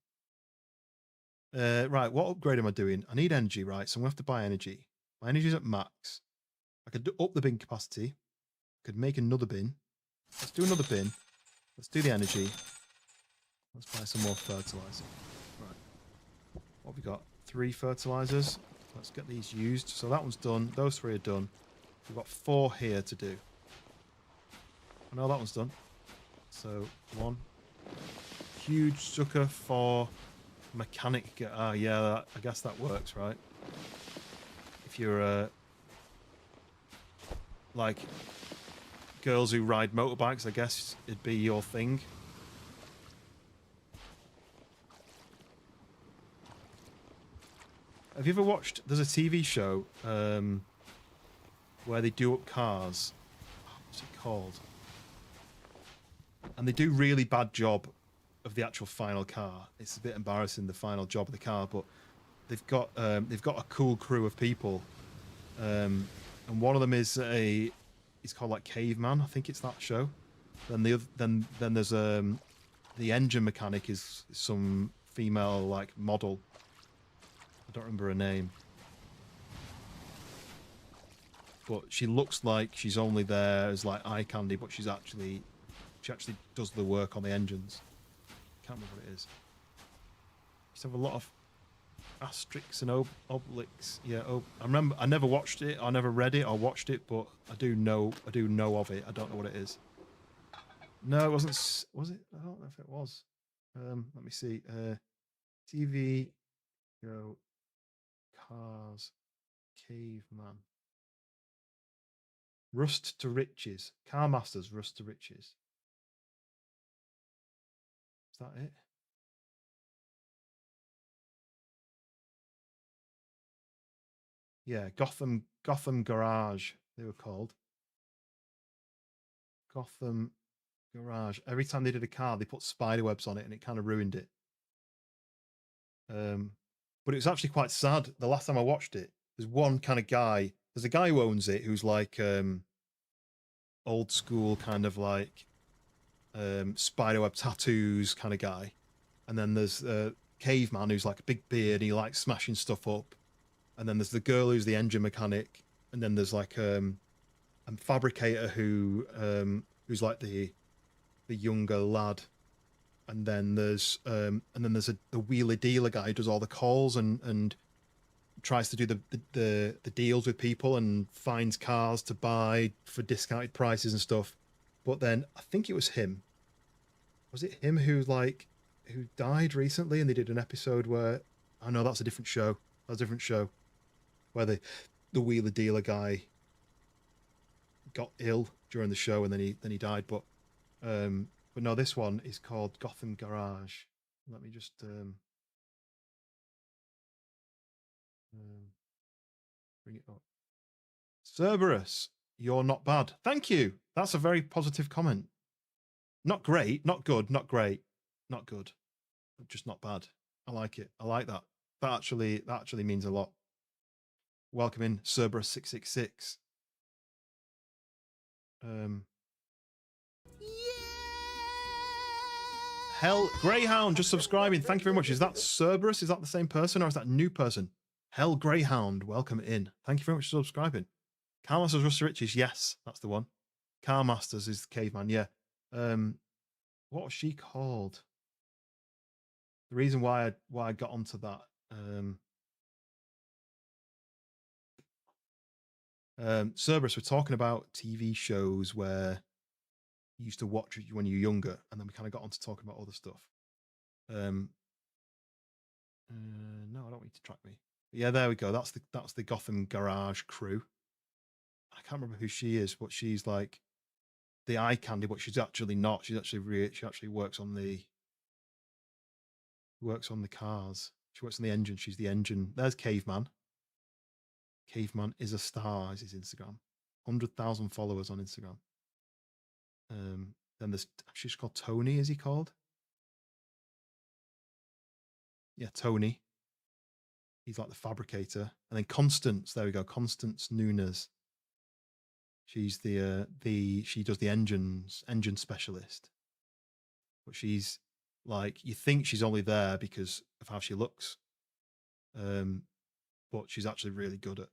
Right, what upgrade am I doing? I need energy, right? So I'm going to have to buy energy. My energy's at max. I could up the bin capacity. I could make another bin. Let's do another bin. Let's do the energy. Let's buy some more fertilizer. Right. What have we got? 3 fertilizers. Let's get these used. So that one's done. Those 3 are done. We've got 4 here to do. Oh, no, that one's done. So 1. Huge sucker for mechanic. Yeah, I guess that works, right? If you're like girls who ride motorbikes, I guess it'd be your thing. Have you ever watched? There's a TV show where they do up cars. What's it called? And they do really bad job of the actual final car. It's a bit embarrassing, the final job of the car, but they've got a cool crew of people, and one of them is it's called like Caveman. I think it's that show. Then then there's the engine mechanic is some female like model. I don't remember her name, but she looks like she's only there as like eye candy, but she actually does the work on the engines. Can't remember what it is. Used to have a lot of asterisks and obliques. Yeah, I never watched it, I never read it or watched it, but I do know of it. I don't know what it is. No, it wasn't. Was it? I don't know if it was. Let me see. TV show Cars Caveman. Rust to Riches. Car Masters Rust to Riches. Is that it? Yeah, Gotham Garage, they were called. Gotham Garage. Every time they did a car, they put spider webs on it and it kind of ruined it. But it was actually quite sad. The last time I watched it, there's one kind of guy. There's a guy who owns it who's like old school kind of like spiderweb tattoos kind of guy. And then there's Caveman who's like a big beard. He likes smashing stuff up. And then there's the girl who's the engine mechanic. And then there's like a fabricator who's like the younger lad. And then there's the wheeler dealer guy who does all the calls and tries to do the deals with people and finds cars to buy for discounted prices and stuff. But then I think it was him. Was it him who died recently? And they did an episode where that's a different show. That's a different show where the wheeler dealer guy got ill during the show and then he died. But no, this one is called Gotham Garage. Let me just bring it up. Cerberus, you're not bad. Thank you. That's a very positive comment. Not great, not good, not great, not good, but just not bad. I like it. I like that. That actually means a lot. Welcome in, Cerberus 666. Hell Greyhound just subscribing. Thank you very much. Is that Cerberus? Is that the same person or is that a new person? Hell Greyhound, welcome in. Thank you very much for subscribing. Car Masters Rusty Riches, yes, that's the one. Car Masters is the caveman, yeah. What was she called? The reason why I got onto that. Cerberus, we're talking about TV shows where you used to watch when you were younger, and then we kind of got on to talking about other stuff. No, I don't want you to track me. But yeah, there we go. That's the Gotham Garage crew. I can't remember who she is, but she's like the eye candy, but she's actually not. She's actually she actually works on the cars. She works on the engine. She's the engine. There's Caveman. Caveman is a star. Is his Instagram. 100,000 followers on Instagram. Then she's called Tony. Is he called? Yeah, Tony. He's like the fabricator. And then Constance. There we go. Constance Nunes. She's she does the engine specialist. But she's like, you think she's only there because of how she looks. But she's actually really good at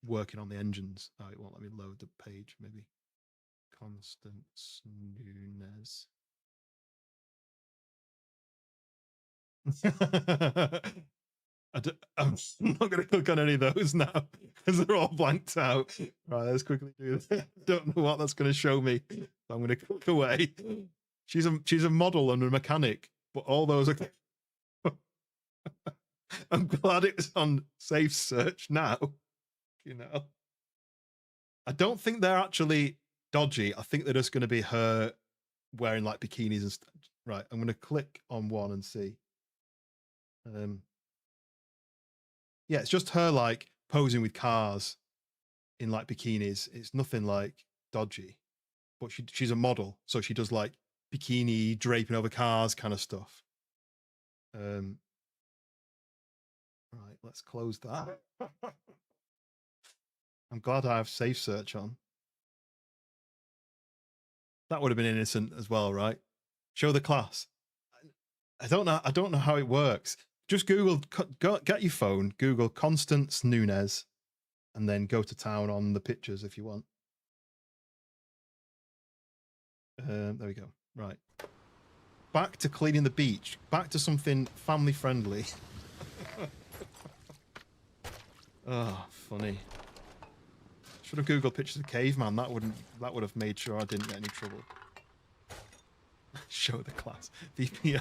working on the engines. Oh, it won't let me load the page, maybe. Constance Nunes. I'm not going to click on any of those now because they're all blanked out. Right, let's quickly do this. Don't know what that's going to show me. So I'm going to click away. She's a model and a mechanic, but all those are. I'm glad it was on safe search now. You know, I don't think they're actually dodgy. I think they're just going to be her wearing like bikinis and stuff. Right, I'm going to click on one and see. Yeah, it's just her like posing with cars in like bikinis. It's nothing like dodgy, but she's a model, so she does like bikini draping over cars kind of stuff. Right, let's close that. I'm glad I have safe search on. That would have been innocent as well, right? Show the class. I don't know how it works. Just Google, get your phone, Google Constance Nunes, and then go to town on the pictures if you want. There we go. Right. Back to cleaning the beach. Back to something family friendly. Oh, funny. Should have Googled pictures of caveman. That would have made sure I didn't get any trouble. Show the class. VP.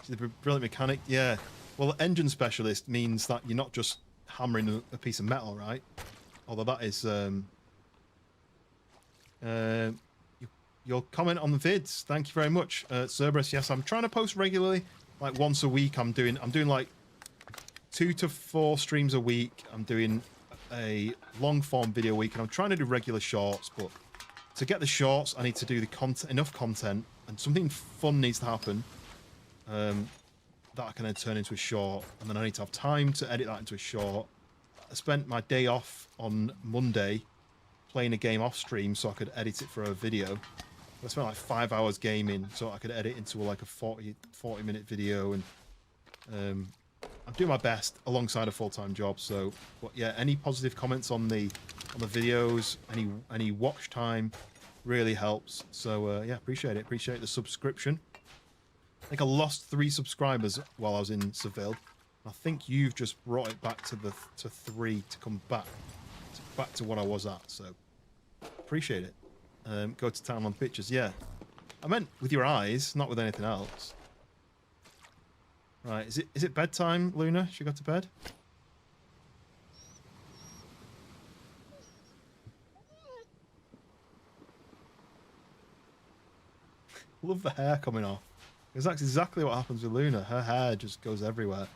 She's a brilliant mechanic. Yeah. Well, engine specialist means that you're not just hammering a piece of metal, right? Although that is your comment on the vids. Thank you very much, Cerberus. Yes, I'm trying to post regularly, like once a week. I'm doing like 2 to 4 streams a week. I'm doing a long form video week, and I'm trying to do regular shorts. But to get the shorts, I need to do the enough content, and something fun needs to happen. That I can then turn into a short, and then I need to have time to edit that into a short. I spent my day off on Monday playing a game off stream so I could edit it for a video. I spent like 5 hours gaming so I could edit into like a 40-minute video, and I'm doing my best alongside a full-time job. So, but yeah, any positive comments on the videos, any watch time really helps. So yeah, appreciate it. Appreciate the subscription. I think I lost 3 subscribers while I was in Seville. I think you've just brought it back to 3 to come back to what I was at. So appreciate it. Go to town on pictures. Yeah, I meant with your eyes, not with anything else. Right? Is it bedtime, Luna? Should we go to bed? Love the hair coming off. Because that's exactly what happens with Luna. Her hair just goes everywhere.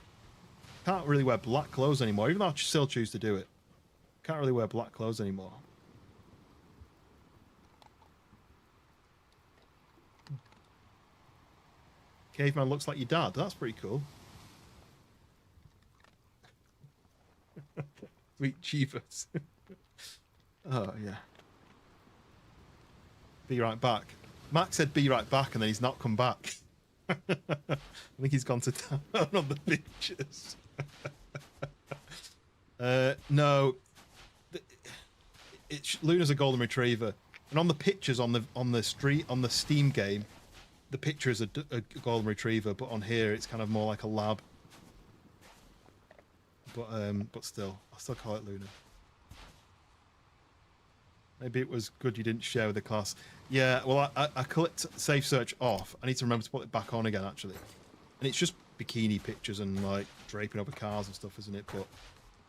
Can't really wear black clothes anymore, even though I still choose to do it. Can't really wear black clothes anymore. Caveman looks like your dad. That's pretty cool. Sweet Jeevers. Oh, yeah. Be right back. Max said be right back, and then he's not come back. I think he's gone to town on the beaches. No, Luna's a golden retriever, and on the pictures on the street on the Steam game, the picture is a golden retriever, but on here it's kind of more like a lab. But still, I still call it Luna. Maybe it was good you didn't share with the class. Yeah, well, I clicked Safe Search off. I need to remember to put it back on again, actually. And it's just bikini pictures and, like, draping over cars and stuff, isn't it? But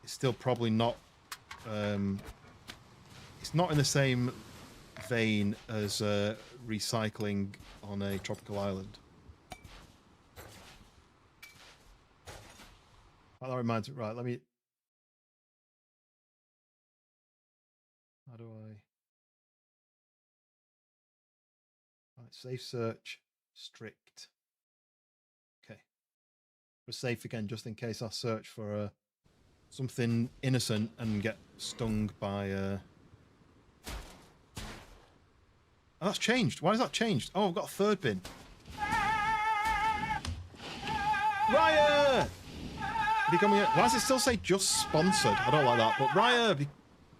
it's still probably not... it's not in the same vein as recycling on a tropical island. That reminds me... Right, let me... How do I... Right, safe search, strict. Okay. We're safe again, just in case I search for something innocent and get stung by... Oh, that's changed. Why has that changed? Oh, I've got a third bin. Raya! Becoming why does it still say just sponsored? I don't like that. But Raya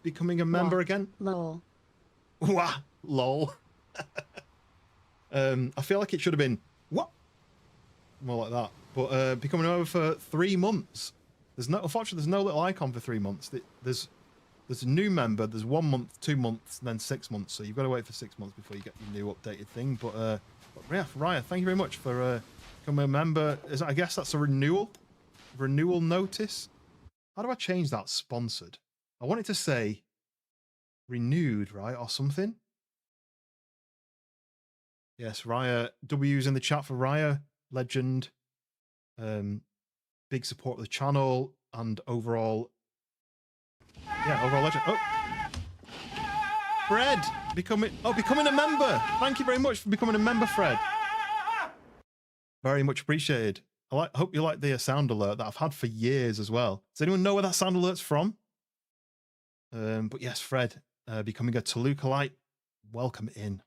becoming a member again. Lol. Wah, lol. I feel like it should have been what? More like that. But becoming a member for 3 months. Unfortunately, there's no little icon for 3 months. There's a new member. There's 1 month, 2 months, and then 6 months. So you've got to wait for 6 months before you get your new updated thing. But yeah, Raya, thank you very much for becoming a member. I guess that's a renewal notice. How do I change that? Sponsored. I want it to say renewed, right, or something. Yes, Raya. W's in the chat for Raya, legend. Big support of the channel and overall. Yeah, overall legend. Oh, Fred becoming a member. Thank you very much for becoming a member, Fred. Very much appreciated. Hope you like the sound alert that I've had for years as well. Does anyone know where that sound alert's from? But yes, Fred, becoming a Toluca-lite. Welcome in.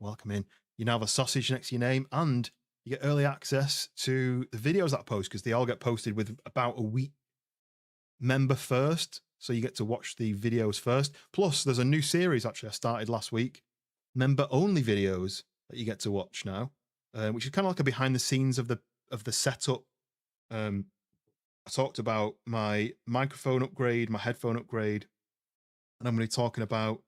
You now have a sausage next to your name, and you get early access to the videos that I post, because they all get posted with about a week member first. So you get to watch the videos first. Plus, there's a new series, actually, I started last week. Member-only videos that you get to watch now, which is kind of like a behind the scenes of the setup. I talked about my microphone upgrade, my headphone upgrade, and I'm going to be talking about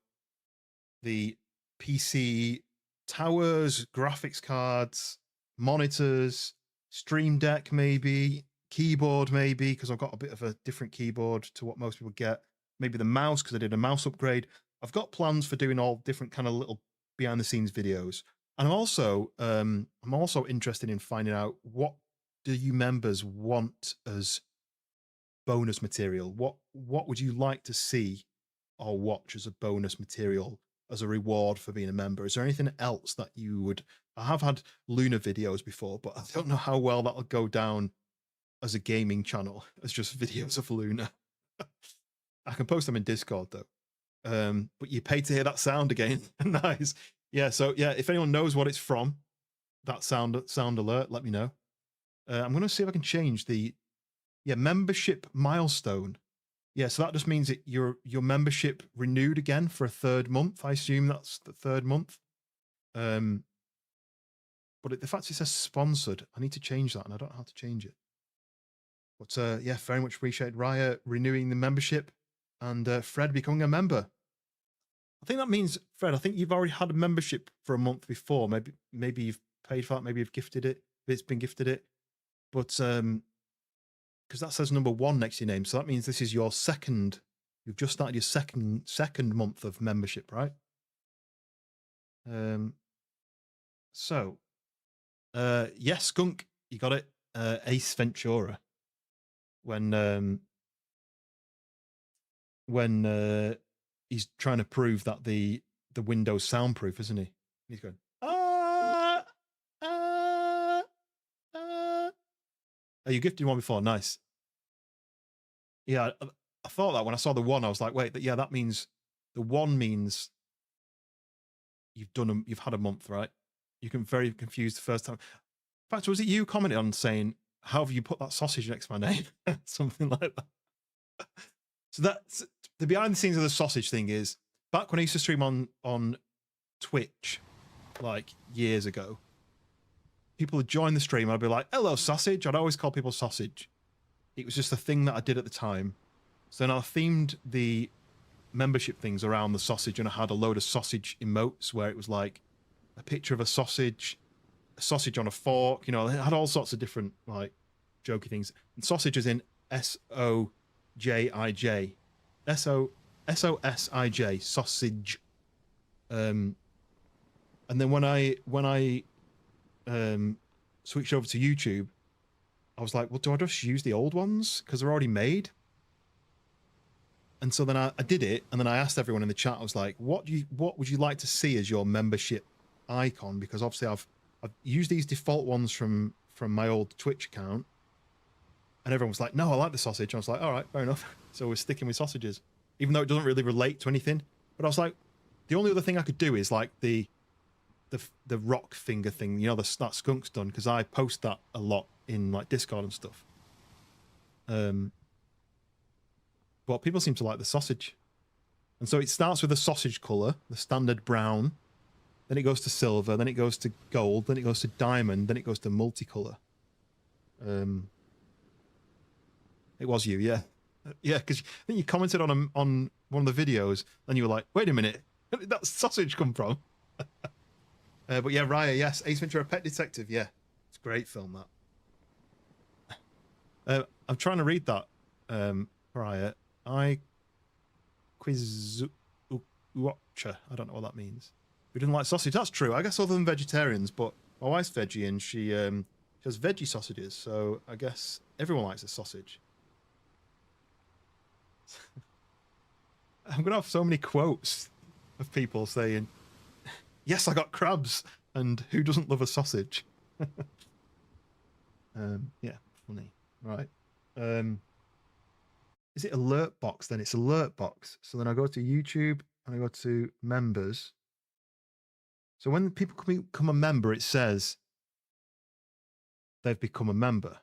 the PC towers, graphics cards, monitors, Stream Deck maybe, keyboard maybe, because I've got a bit of a different keyboard to what most people get. Maybe the mouse, because I did a mouse upgrade. I've got plans for doing all different kind of little behind the scenes videos. And I'm also interested in finding out, what do you members want as bonus material? What would you like to see or watch as a bonus material as a reward for being a member? Is there anything else that you would... I have had Luna videos before, but I don't know how well that'll go down as a gaming channel, as just videos of Luna. I can post them in Discord though. But you pay to hear that sound again. Nice. Yeah, so yeah, if anyone knows what it's from, that sound alert, let me know. I'm going to see if I can change the membership milestone. Yeah, so that just means that your membership renewed again for a 3rd month. I assume that's the 3rd month. But the fact it says sponsored, I need to change that, and I don't know how to change it. But yeah, very much appreciate Raya renewing the membership and Fred becoming a member. I think that means, Fred, I think you've already had a membership for a month before. Maybe you've paid for that. Maybe you've gifted it. It's been gifted it. But because that says number 1 next to your name, so that means this is your second. You've just started your second month of membership, right? So, yes, Skunk, you got it. Ace Ventura. When he's trying to prove that the window's soundproof, isn't he? He's going, Oh, you gifted one before. Nice. Yeah, I thought that when I saw the 1, I was like, wait, yeah, that means the 1 means you've had a month, right? You can very confused the first time. In fact, was it you commented on saying, how have you put that sausage next to my name? Something like that. So that's the behind the scenes of the sausage thing is back when I used to stream on Twitch, like years ago. People would join the stream. I'd be like, "Hello, sausage." I'd always call people sausage. It was just a thing that I did at the time. So then I themed the membership things around the sausage, and I had a load of sausage emotes where it was like a picture of a sausage on a fork. You know, it had all sorts of different like jokey things. And sausage is in SOJIJ, SOSIJ, sausage. And then when I switched over to YouTube, I was like, well, do I just use the old ones because they're already made? And so then I did it, and then I asked everyone in the chat. I was like, what would you like to see as your membership icon? Because obviously I've used these default ones from my old Twitch account, and everyone was like, no, I like the sausage. And I was like, all right, fair enough. So we're sticking with sausages, even though it doesn't really relate to anything. But I was like, the only other thing I could do is like the rock finger thing, you know, that Skunk's done, because I post that a lot in like Discord and stuff. But people seem to like the sausage. And so it starts with the sausage color, the standard brown, then it goes to silver, then it goes to gold, then it goes to diamond, then it goes to multicolor. It was you, yeah. Yeah, because I think you commented on one of the videos, and you were like, wait a minute, where did that sausage come from? But yeah, Raya, yes. Ace Ventura, Pet Detective, yeah. It's a great film, that. I'm trying to read that, Raya. Quiz watcher. I don't know what that means. Who didn't like sausage? That's true. I guess other than vegetarians, but my wife's veggie and she has veggie sausages, so I guess everyone likes a sausage. I'm gonna have so many quotes of people saying, "Yes, I got crabs," and "Who doesn't love a sausage?" Yeah, funny, right? Is it alert box? Then it's alert box. So then I go to YouTube and I go to members. So when people become a member, it says they've become a member,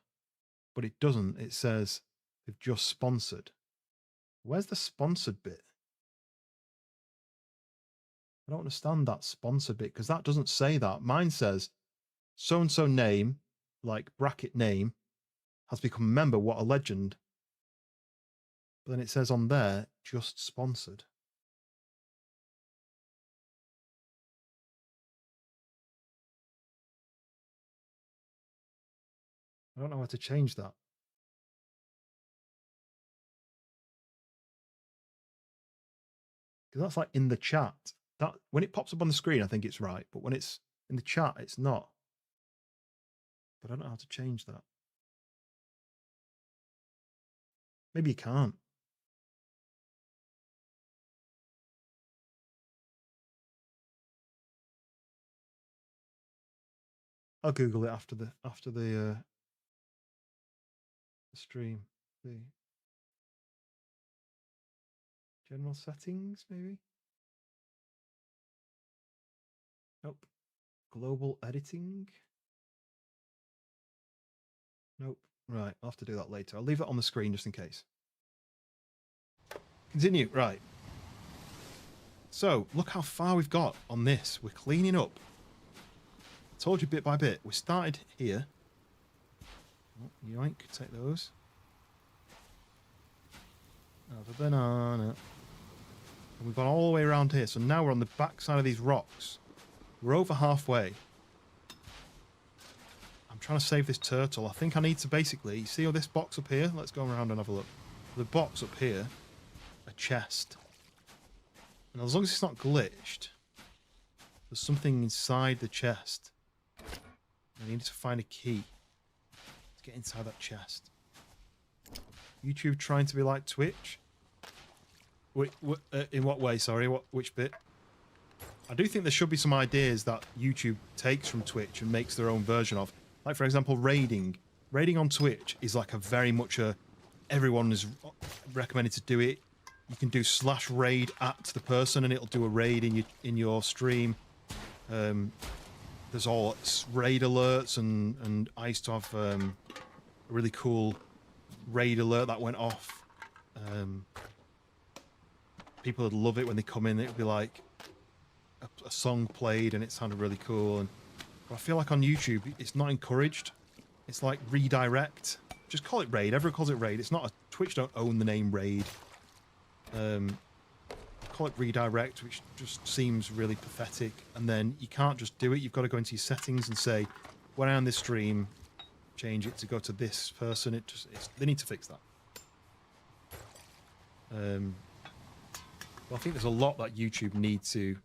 but it doesn't. It says they've just sponsored. Where's the sponsored bit? I don't understand that sponsored bit because that doesn't say that. Mine says so-and-so name, like bracket name, has become a member. What a legend. But then it says on there, just sponsored. I don't know how to change that. Because that's like in the chat. That when it pops up on the screen, I think it's right. But when it's in the chat, it's not. But I don't know how to change that. Maybe you can't. I'll Google it after the stream. The general settings, maybe. Nope. Global editing. Nope. Right, I'll have to do that later. I'll leave it on the screen just in case. Continue. Right. So, look how far we've got on this. We're cleaning up. I told you bit by bit. We started here. Oh, yoink. Take those. Have a banana. And we've gone all the way around here. So now we're on the back side of these rocks. We're over halfway. I'm trying to save this turtle. I think I need to basically... See all this box up here? Let's go around and have a look. The box up here. A chest. And as long as it's not glitched, there's something inside the chest. I need to find a key to get inside that chest. YouTube trying to be like Twitch? In what way? Sorry, which bit? I do think there should be some ideas that YouTube takes from Twitch and makes their own version of. Like, for example, raiding. Raiding on Twitch is like a very much a... Everyone is recommended to do it. You can do /raid at the person and it'll do a raid in your stream. There's all raid alerts and I used to have a really cool raid alert that went off. people would love it when they come in. It would be like a song played and it sounded really cool. And but I feel like on YouTube, it's not encouraged. It's like redirect. Just call it raid. Everyone calls it raid. It's not a Twitch don't own the name raid. Call it redirect, which just seems really pathetic. And then you can't just do it. You've got to go into your settings and say, when I'm on this stream, change it to go to this person. They need to fix that. Well, I think there's a lot that YouTube need to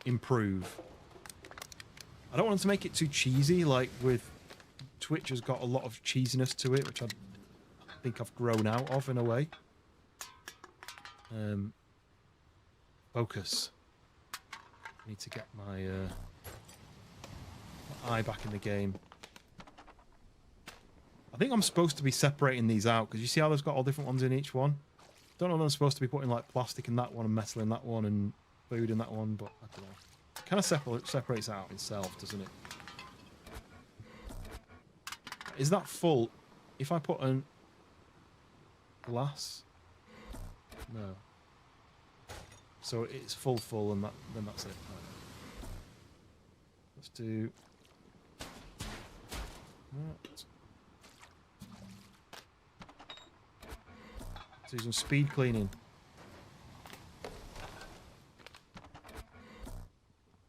improve. I don't want them to make it too cheesy, like with Twitch has got a lot of cheesiness to it, which I think I've grown out of in a way. Focus. I need to get my eye back in the game. I think I'm supposed to be separating these out, because you see how there's got all different ones in each one? Don't know if I'm supposed to be putting like plastic in that one and metal in that one and food in that one, but I don't know. It kind of separates out itself, doesn't it? Is that full? If I put a glass? No. So it's full, and then that's it. Right. Let's do... Right. Do some speed cleaning.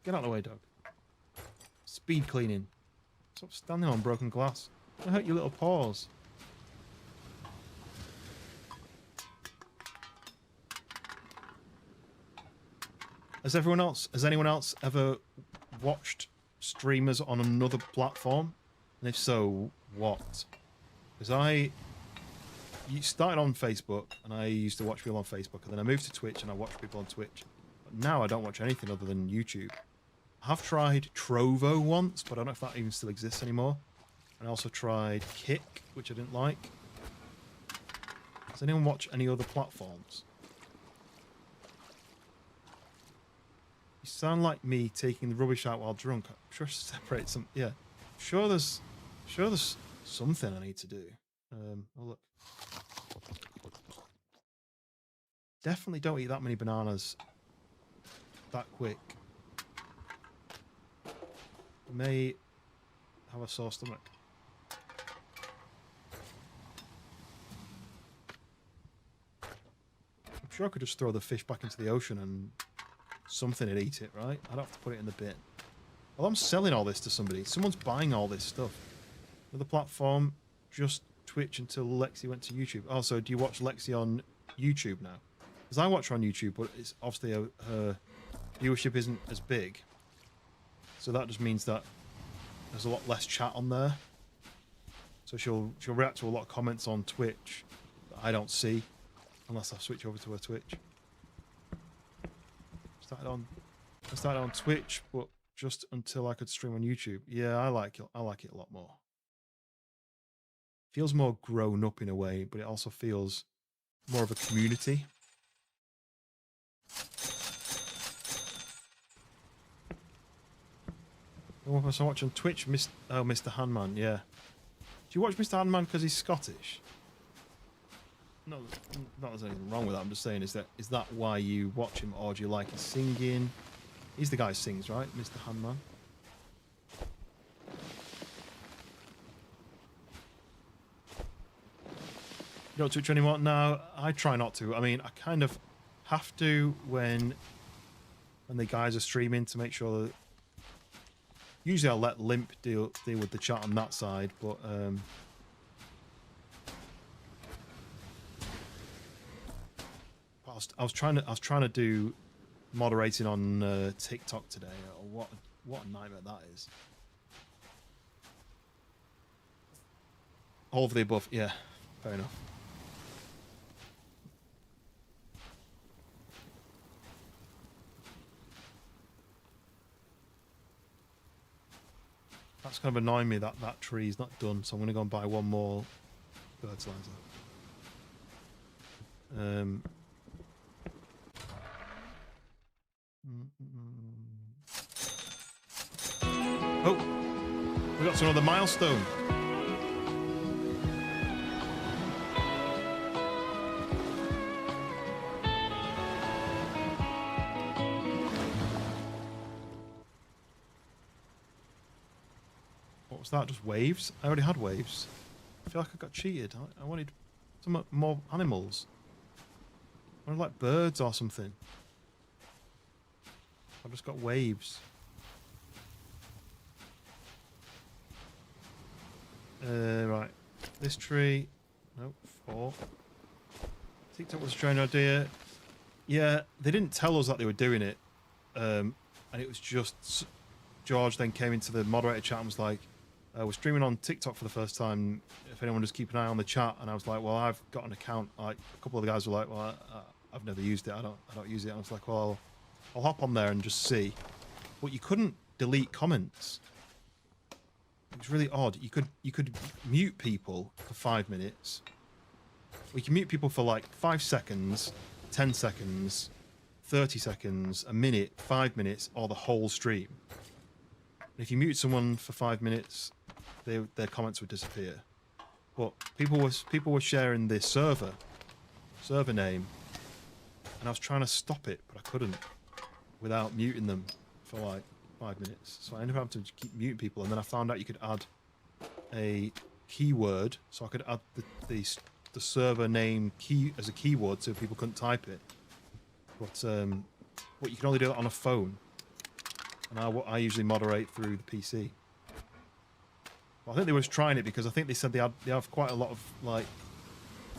Get out of the way, dog. Speed cleaning. Stop standing on broken glass. Don't hurt your little paws. Has anyone else ever watched streamers on another platform? And if so, what? Because you started on Facebook, and I used to watch people on Facebook, and then I moved to Twitch, and I watch people on Twitch. But now I don't watch anything other than YouTube. I have tried Trovo once, but I don't know if that even still exists anymore. And I also tried Kick, which I didn't like. Does anyone watch any other platforms? You sound like me taking the rubbish out while drunk. I'm sure separate some. Yeah, sure there's something I need to do. Oh look. Definitely don't eat that many bananas that quick. You may have a sore stomach. I'm sure I could just throw the fish back into the ocean and something would eat it, right? I don't have to put it in the bin. Well, I'm selling all this to somebody. Someone's buying all this stuff. Another platform, just Twitch until Lexi went to YouTube. Also, do you watch Lexi on YouTube now? Because I watch her on YouTube, but it's obviously her viewership isn't as big. So that just means that there's a lot less chat on there. So she'll react to a lot of comments on Twitch that I don't see unless I switch over to her Twitch. I started on Twitch, but just until I could stream on YouTube. Yeah, I like it a lot more. Feels more grown up in a way, but it also feels more of a community. One person watching Twitch, Mr. Handman, yeah. Do you watch Mr. Handman because he's Scottish? No, not there's anything wrong with that. I'm just saying, is that why you watch him, or do you like his singing? He's the guy who sings, right, Mr. Handman? You don't Twitch anymore? No, I try not to. I mean, I kind of have to when the guys are streaming to make sure that. Usually I'll let Limp deal with the chat on that side, but I was trying to do moderating on TikTok today. What a nightmare that is. All of the above, yeah, fair enough. That's kind of annoying me that tree's not done, so I'm going to go and buy one more fertilizer. Oh, we got to another milestone. What's that? Just waves? I already had waves. I feel like I got cheated. I wanted some more animals. I wanted like birds or something. I just got waves. Right. This tree. Nope. 4. TikTok was a strange idea. Yeah, they didn't tell us that they were doing it. And it was just... George then came into the moderator chat and was like, we're streaming on TikTok for the first time. If anyone just keep an eye on the chat. And I was like, well, I've got an account. Like, a couple of the guys were like, well, I've never used it. I don't use it. And I was like, well, I'll hop on there and just see. But you couldn't delete comments. It was really odd. You could mute people for 5 minutes. We can mute people for like 5 seconds, 10 seconds, 30 seconds, a minute, 5 minutes, or the whole stream. And if you mute someone for 5 minutes, their comments would disappear. But people were sharing this server name, and I was trying to stop it, but I couldn't without muting them for like 5 minutes. So I ended up having to keep muting people, and then I found out you could add a keyword, so I could add the server name key as a keyword so people couldn't type it. But you can only do that on a phone. And I usually moderate through the PC. Well, I think they were trying it because I think they said they have quite a lot of like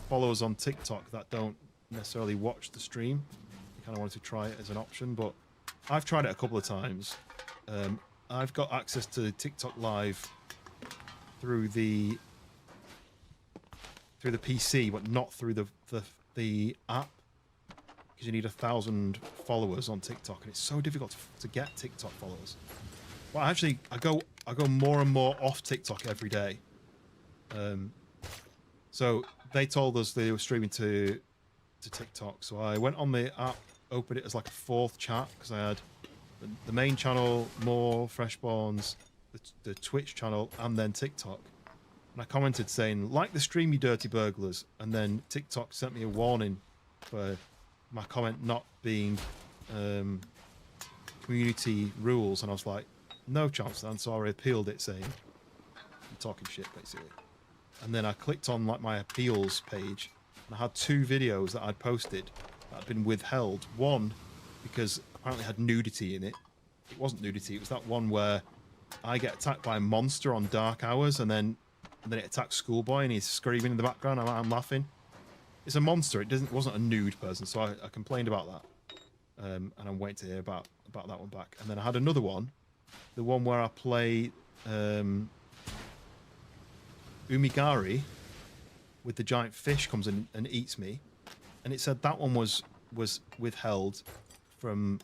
followers on TikTok that don't necessarily watch the stream. They kind of wanted to try it as an option, but I've tried it a couple of times. I've got access to TikTok Live through the PC, but not through the app. Because you need 1,000 followers on TikTok, and it's so difficult to get TikTok followers. Well, actually, I go more and more off TikTok every day. So they told us they were streaming to TikTok, so I went on the app, opened it as like a 4th chat because I had the main channel, more Freshborns, the Twitch channel, and then TikTok. And I commented saying, like the stream, you dirty burglars, and then TikTok sent me a warning for my comment not being community rules, and I was like, no chance then, so I appealed it saying I'm talking shit basically. And then I clicked on like my appeals page, and I had 2 videos that I'd posted that had been withheld. One because apparently it had nudity in it. It wasn't nudity, it was that one where I get attacked by a monster on dark hours, and then it attacks Schoolboy and he's screaming in the background. I'm laughing. It's a monster. It wasn't a nude person, so I complained about that, and I'm waiting to hear about that one back. And then I had another one, the one where I play Umigari with the giant fish comes in and eats me, and it said that one was withheld from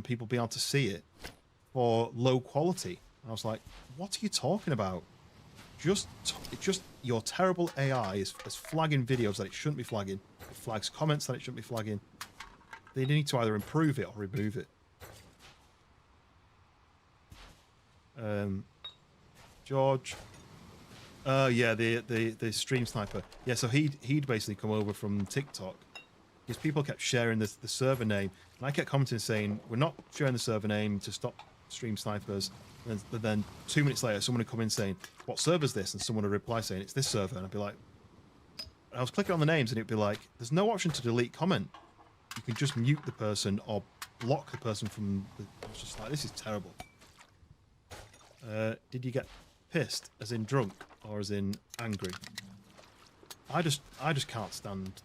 people being able to see it for low quality. And I was like, what are you talking about? Just your terrible AI is flagging videos that it shouldn't be flagging. It flags comments that it shouldn't be flagging. They need to either improve it or remove it. George. Yeah, the stream sniper. Yeah, so he'd basically come over from TikTok because people kept sharing the server name, and I kept commenting saying we're not sharing the server name to stop stream snipers. But then 2 minutes later, someone would come in saying, what server is this? And someone would reply saying, it's this server. And I'd be like, I was clicking on the names and it'd be like, there's no option to delete comment. You can just mute the person or block the person from the... I was just like, this is terrible. Did you get pissed, as in drunk, or as in angry? I just can't stand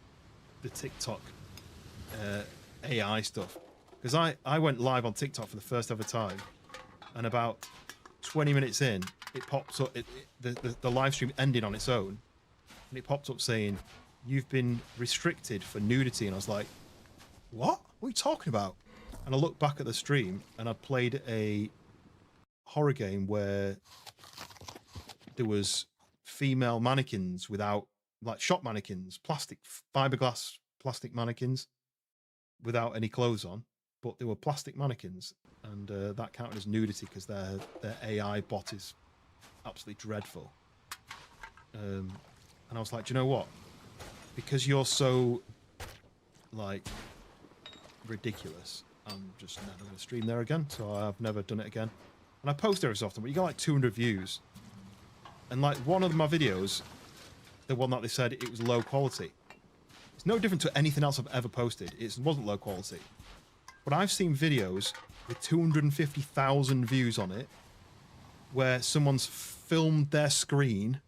the TikTok AI stuff. Because I went live on TikTok for the first ever time, and about 20 minutes in, it pops up, the live stream ended on its own, and it popped up saying, you've been restricted for nudity. And I was like, what are you talking about? And I looked back at the stream, and I played a horror game where there was female mannequins without, like shop mannequins, fiberglass plastic mannequins without any clothes on, but they were plastic mannequins, and that counted as nudity because their AI bot is absolutely dreadful. And I was like, do you know what? Because you're so like ridiculous, I'm just never going to stream there again. So I've never done it again. And I post every so often, but you got like 200 views. And like one of my videos, the one that they said it was low quality. It's no different to anything else I've ever posted. It wasn't low quality. But I've seen videos with 250,000 views on it where someone's filmed their screen.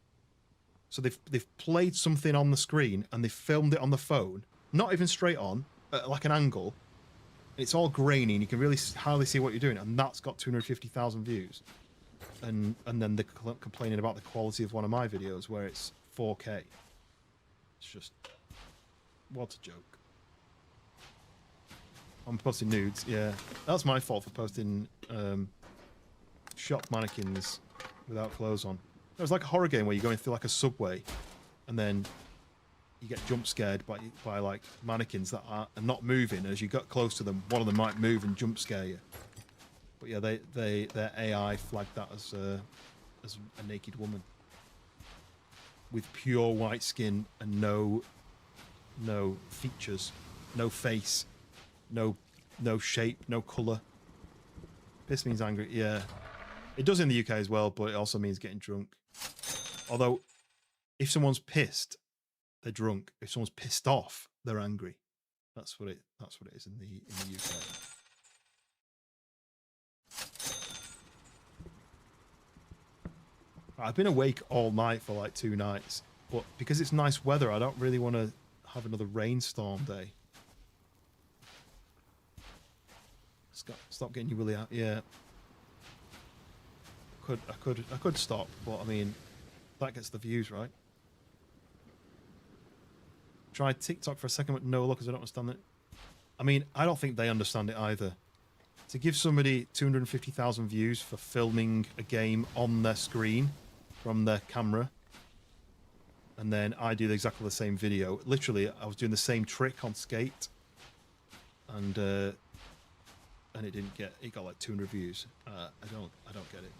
So they've played something on the screen and they filmed it on the phone, not even straight on, at like an angle. It's all grainy and you can really hardly see what you're doing, and that's got 250,000 views. And then they're complaining about the quality of one of my videos where it's 4K. It's just, what a joke. I'm posting nudes, yeah. That's my fault for posting shop mannequins without clothes on. It was like a horror game where you're going through like a subway and then you get jump scared by like mannequins that are not moving. As you got close to them, one of them might move and jump scare you. But yeah, their AI flagged that as a naked woman with pure white skin and no features, no face, no shape, no colour. Piss means angry. Yeah, it does in the UK as well, but it also means getting drunk. Although, if someone's pissed, they're drunk. If someone's pissed off, they're angry. That's what it is in the UK. I've been awake all night for like 2 nights, but because it's nice weather, I don't really want to have another rainstorm day. Stop getting your willy out. Yeah. I could stop, but I mean, that gets the views, right? Try TikTok for a second, but no luck, because I don't understand it. I mean, I don't think they understand it either. To give somebody 250,000 views for filming a game on their screen from their camera, and then I do exactly the same video. Literally, I was doing the same trick on Skate, and it got like 200 views. I don't get it.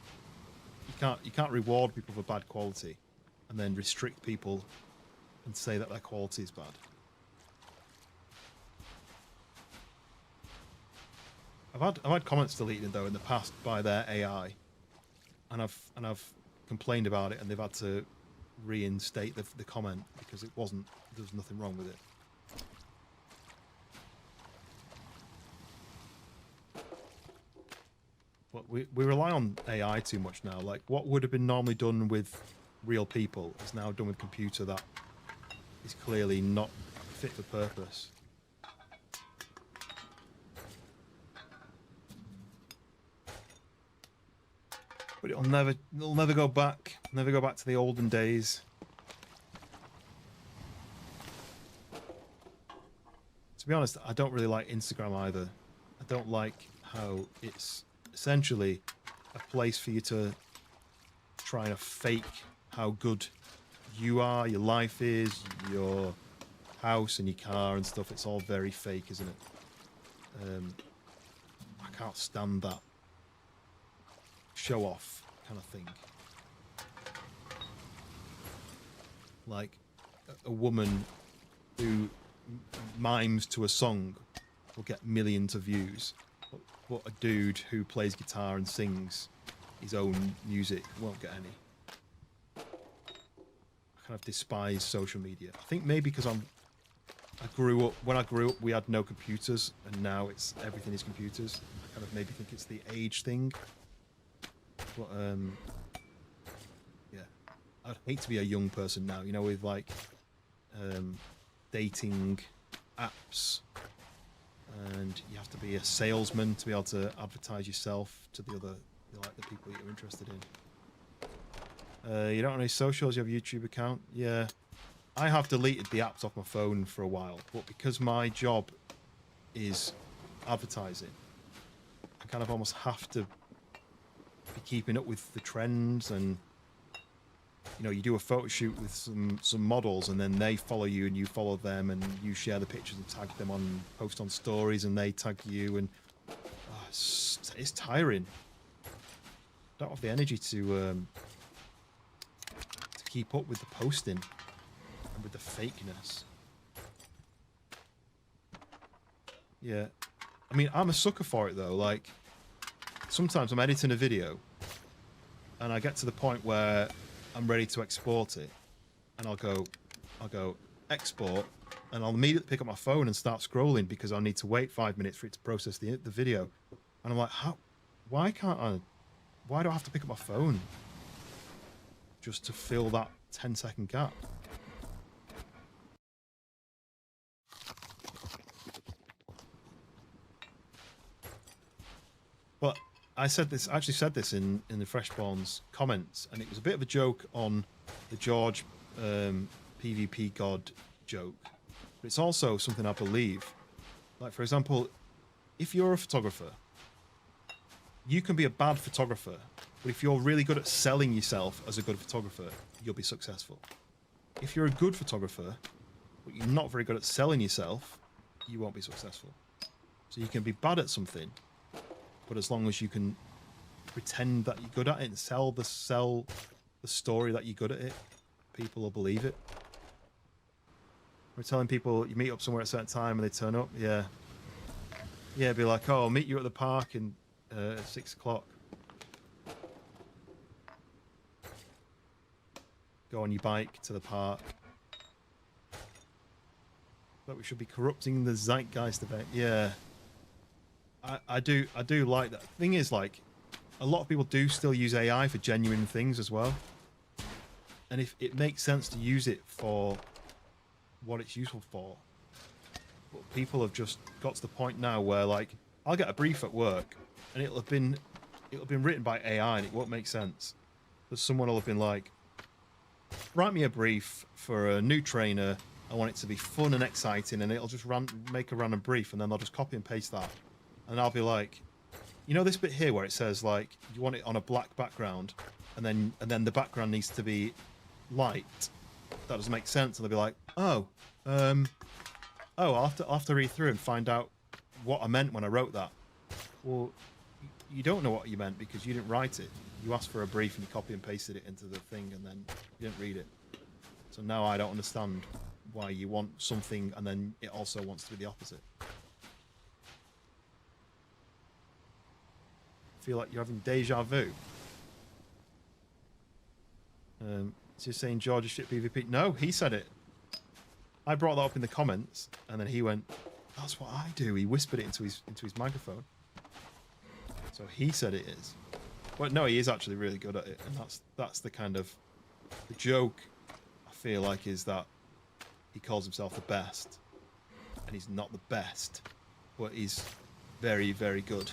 You can't reward people for bad quality, and then restrict people and say that their quality is bad. I've had comments deleted though in the past by their AI, and I've complained about it, and they've had to reinstate the comment because there was nothing wrong with it. But we rely on AI too much now. Like what would have been normally done with real people is now done with computer that is clearly not fit for purpose. But it'll never go back. Never go back to the olden days. To be honest, I don't really like Instagram either. I don't like how it's essentially a place for you to try and fake how good you are, your life is, your house and your car and stuff. It's all very fake, isn't it? I can't stand that show off kind of thing. Like a woman who mimes to a song will get millions of views, but a dude who plays guitar and sings his own music won't get any. I kind of despise social media. I think maybe because when I grew up we had no computers, and now everything is computers. I kind of maybe think it's the age thing. But yeah, I'd hate to be a young person now, you know, with like dating apps, and you have to be a salesman to be able to advertise yourself to the people you're interested in. You don't have any socials, you have a YouTube account? Yeah, I have deleted the apps off my phone for a while, but because my job is advertising, I kind of almost have to be keeping up with the trends. And you know, you do a photo shoot with some models, and then they follow you and you follow them, and you share the pictures and tag them on, post on stories, and they tag you, and it's tiring. Don't have the energy to keep up with the posting and with the fakeness. Yeah, I mean, I'm a sucker for it though. Like sometimes I'm editing a video and I get to the point where I'm ready to export it, and I'll go export, and I'll immediately pick up my phone and start scrolling because I need to wait 5 minutes for it to process the video. And I'm like, why do I have to pick up my phone just to fill that 10-second gap? But I actually said this in the Freshborn's comments, and it was a bit of a joke on the George PvP God joke. But it's also something I believe. Like, for example, if you're a photographer, you can be a bad photographer, but if you're really good at selling yourself as a good photographer, you'll be successful. If you're a good photographer, but you're not very good at selling yourself, you won't be successful. So you can be bad at something, but as long as you can pretend that you're good at it and sell the story that you're good at it, people will believe it. We're telling people you meet up somewhere at a certain time and they turn up. Yeah, be like, oh, I'll meet you at the park at 6 o'clock. Go on your bike to the park. But we should be corrupting the zeitgeist of it. Yeah. I do like that. Thing is, like, a lot of people do still use AI for genuine things as well. And if it makes sense to use it for what it's useful for. But people have just got to the point now where, like, I'll get a brief at work and it'll have been written by AI and it won't make sense. But someone will have been like, write me a brief for a new trainer. I want it to be fun and exciting, and it'll just make a random brief, and then they'll just copy and paste that. And I'll be like, you know this bit here where it says, like, you want it on a black background, and then the background needs to be light. That doesn't make sense. And they'll be like, I'll have to read through and find out what I meant when I wrote that. Well, you don't know what you meant because you didn't write it. You asked for a brief and you copy and pasted it into the thing, and then you didn't read it. So now I don't understand why you want something and then it also wants to be the opposite. I feel like you're having deja vu. So you're saying George is shit PvP? No, he said it. I brought that up in the comments, and then he went, "That's what I do." He whispered it into his microphone. So he said it is. Well, no, he is actually really good at it, and that's the kind of the joke. I feel like is that he calls himself the best, and he's not the best, but he's very, very good.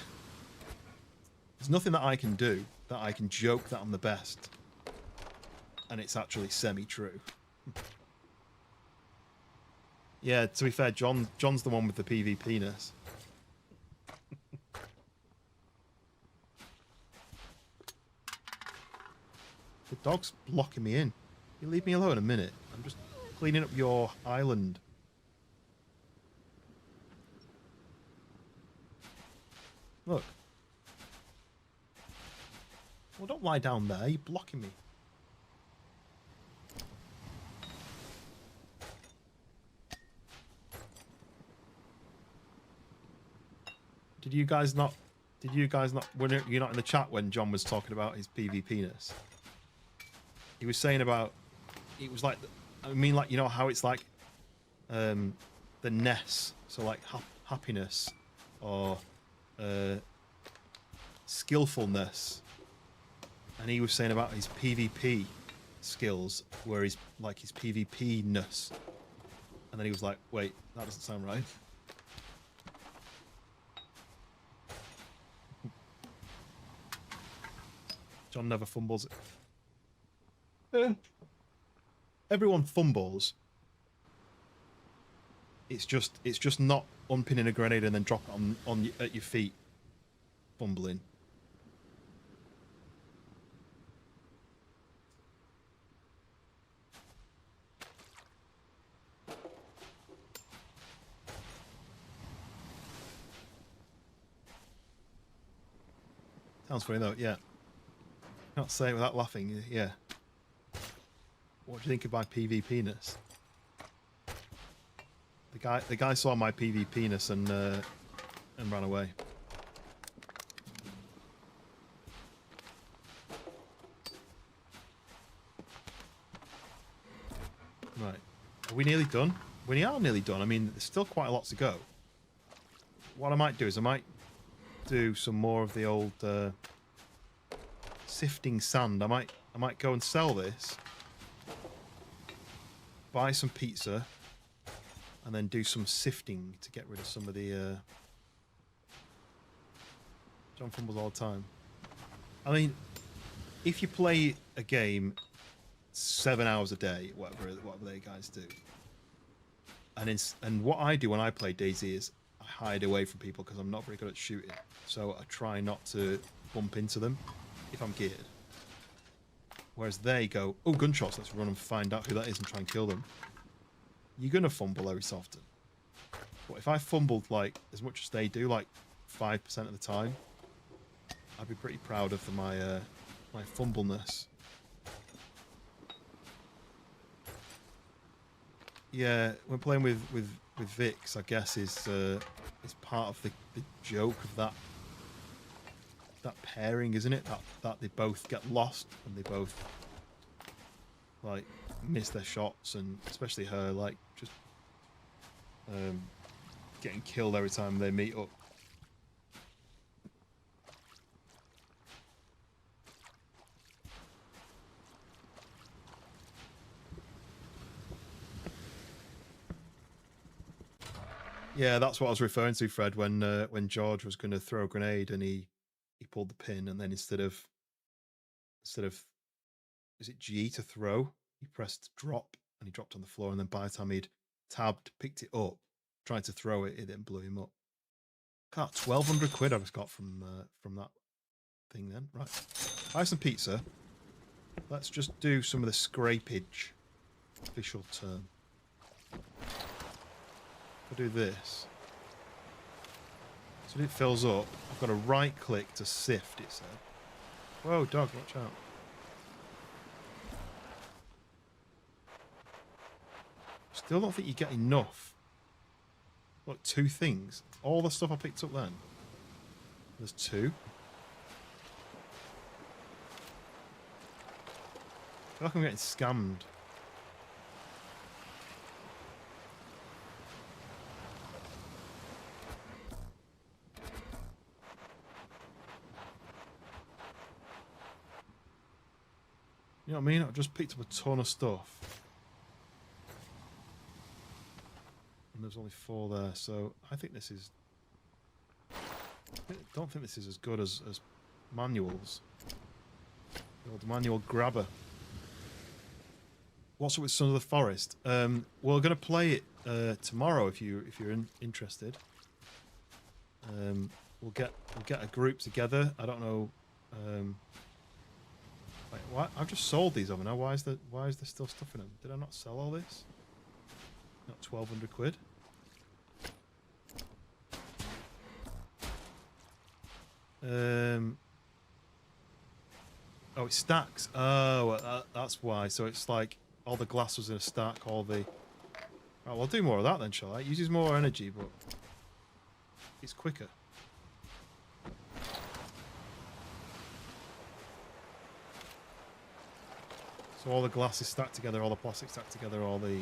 There's nothing that I can do that I can joke that I'm the best, and it's actually semi-true. Yeah, to be fair, John's the one with the PvP-ness. The dog's blocking me in. You leave me alone a minute. I'm just cleaning up your island. Look. Well, don't lie down there. You're blocking me. Did you guys not? Were you not in the chat when John was talking about his PvP-ness? He was saying about, it was like, I mean, like, you know how it's like, the ness, so like happiness or skillfulness, and he was saying about his PvP skills, where he's like his PvP-ness, and then he was like, wait, that doesn't sound right. John never fumbles it. Everyone fumbles. It's just not unpinning a grenade and then drop it at your feet. Fumbling. Sounds funny though, yeah. Can't say it without laughing, yeah. What do you think of my PvP-ness? The guy saw my PvP-ness and ran away. Are we nearly done? We are nearly done. I mean, there's still quite a lot to go. What I might do is I might do some more of the old sifting sand. I might go and sell this, buy some pizza, and then do some sifting to get rid of some of the John fumbles all the time. I mean, if you play a game 7 hours a day, whatever they guys do, and what I do when I play DayZ is I hide away from people because I'm not very good at shooting, so I try not to bump into them if I'm geared. Whereas they go, oh, gunshots, let's run and find out who that is and try and kill them. You're gonna fumble every so often. But if I fumbled like as much as they do, like 5% of the time, I'd be pretty proud of my my fumbleness. Yeah, when playing with Vix, I guess is part of the joke of that pairing, isn't it? That they both get lost and they both like miss their shots, and especially her like just getting killed every time they meet up. Yeah, that's what I was referring to, Fred, when George was going to throw a grenade and he pulled the pin, and then instead of is it G to throw, he pressed drop and he dropped on the floor, and then by the time he'd tabbed, picked it up, tried to throw it, it then blew him up. God, 1,200 quid I just got from that thing then. Right, buy some pizza. Let's just do some of the scrapage, official term. I'll do this. So when it fills up, I've got to right click to sift, it said. Whoa, dog, watch out. Still don't think you get enough. Look, 2 things. All the stuff I picked up then. There's 2. I feel like I'm getting scammed. You know what I mean? I've just picked up a ton of stuff. And there's only 4 there, so I think this is... I don't think this is as good as manuals. The old manual grabber. What's up with Sons of the Forest? We're going to play it tomorrow if you're interested. We'll get a group together. I don't know... Wait, what? I've just sold these over now. Why is there still stuff in them? Did I not sell all this? Not 1,200 quid. Oh, it stacks. Oh, that's why. So it's like all the glass was in a stack. All the. Oh, we'll do more of that then, shall I? It uses more energy, but it's quicker. So all the glass is stacked together, all the plastic stacked together, all the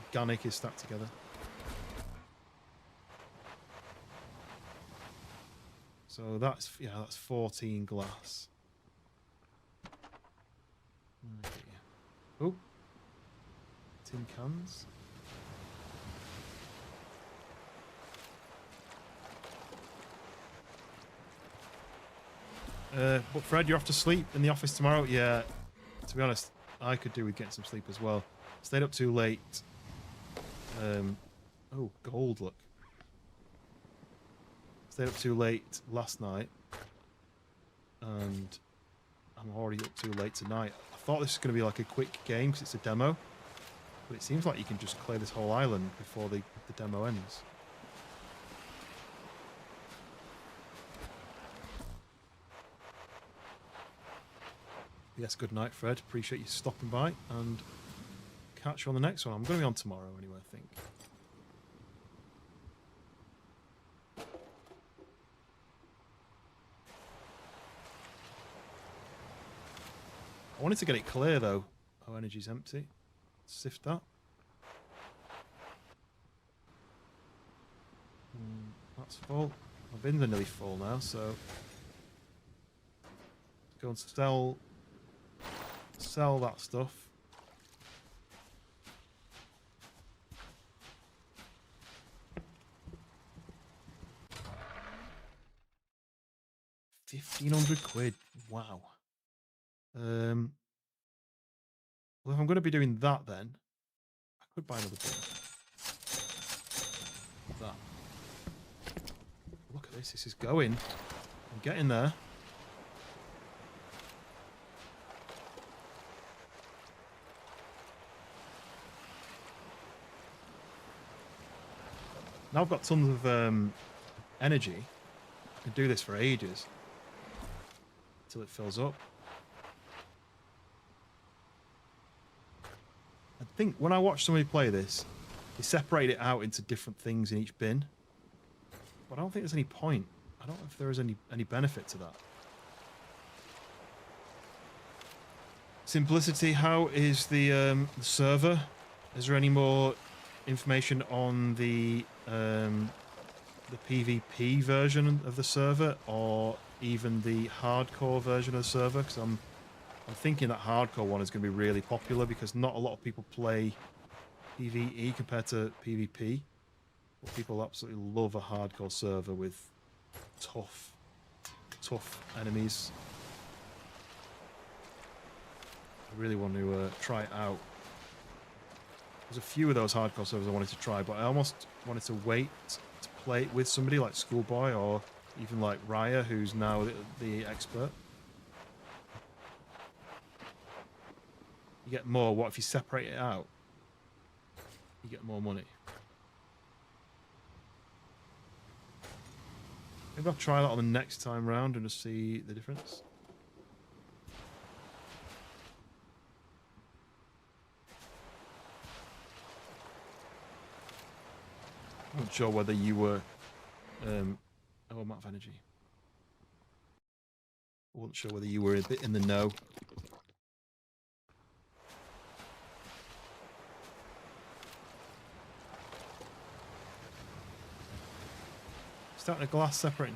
organic is stacked together. So that's 14 glass. Okay. Oh, tin cans. But Fred, you're off to sleep in the office tomorrow? Yeah. To be honest, I could do with getting some sleep as well. Stayed up too late. Oh, gold, look. Stayed up too late last night. And I'm already up too late tonight. I thought this was going to be like a quick game because it's a demo. But it seems like you can just clear this whole island before the demo ends. Yes, good night, Fred. Appreciate you stopping by, and catch you on the next one. I'm going to be on tomorrow anyway, I think. I wanted to get it clear, though. Oh, energy's empty. Sift that. That's full. My bins are nearly full now, so go and sell that stuff. £1,500. Wow. Well, if I'm going to be doing that, then I could buy another bin. That. Look at this. This is going. I'm getting there. Now I've got tons of energy. I can do this for ages. Until it fills up. I think when I watch somebody play this, they separate it out into different things in each bin. But I don't think there's any point. I don't know if there is any benefit to that. Simplicity, how is the server? Is there any more information on the PvP version of the server, or even the hardcore version of the server? Because I'm thinking that hardcore one is going to be really popular because not a lot of people play PvE compared to PvP. But people absolutely love a hardcore server with tough enemies. I really want to try it out. There's a few of those hardcore servers I wanted to try, but I almost wanted to wait to play it with somebody like Schoolboy or even like Raya, who's now the expert. You get more. What if you separate it out? You get more money. Maybe I'll try that on the next time round and just see the difference. I'm not sure whether you were... oh, amount of energy. I wasn't sure whether you were a bit in the know. Starting a glass separating.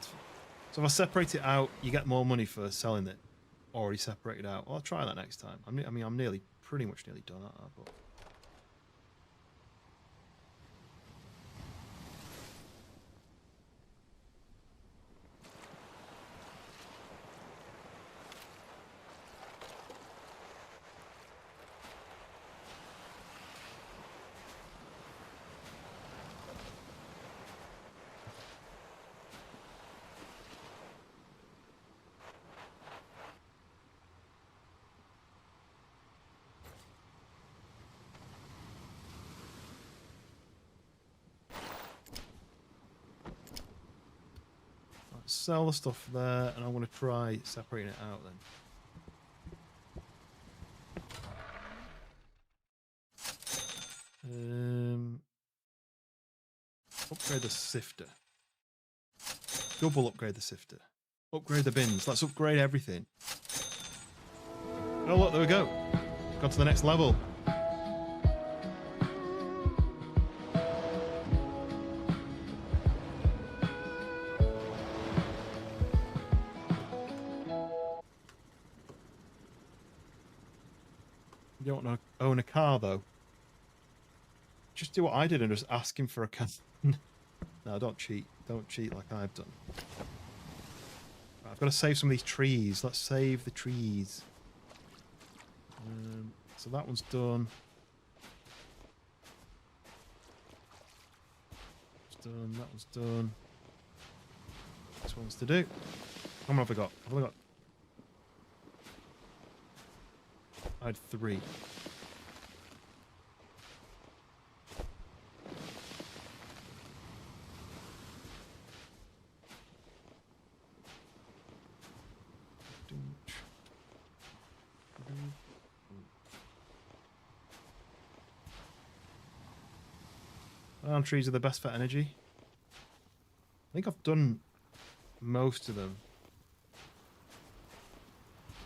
So if I separate it out, you get more money for selling it. Already separated out. Well, I'll try that next time. I mean, I'm pretty much nearly done at that, but... Sell the stuff there, and I want to try separating it out then. Upgrade the sifter. Double upgrade the sifter. Upgrade the bins. Let's upgrade everything. Oh look, there we go. Got to the next level. You don't want to own a car, though. Just do what I did and just ask him for a car. No, don't cheat. Don't cheat like I've done. Right, I've got to save some of these trees. Let's save the trees. So that one's done. It's done. That one's done. This one's to do. How many have I got? I've only got... I had 3. Banana trees are the best for energy. I think I've done most of them.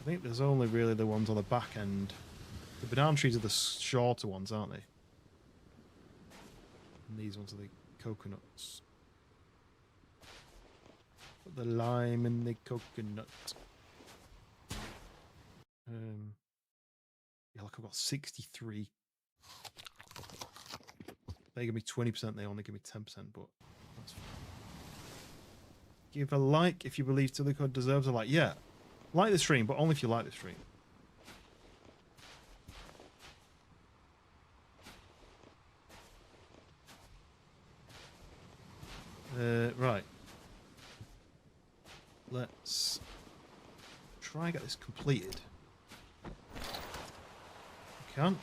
I think there's only really the ones on the back end. The banana trees are the shorter ones, aren't they? And these ones are the coconuts. the lime and the coconut. Yeah, look, I've got 63. They give me 20%, they only give me 10%, but that's fine. Give a like if you believe Tillicud deserves a like. Yeah, like the stream, but only if you like the stream. Right. Let's try and get this completed. We can.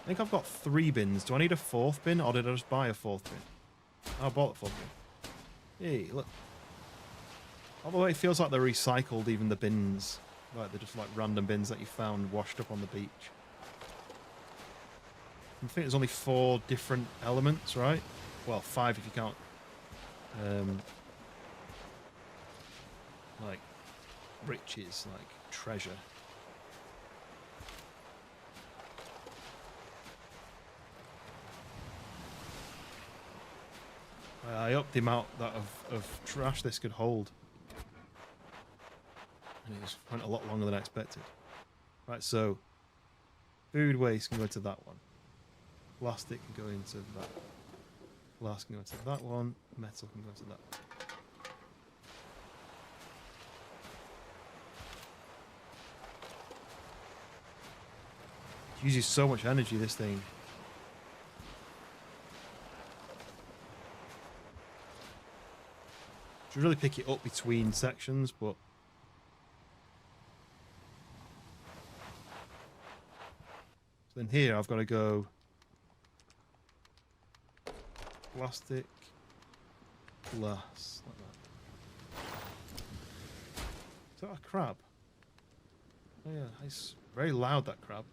I think I've got 3 bins. Do I need a 4th bin, or did I just buy a 4th bin? Oh, I bought the 4th bin. Hey, look. Although it feels like they're recycled, even the bins. Like they're just like random bins that you found washed up on the beach. I think there's only 4 different elements, right? Well, 5 if you count. Like riches, like treasure. I upped the amount that of trash this could hold. And it just went a lot longer than I expected. Right, so food waste can go into that one. Plastic can go into that. Glass can go into that one. Metal can go into that. It uses so much energy, this thing. Should really pick it up between sections, but so then here I've got to go plastic, glass, like that. Is that a crab? Oh yeah, it's very loud, that crab.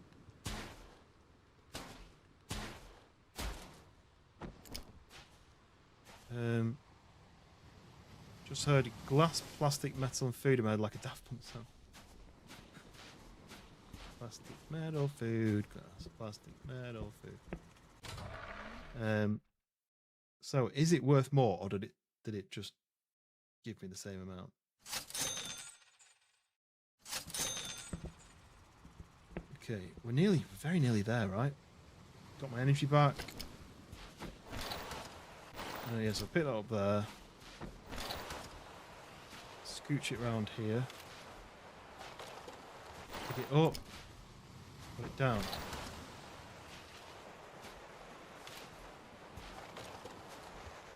Just heard glass, plastic, metal, and food. I made like a Daft Punk sound. Plastic, metal, food, glass, plastic, metal, food. So is it worth more, or did it just give me the same amount? Okay, we're very nearly there, right? Got my energy back. Oh yes, I'll pick that up there. Scooch it around here. Pick it up. Put it down.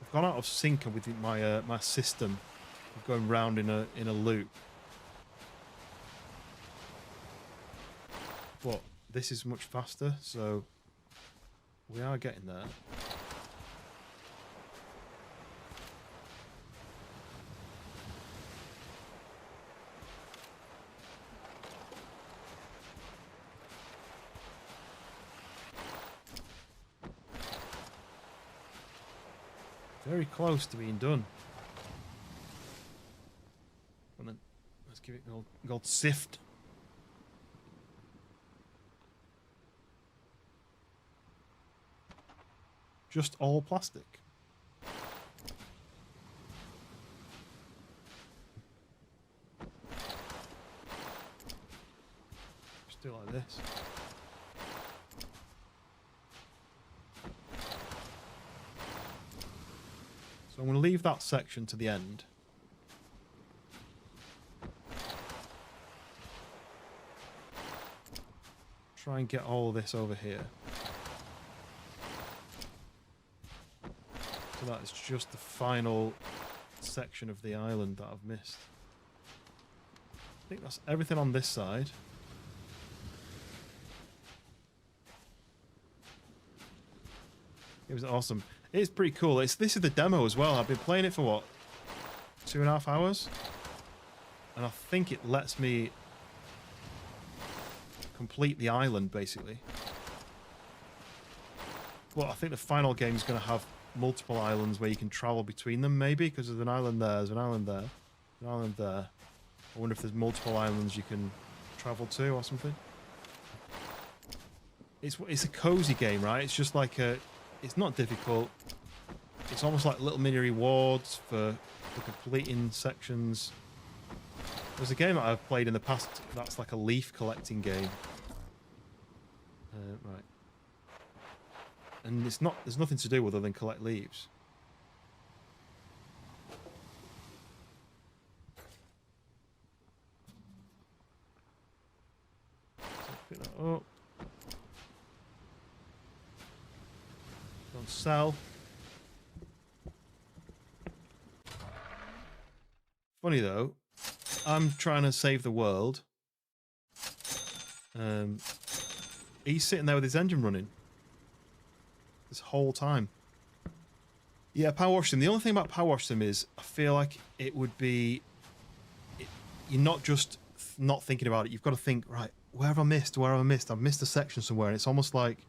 I've gone out of sync with my my system. I'm going round in a loop. But this is much faster, so we are getting there. Very close to being done. And then let's give it gold sift. Just all plastic. Just do it like this. So I'm going to leave that section to the end. Try and get all of this over here. So that is just the final section of the island that I've missed. I think that's everything on this side. It was awesome. It is pretty cool. This is the demo as well. I've been playing it for what? 2.5 hours? And I think it lets me complete the island, basically. Well, I think the final game is going to have multiple islands where you can travel between them, maybe, because there's an island there, there's an island there, an island there. I wonder if there's multiple islands you can travel to or something. it's a cozy game, right? It's just like it's not difficult. It's almost like little mini rewards for completing sections. There's a game that I've played in the past that's like a leaf collecting game. Right. And there's nothing to do other than collect leaves. So pick that up. Go and sell. Funny though, I'm trying to save the world. He's sitting there with his engine running this whole time. Yeah, power wash sim. The only thing about power wash sim is I feel like it would be... you're not just not thinking about it. You've got to think, right, where have I missed? Where have I missed? I've missed a section somewhere. And it's almost like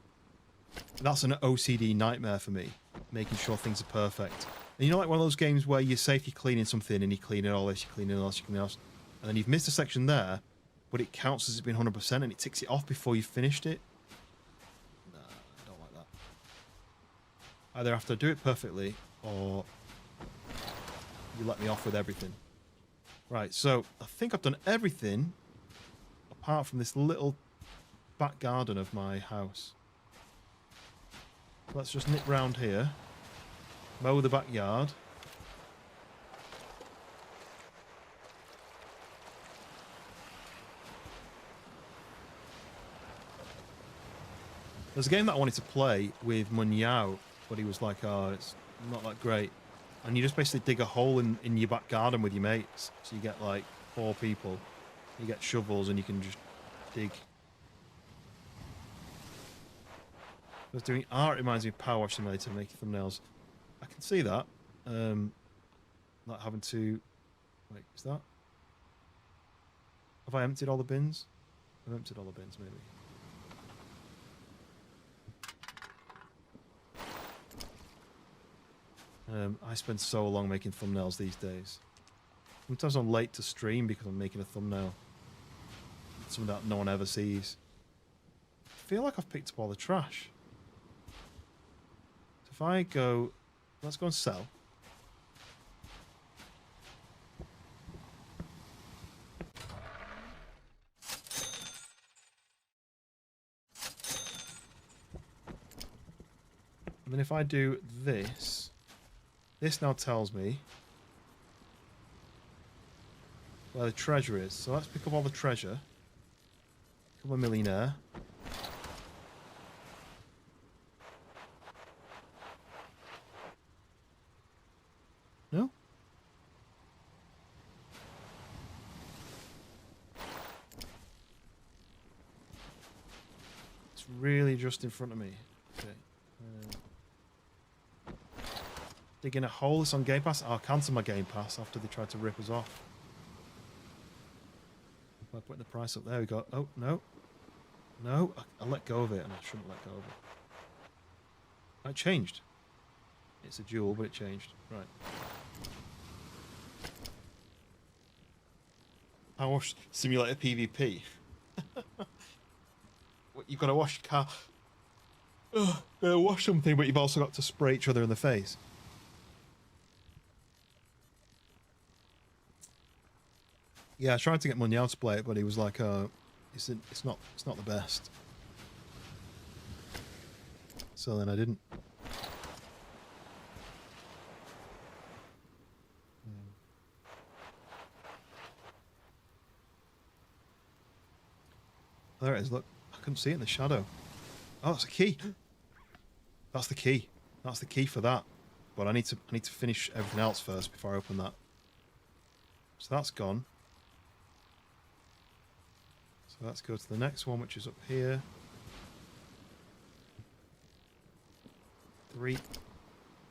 that's an OCD nightmare for me, making sure things are perfect. And you know, like one of those games where you're safely cleaning something and you're cleaning all this, you're cleaning all this, you're cleaning all this, and then you've missed a section there, but it counts as it's been 100% and it ticks it off before you've finished it. Nah, I don't like that. Either have to do it perfectly or you let me off with everything. Right, so I think I've done everything apart from this little back garden of my house. Let's just nip round here, mow the backyard. There's a game that I wanted to play with Munyao, but he was like, oh, it's not that great. And you just basically dig a hole in your back garden with your mates. So you get like 4 people. You get shovels and you can just dig. I was doing art, reminds me of Power Wash Simulator, making thumbnails. I can see that. Not having to... Wait, is that... Have I emptied all the bins? I've emptied all the bins, maybe. I spend so long making thumbnails these days. Sometimes I'm late to stream because I'm making a thumbnail. Something that no one ever sees. I feel like I've picked up all the trash. So if I go... Let's go and sell. And then if I do this... This now tells me where the treasure is. So let's pick up all the treasure. Become a millionaire. No? It's really just in front of me. Okay. Digging a hole. It's on Game Pass. I'll cancel my Game Pass after they tried to rip us off. By putting the price up. There we go. Oh, no. No. I let go of it and I shouldn't let go of it. It changed. It's a jewel, but it changed. Right. Power Wash Simulator PvP. What, you've got to wash your car. Ugh, gotta wash something, but you've also got to spray each other in the face. Yeah, I tried to get Munyao to play it, but he was like, it's not the best. So then I didn't. There it is, look. I couldn't see it in the shadow. Oh, it's a key. That's the key. That's the key for that. But I need to finish everything else first before I open that. So that's gone. So let's go to the next one, which is up here. 3.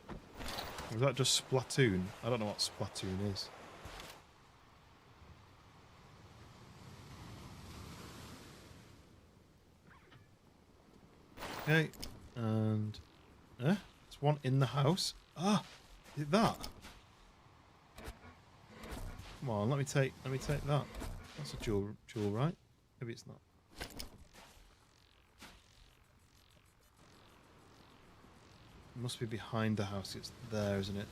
Or is that just Splatoon? I don't know what Splatoon is. Okay, and there's one in the house. Ah, is it that? Come on, let me take that. That's a jewel, right? Maybe it's not. must be behind the house. It's there, isn't it?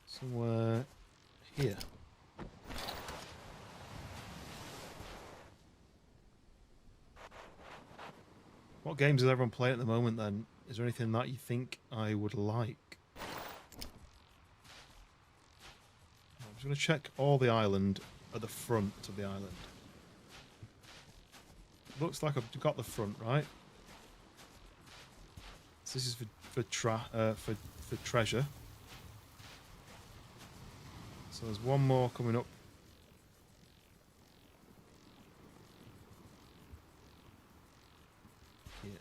Somewhere here. What games is everyone playing at the moment then? Is there anything that you think I would like? I'm just going to check all the island at the front of the island. Looks like I've got the front, right? So this is for treasure. So there's one more coming up. Here.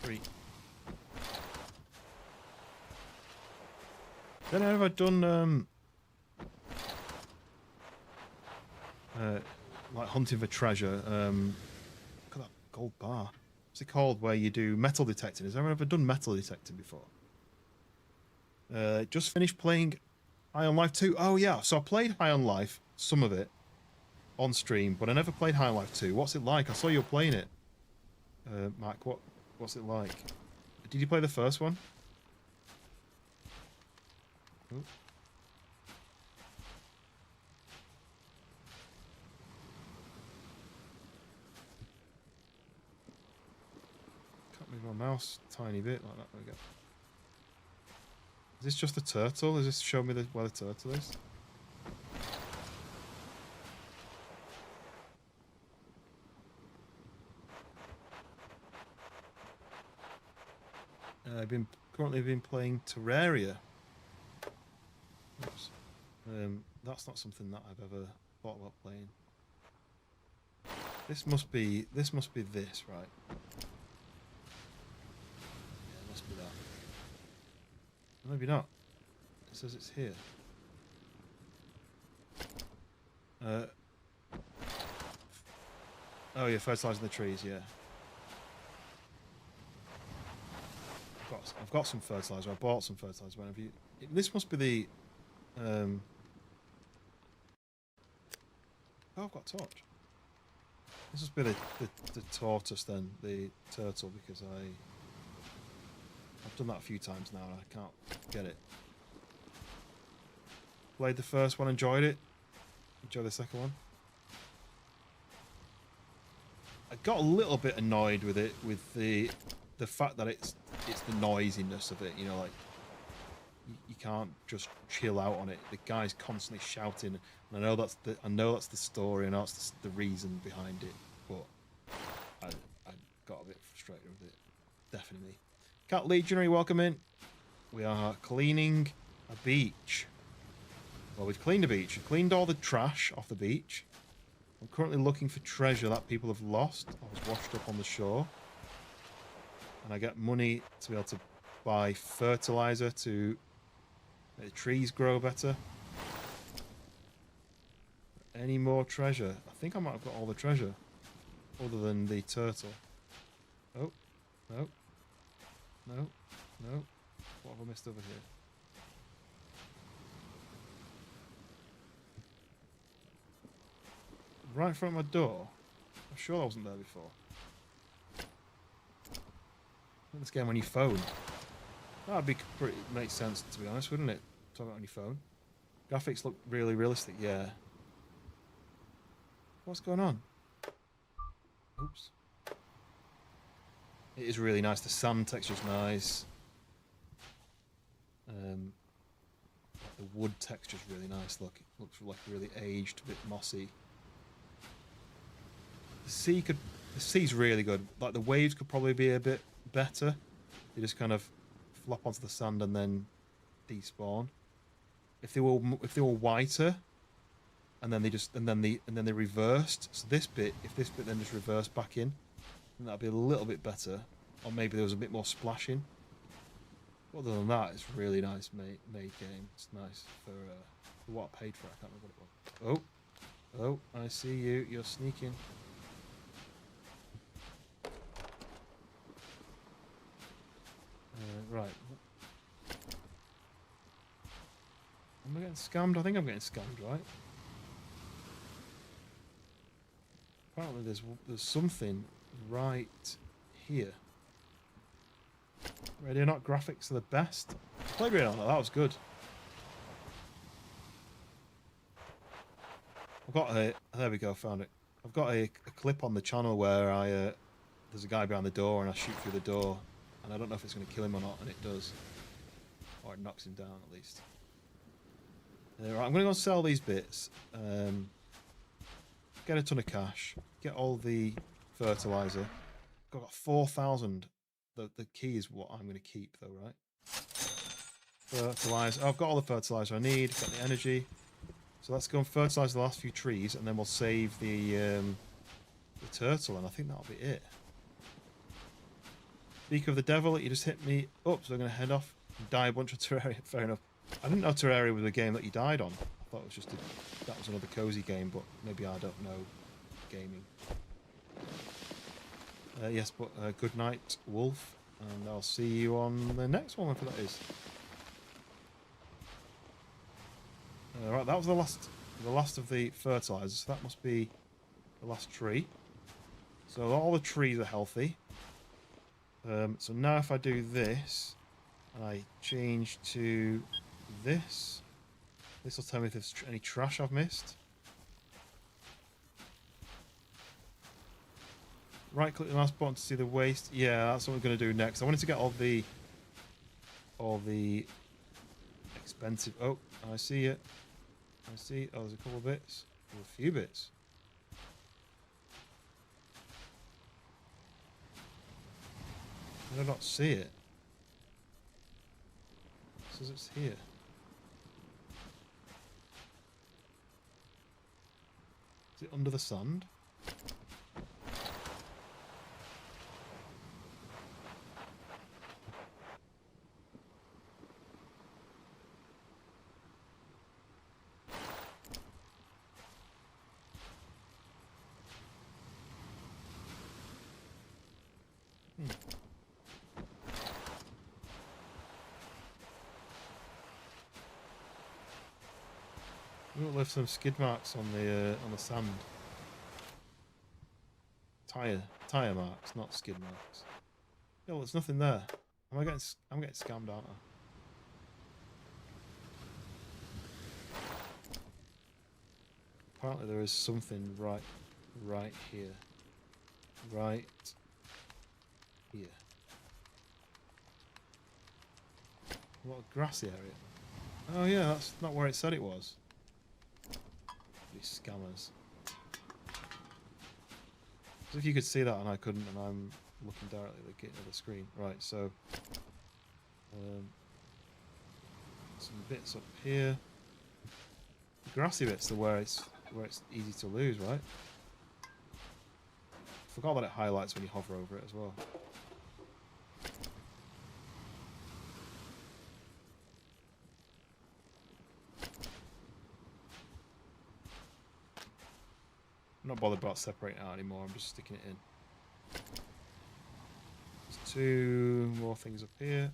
3. Then have I done like hunting for treasure? Look at that gold bar. What's it called? Where you do metal detecting? Has anyone ever done metal detecting before? Just finished playing High on Life 2. Oh yeah, so I played High on Life, some of it, on stream, but I never played High on Life 2. What's it like? I saw you playing it. Mac, what's it like? Did you play the first one? Ooh. Can't move my mouse a tiny bit like that. There we go. Is this just a turtle? Is this show me where the turtle is? I've currently been playing Terraria. Oops. That's not something that I've ever thought about playing. This must be this, right? Yeah, it must be that. Maybe not. It says it's here. Oh yeah, fertilizing the trees, yeah. I've got some fertilizer. I bought some fertilizer. Whenever you, this must be the. Oh, I've got a torch. This must be the tortoise then, the turtle, because I've done that a few times now and I can't get it. Played the first one, enjoyed it. Enjoy the second one. I got a little bit annoyed with it, with the fact that it's the noisiness of it. You know, like you can't just chill out on it. The guy's constantly shouting, and I know that's the story, and that's the reason behind it. But I got a bit frustrated with it, definitely. Cat Legionary, welcome in. We are cleaning a beach. Well, we've cleaned a beach. We've cleaned all the trash off the beach. I'm currently looking for treasure that people have lost. I was washed up on the shore. And I get money to be able to buy fertilizer to make the trees grow better. Any more treasure? I think I might have got all the treasure. Other than the turtle. Oh, no. No, no. What have I missed over here? Right in front of my door? I'm sure I wasn't there before. This game on your phone. That'd be pretty, make sense to be honest, wouldn't it? Talk about on your phone. Graphics look really realistic, yeah. What's going on? Oops. It is really nice. The sand texture's nice. The wood texture's really nice. Look, it looks like really aged, a bit mossy. The sea's really good. Like the waves could probably be a bit better. They just kind of flop onto the sand and then despawn. If they were whiter, and then they reversed. So this bit, if this bit then just reversed back in, then that'd be a little bit better. Or maybe there was a bit more splashing. Other than that, it's really nice made game. It's nice for what I paid for it. I can't remember what it was. Oh, I see you. You're sneaking. Right. Am I getting scammed? I think I'm getting scammed, right? Apparently there's something right here. Radio not graphics are the best. Played Radio Not, that was good. I've got a, there we go, found it. I've got a clip on the channel where I there's a guy behind the door and I shoot through the door and I don't know if it's going to kill him or not, and it does. Or it knocks him down at least. Right, I'm going to go and sell these bits. Get a ton of cash. Get all the fertilizer. Got 4,000. The key is what I'm going to keep though, right? Fertilizer. Oh, I've got all the fertilizer I need. Got the energy. So let's go and fertilize the last few trees, and then we'll save the turtle, and I think that'll be it. Speak of the devil, you just hit me up, so I'm going to head off and die a bunch of Terraria. Fair enough. I didn't know Terraria was a game that you died on. I thought it was just that was another cozy game, but maybe I don't know gaming. Yes, but good night, Wolf, and I'll see you on the next one, whatever that is. Right, that was the last of the fertilizers. So that must be the last tree. So all the trees are healthy. So now if I do this, and I change to this, this will tell me if there's any trash I've missed. Right click the mouse button to see the waste. Yeah, that's what we're going to do next. I wanted to get all the expensive. Oh, I see it. I see. Oh, there's a couple of bits. There's a few bits. I do not see it. It says it's here. Is it under the sand? We'll leave some skid marks on the sand. Tire marks, not skid marks. Yeah, well, there's nothing there. I'm getting scammed, aren't I? Apparently there is something right here. Right here. What a grassy area. Oh yeah, that's not where it said it was. These scammers. As if you could see that and I couldn't, and I'm looking directly at the screen. Right, so some bits up here. The grassy bits are where it's easy to lose, right? Forgot that it highlights when you hover over it as well. I'm not bothered about separating it out anymore, I'm just sticking it in. There's two more things up here.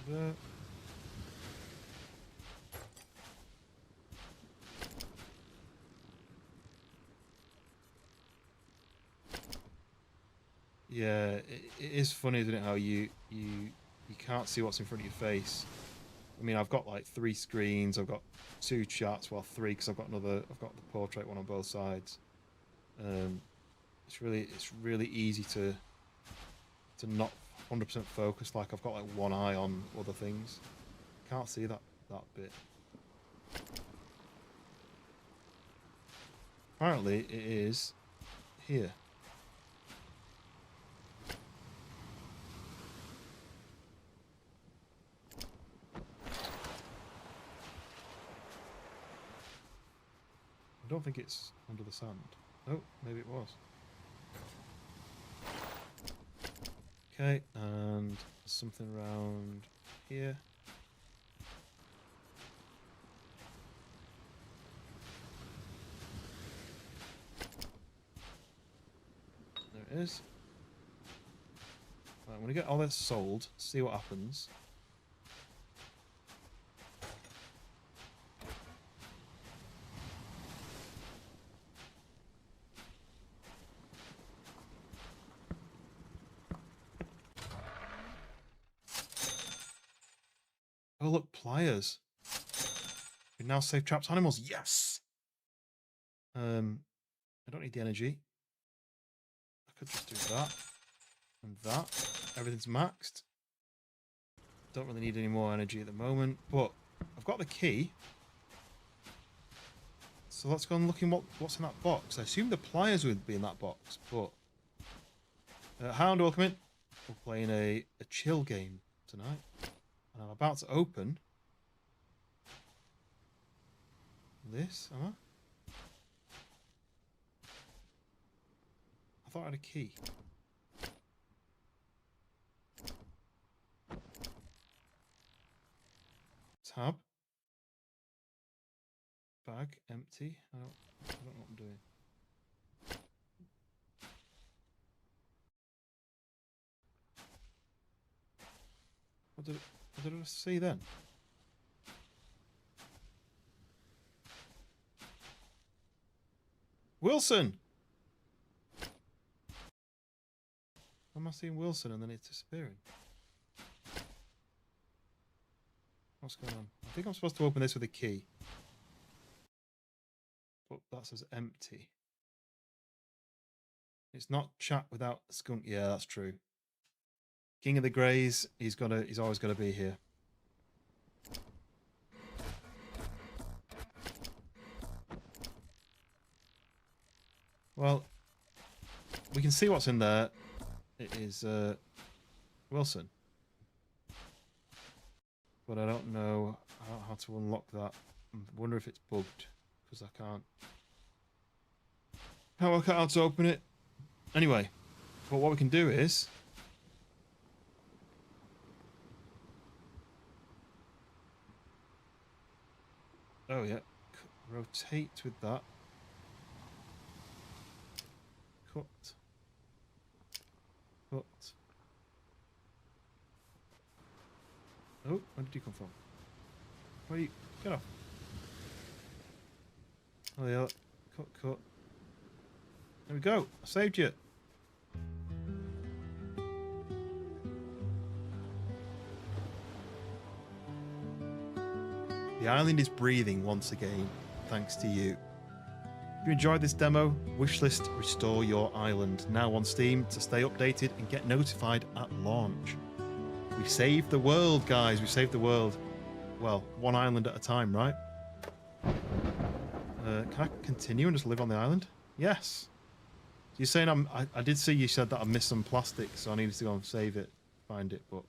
There. Yeah, it is funny, isn't it, how you can't see what's in front of your face. I mean, I've got like 3 screens. I've got 2 charts, well 3 because I've got the portrait one on both sides. It's really easy to not 100% focus. Like I've got like one eye on other things. Can't see that bit. Apparently, it is here. I don't think it's under the sand. Oh, maybe it was. Okay, and something around here. There it is. I'm going to get all this sold, see what happens. Oh, look, pliers. We can now save trapped animals. Yes! I don't need the energy. I could just do that. And that. Everything's maxed. Don't really need any more energy at the moment. But I've got the key. So let's go and look in what's in that box. I assume the pliers would be in that box. But Hound, welcome in. We're playing a chill game tonight. And I'm about to open this, am I? I thought I had a key. Tab. Bag, empty. I don't know what I'm doing. What did I see then? Wilson! Why am I seeing Wilson and then it's disappearing? What's going on? I think I'm supposed to open this with a key. But that says empty. It's not chat without skunk. Yeah, that's true. King of the Greys, he's always gotta be here. Well, we can see what's in there. It is Wilson. But I don't know how to unlock that. I wonder if it's bugged, because I can't work out how to open it. Anyway, but what we can do is oh yeah, rotate with that. Cut. Oh, where did you come from? Where are you? Get off. Oh yeah, cut. There we go. I saved you. The island is breathing once again, thanks to you. If you enjoyed this demo, wishlist Restore Your Island, now on Steam to stay updated and get notified at launch. We saved the world, guys. We saved the world. Well, one island at a time, right? Can I continue and just live on the island? Yes. So you're saying I did see you said that I missed some plastic, so I needed to go and save it, find it, but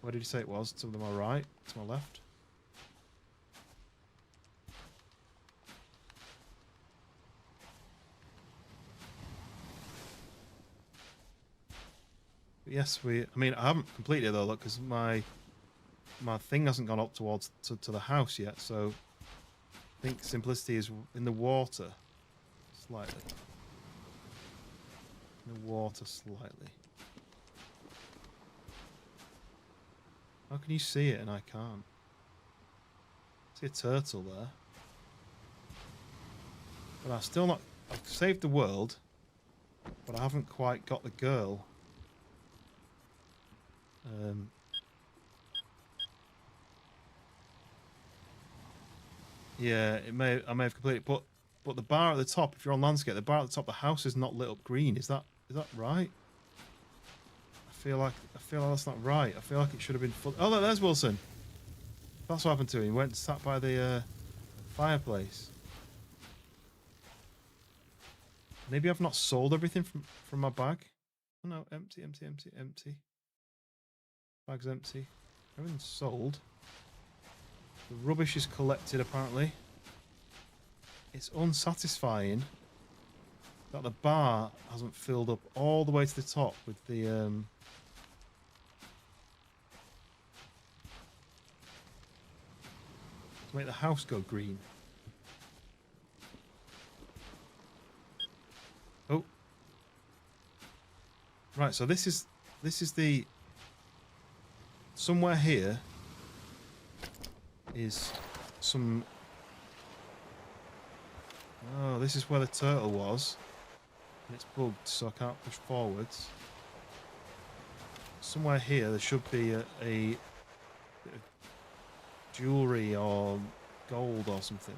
where did you say it was? To my right? To my left? But yes, I mean, I haven't completed it though, look, because my thing hasn't gone up towards to the house yet, so I think simplicity is in the water slightly. In the water slightly. How can you see it and I can't? I see a turtle there. But I've still not... I've saved the world, but I haven't quite got the girl. Yeah, I may have completed it, but the bar at the top, if you're on landscape, the bar at the top, the house is not lit up green. Is that right? I feel like that's not right. I feel like it should have been full. Oh, look, there's Wilson. That's what happened to him. He went and sat by the fireplace. Maybe I've not sold everything from my bag. Oh no, empty. Bag's empty. Everything's sold. The rubbish is collected, apparently. It's unsatisfying that the bar hasn't filled up all the way to the top with the... to make the house go green. Oh. Right, so this is the somewhere here is some. Oh, this is where the turtle was. And it's bugged, so I can't push forwards. Somewhere here there should be a bit of jewellery or gold or something.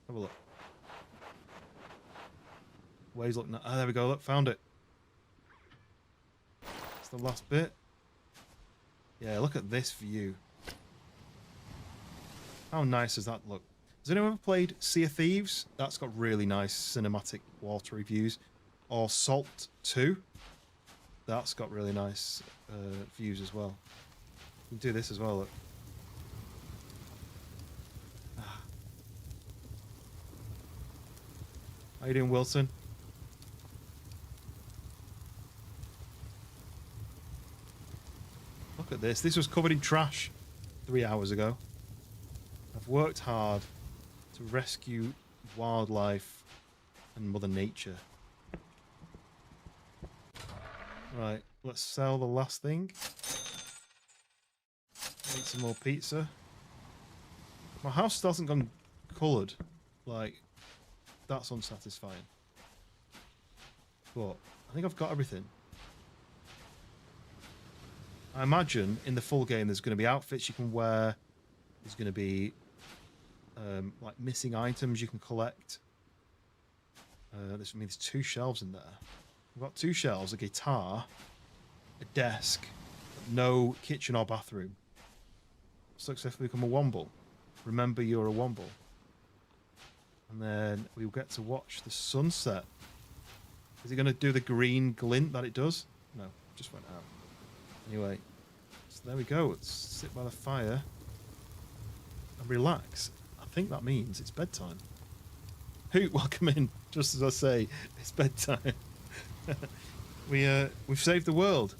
Have a look. Waves looking at. Ah, there we go. Look, found it. It's the last bit. Yeah, look at this view. How nice does that look? Has anyone ever played Sea of Thieves? That's got really nice cinematic watery views. Or Salt 2. That's got really nice views as well. You can do this as well, look. How you doing, Wilson? Look at this. This was covered in trash 3 hours ago. I've worked hard to rescue wildlife and Mother Nature. Right, let's sell the last thing. Eat some more pizza. My house still hasn't gone coloured. Like, that's unsatisfying. But I think I've got everything. I imagine in the full game there's going to be outfits you can wear. There's going to be like missing items you can collect. There's 2 shelves in there. We've got 2 shelves, a guitar, a desk, no kitchen or bathroom. Successfully become a Womble. Remember you're a Womble. And then we'll get to watch the sunset. Is it going to do the green glint that it does? No, just went out. Anyway, so there we go. Let's sit by the fire and relax. I think that means it's bedtime. Hoot, welcome in. Just as I say, it's bedtime. We've saved the world.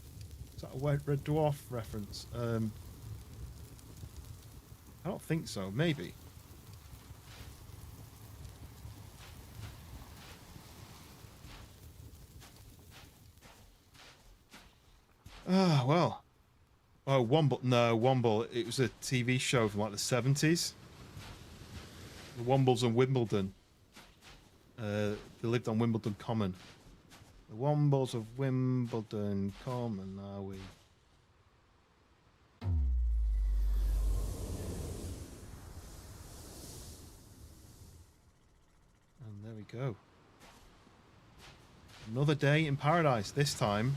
Is that a Red Dwarf reference? I don't think so. Maybe. Ah, well. Oh, Womble. No, Womble. It was a TV show from like the 70s. The Wombles and Wimbledon. They lived on Wimbledon Common. The Wombles of Wimbledon Common, are we? And there we go. Another day in paradise. This time,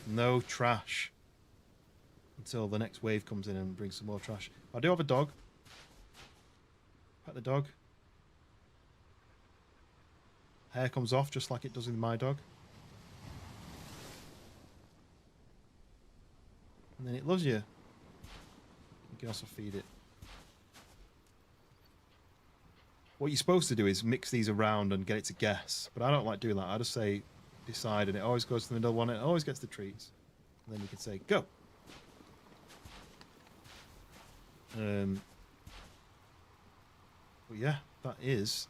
no trash. Until the next wave comes in and brings some more trash. I do have a dog. Pet the dog. Hair comes off just like it does with my dog. And then it loves you. You can also feed it. What you're supposed to do is mix these around and get it to guess. But I don't like doing that. I just say decide and it always goes to the middle one. It always gets the treats. And then you can say go. But yeah, that is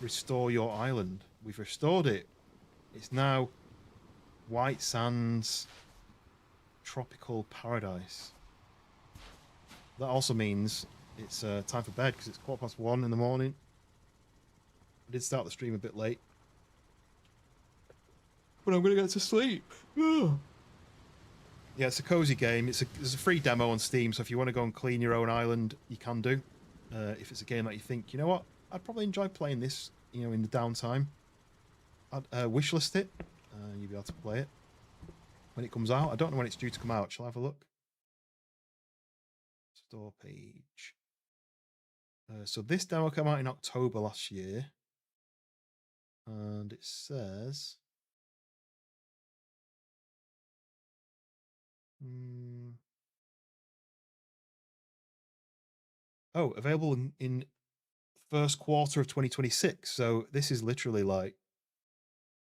restore your island. We've restored it. It's now white sands, tropical paradise. That also means it's time for bed because it's 1:15 in the morning. I did start the stream a bit late, but I'm gonna get to sleep. Yeah, it's a cozy game. There's a free demo on Steam, so if you want to go and clean your own island, you can do. If it's a game that you think, you know what, I'd probably enjoy playing this, in the downtime. I'd wishlist it. You'll be able to play it when it comes out. I don't know when it's due to come out. Shall I have a look? Store page. So this demo came out in October last year, and it says. Oh, available in first quarter of 2026. So this is literally like,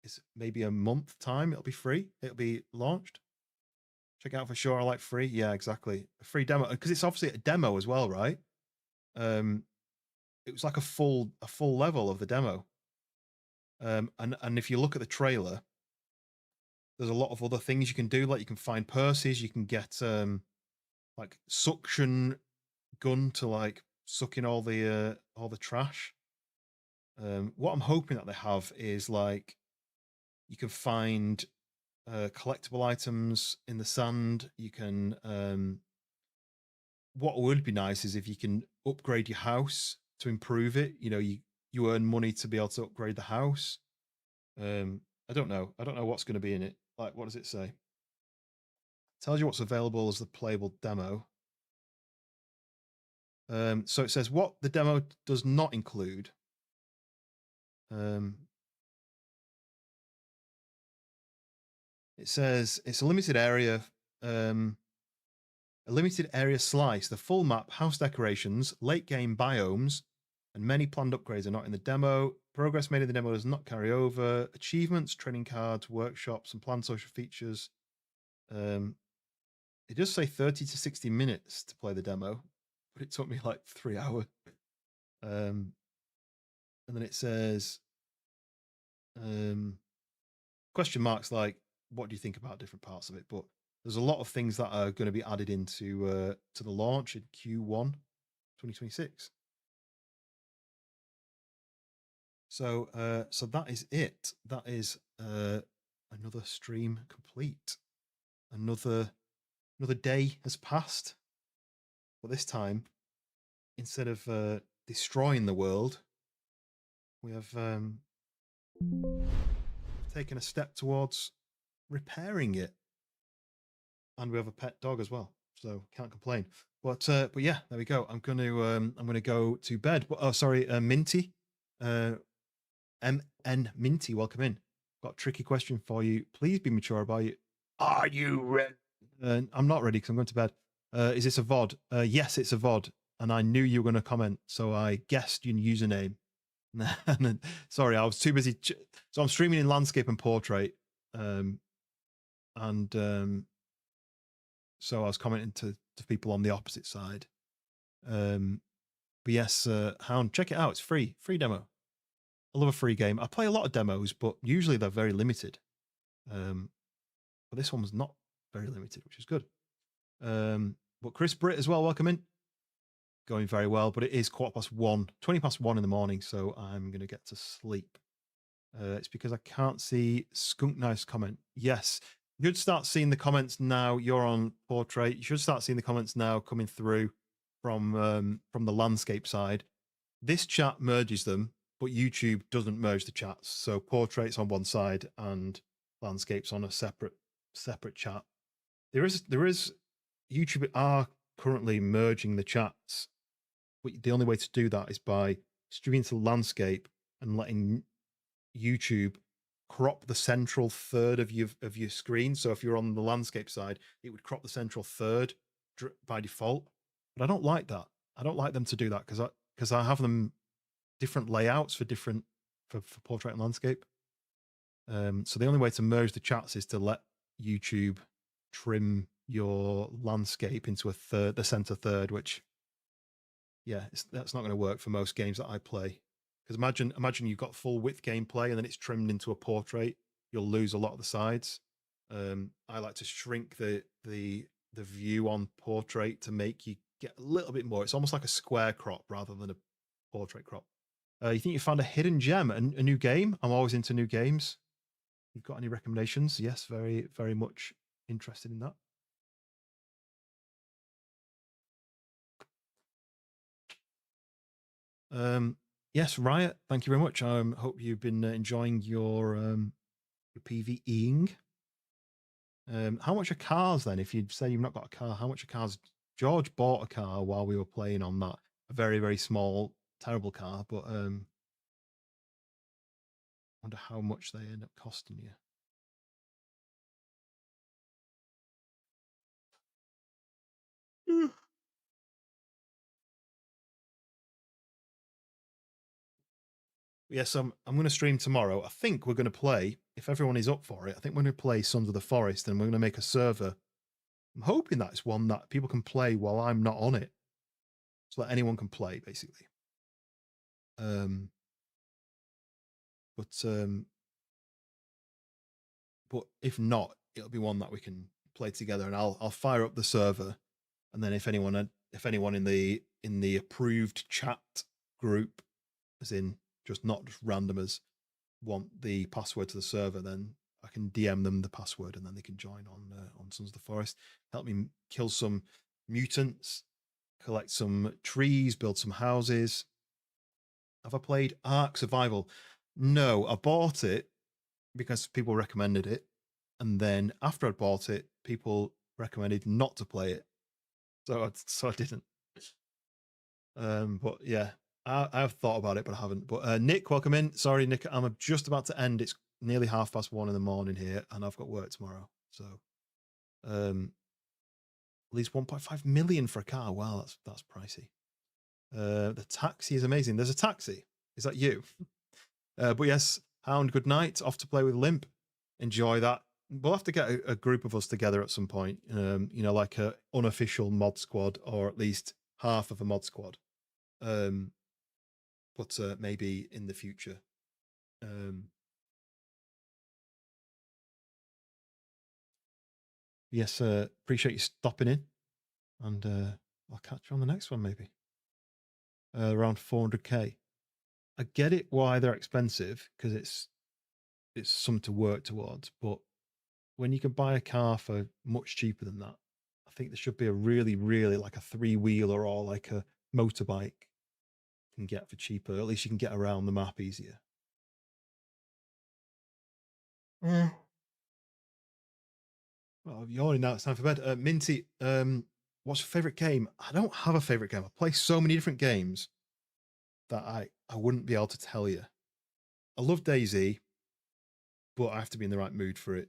it's maybe a month time. It'll be free. It'll be launched. Check it out for sure. I like free. Yeah, exactly. A free demo because it's obviously a demo as well, right? it was like a full level of the demo. And if you look at the trailer, there's a lot of other things you can do. Like you can find purses, you can get like suction gun to like suck in all the trash. What I'm hoping that they have is like you can find collectible items in the sand. You can what would be nice is if you can upgrade your house to improve it. You know, you earn money to be able to upgrade the house. I don't know what's going to be in it. Like, what does it say? It tells you what's available as the playable demo. So it says what the demo does not include. It says it's a limited area slice. The full map, house decorations, late game biomes, and many planned upgrades are not in the demo. Progress made in the demo does not carry over. Achievements, training cards, workshops, and planned social features. It does say 30 to 60 minutes to play the demo, but it took me like 3 hours. And then it says question marks like, what do you think about different parts of it? But there's a lot of things that are going to be added into to the launch in Q1 2026. So that is it. That is another stream complete. Another day has passed. But this time, instead of destroying the world, we have taken a step towards repairing it. And we have a pet dog as well, so can't complain. But yeah, there we go. I'm gonna go to bed. But oh, sorry, Minty, MN Minty, welcome in. Got a tricky question for you. Please be mature about it. Are you ready? I'm not ready because I'm going to bed. Is this a VOD? Yes, it's a VOD, and I knew you were going to comment, so I guessed your username. Sorry, I was too busy. So I'm streaming in landscape and portrait, and so I was commenting to people on the opposite side. But yes, Hound, check it out. It's free demo. I love a free game. I play a lot of demos, but usually they're very limited. But this one was not very limited, which is good. But Chris Britt as well, welcome in. Going very well, but it is 20 past 1 in the morning, so I'm going to get to sleep. It's because I can't see Skunk Nice comment. Yes, you should start seeing the comments now. You're on portrait. You should start seeing the comments now coming through from the landscape side. This chat merges them, but YouTube doesn't merge the chats. So portrait's on one side and landscape's on a separate chat. There is YouTube are currently merging the chats, but the only way to do that is by streaming to landscape and letting YouTube crop the central third of your screen. So if you're on the landscape side, it would crop the central third by default. But I don't like that. I don't like them to do that because I have them different layouts for portrait and landscape. So the only way to merge the chats is to let YouTube trim your landscape into the center third, which that's not going to work for most games that I play. Because imagine you've got full width gameplay and then it's trimmed into a portrait, you'll lose a lot of the sides. I like to shrink the view on portrait to make you get a little bit more. It's almost like a square crop rather than a portrait crop. You think you found a hidden gem, a new game? I'm always into new games. You've got any recommendations? Yes, very, very much interested in that. Yes, Riot, thank you very much. I hope you've been enjoying your PvEing. How much are cars then? If you say you've not got a car, how much are cars? George bought a car while we were playing on that. A very, very small, terrible car, but I wonder how much they end up costing you. Yes, I'm going to stream tomorrow. I think we're going to play, if everyone is up for it, I think we're going to play Sons of the Forest and we're going to make a server. I'm hoping that's one that people can play while I'm not on it. so that anyone can play basically. Um, but if not, it'll be one that we can play together, and I'll fire up the server, and then if anyone in the approved chat group, as in just not just randomers, want the password to the server, then I can DM them the password, and then they can join on Sons of the Forest. Help me kill some mutants, collect some trees, build some houses. Have I played Ark Survival? No, I bought it because people recommended it, and then after I'd bought it, people recommended not to play it, so I didn't. But yeah, I've thought about it, but I haven't. But Nick, welcome in. Sorry, Nick, I'm just about to end. It's nearly 1:30 in the morning here, and I've got work tomorrow. So, at least 1.5 million for a car. Wow, that's pricey. The taxi is amazing. There's a taxi. Is that you? But yes, Hound, good night. Off to play with Limp. Enjoy that. We'll have to get a group of us together at some point. Like a unofficial mod squad, or at least half of a mod squad. But maybe in the future. Yes, appreciate you stopping in, and I'll catch you on the next one maybe. Around 400k. I get it why they're expensive, because it's something to work towards, but when you can buy a car for much cheaper than that, I think there should be a really, really like a 3-wheeler or like a motorbike you can get for cheaper. At least you can get around the map easier. Well, I'm yawning now. It's time for bed. Minty, what's your favorite game? I don't have a favorite game. I play so many different games that I wouldn't be able to tell you. I love DayZ, but I have to be in the right mood for it.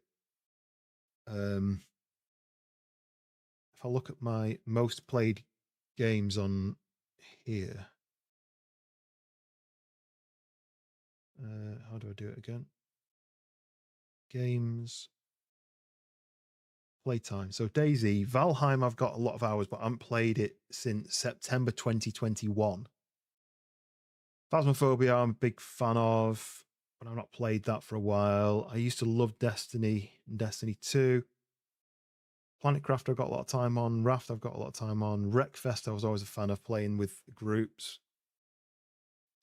If I look at my most played games on here, how do I do it again? Games, playtime. So DayZ, Valheim, I've got a lot of hours, but I haven't played it since September 2021. Phasmophobia, I'm a big fan of, but I've not played that for a while. I used to love Destiny and Destiny 2. Planetcraft, I've got a lot of time on. Raft, I've got a lot of time on. Wreckfest, I was always a fan of playing with groups.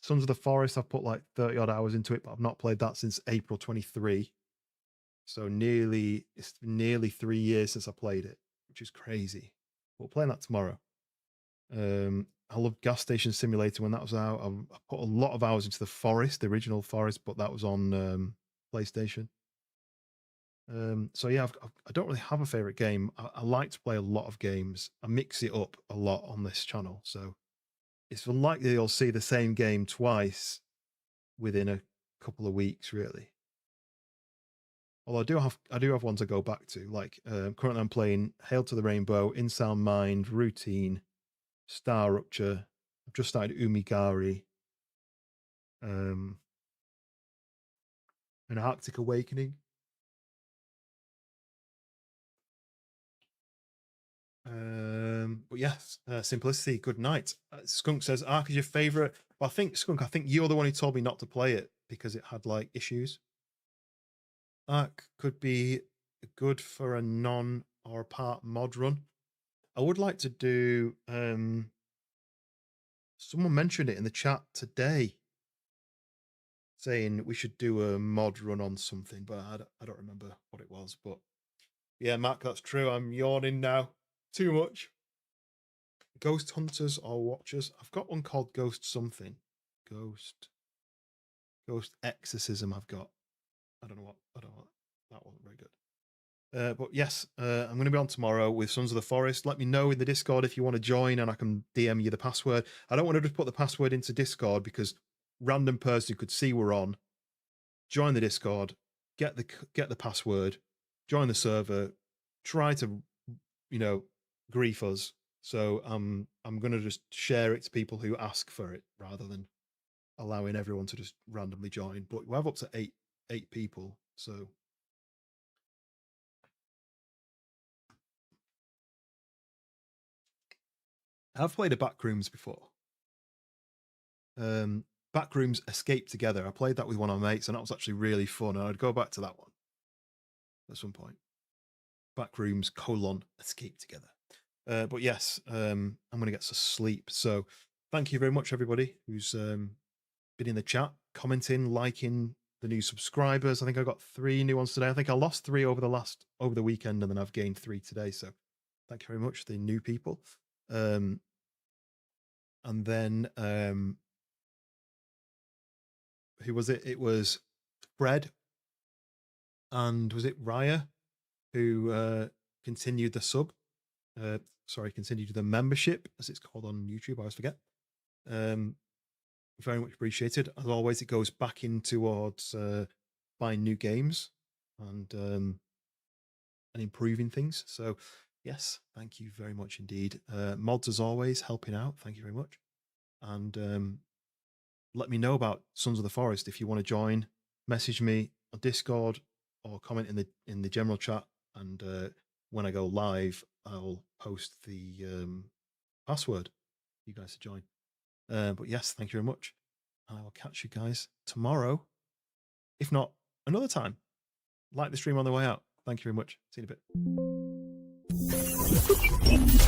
Sons of the Forest, I've put like 30 odd hours into it, but I've not played that since April 23. So it's nearly 3 years since I played it, which is crazy. We're playing that tomorrow. I love Gas Station Simulator when that was out. I put a lot of hours into the Forest, the original Forest, but that was on PlayStation. So yeah, I don't really have a favorite game. I like to play a lot of games. I mix it up a lot on this channel, so it's unlikely you'll see the same game twice within a couple of weeks, really. Although I do have one to go back to. Like currently, I'm playing Hail to the Rainbow, In Sound Mind, Routine, Star Rupture. I've just started Umigari, and Arctic Awakening. But yes, Simplicity, good night. Skunk says, Ark is your favorite. Well, I think you're the one who told me not to play it because it had like issues. Ark could be good for a non or a part mod run. I would like to do. Someone mentioned it in the chat today, saying we should do a mod run on something, but I don't remember what it was. But yeah, Mac, that's true. I'm yawning now. Too much. Ghost Hunters or Watchers. I've got one called Ghost something. Ghost Exorcism. I've got. I don't know. That wasn't very good. But yes, I'm going to be on tomorrow with Sons of the Forest. Let me know in the Discord if you want to join, and I can DM you the password. I don't want to just put the password into Discord because random person could see we're on, join the Discord, get the password, join the server, try to, grief us. So I'm going to just share it to people who ask for it rather than allowing everyone to just randomly join. But we have up to eight people, so. I've played a Backrooms before. Backrooms Escape Together. I played that with one of my mates, and that was actually really fun. And I'd go back to that one at some point. Backrooms : Escape Together. But yes, I'm going to get some sleep. So thank you very much, everybody who's been in the chat, commenting, liking, the new subscribers. I think I got 3 new ones today. I think I lost 3 over the weekend, and then I've gained 3 today. So thank you very much, the new people. And then who was it? It was Fred, and was it Raya who continued the sub? Continued the membership, as it's called on YouTube. I always forget. Very much appreciated. As always, it goes back in towards buying new games and improving things. So yes, thank you very much indeed. Mods, as always, helping out. Thank you very much. And let me know about Sons of the Forest. If you want to join, message me on Discord or comment in the general chat. And when I go live, I'll post the password for you guys to join. But yes, thank you very much. I will catch you guys tomorrow, if not another time. Like the stream on the way out. Thank you very much. See you in a bit.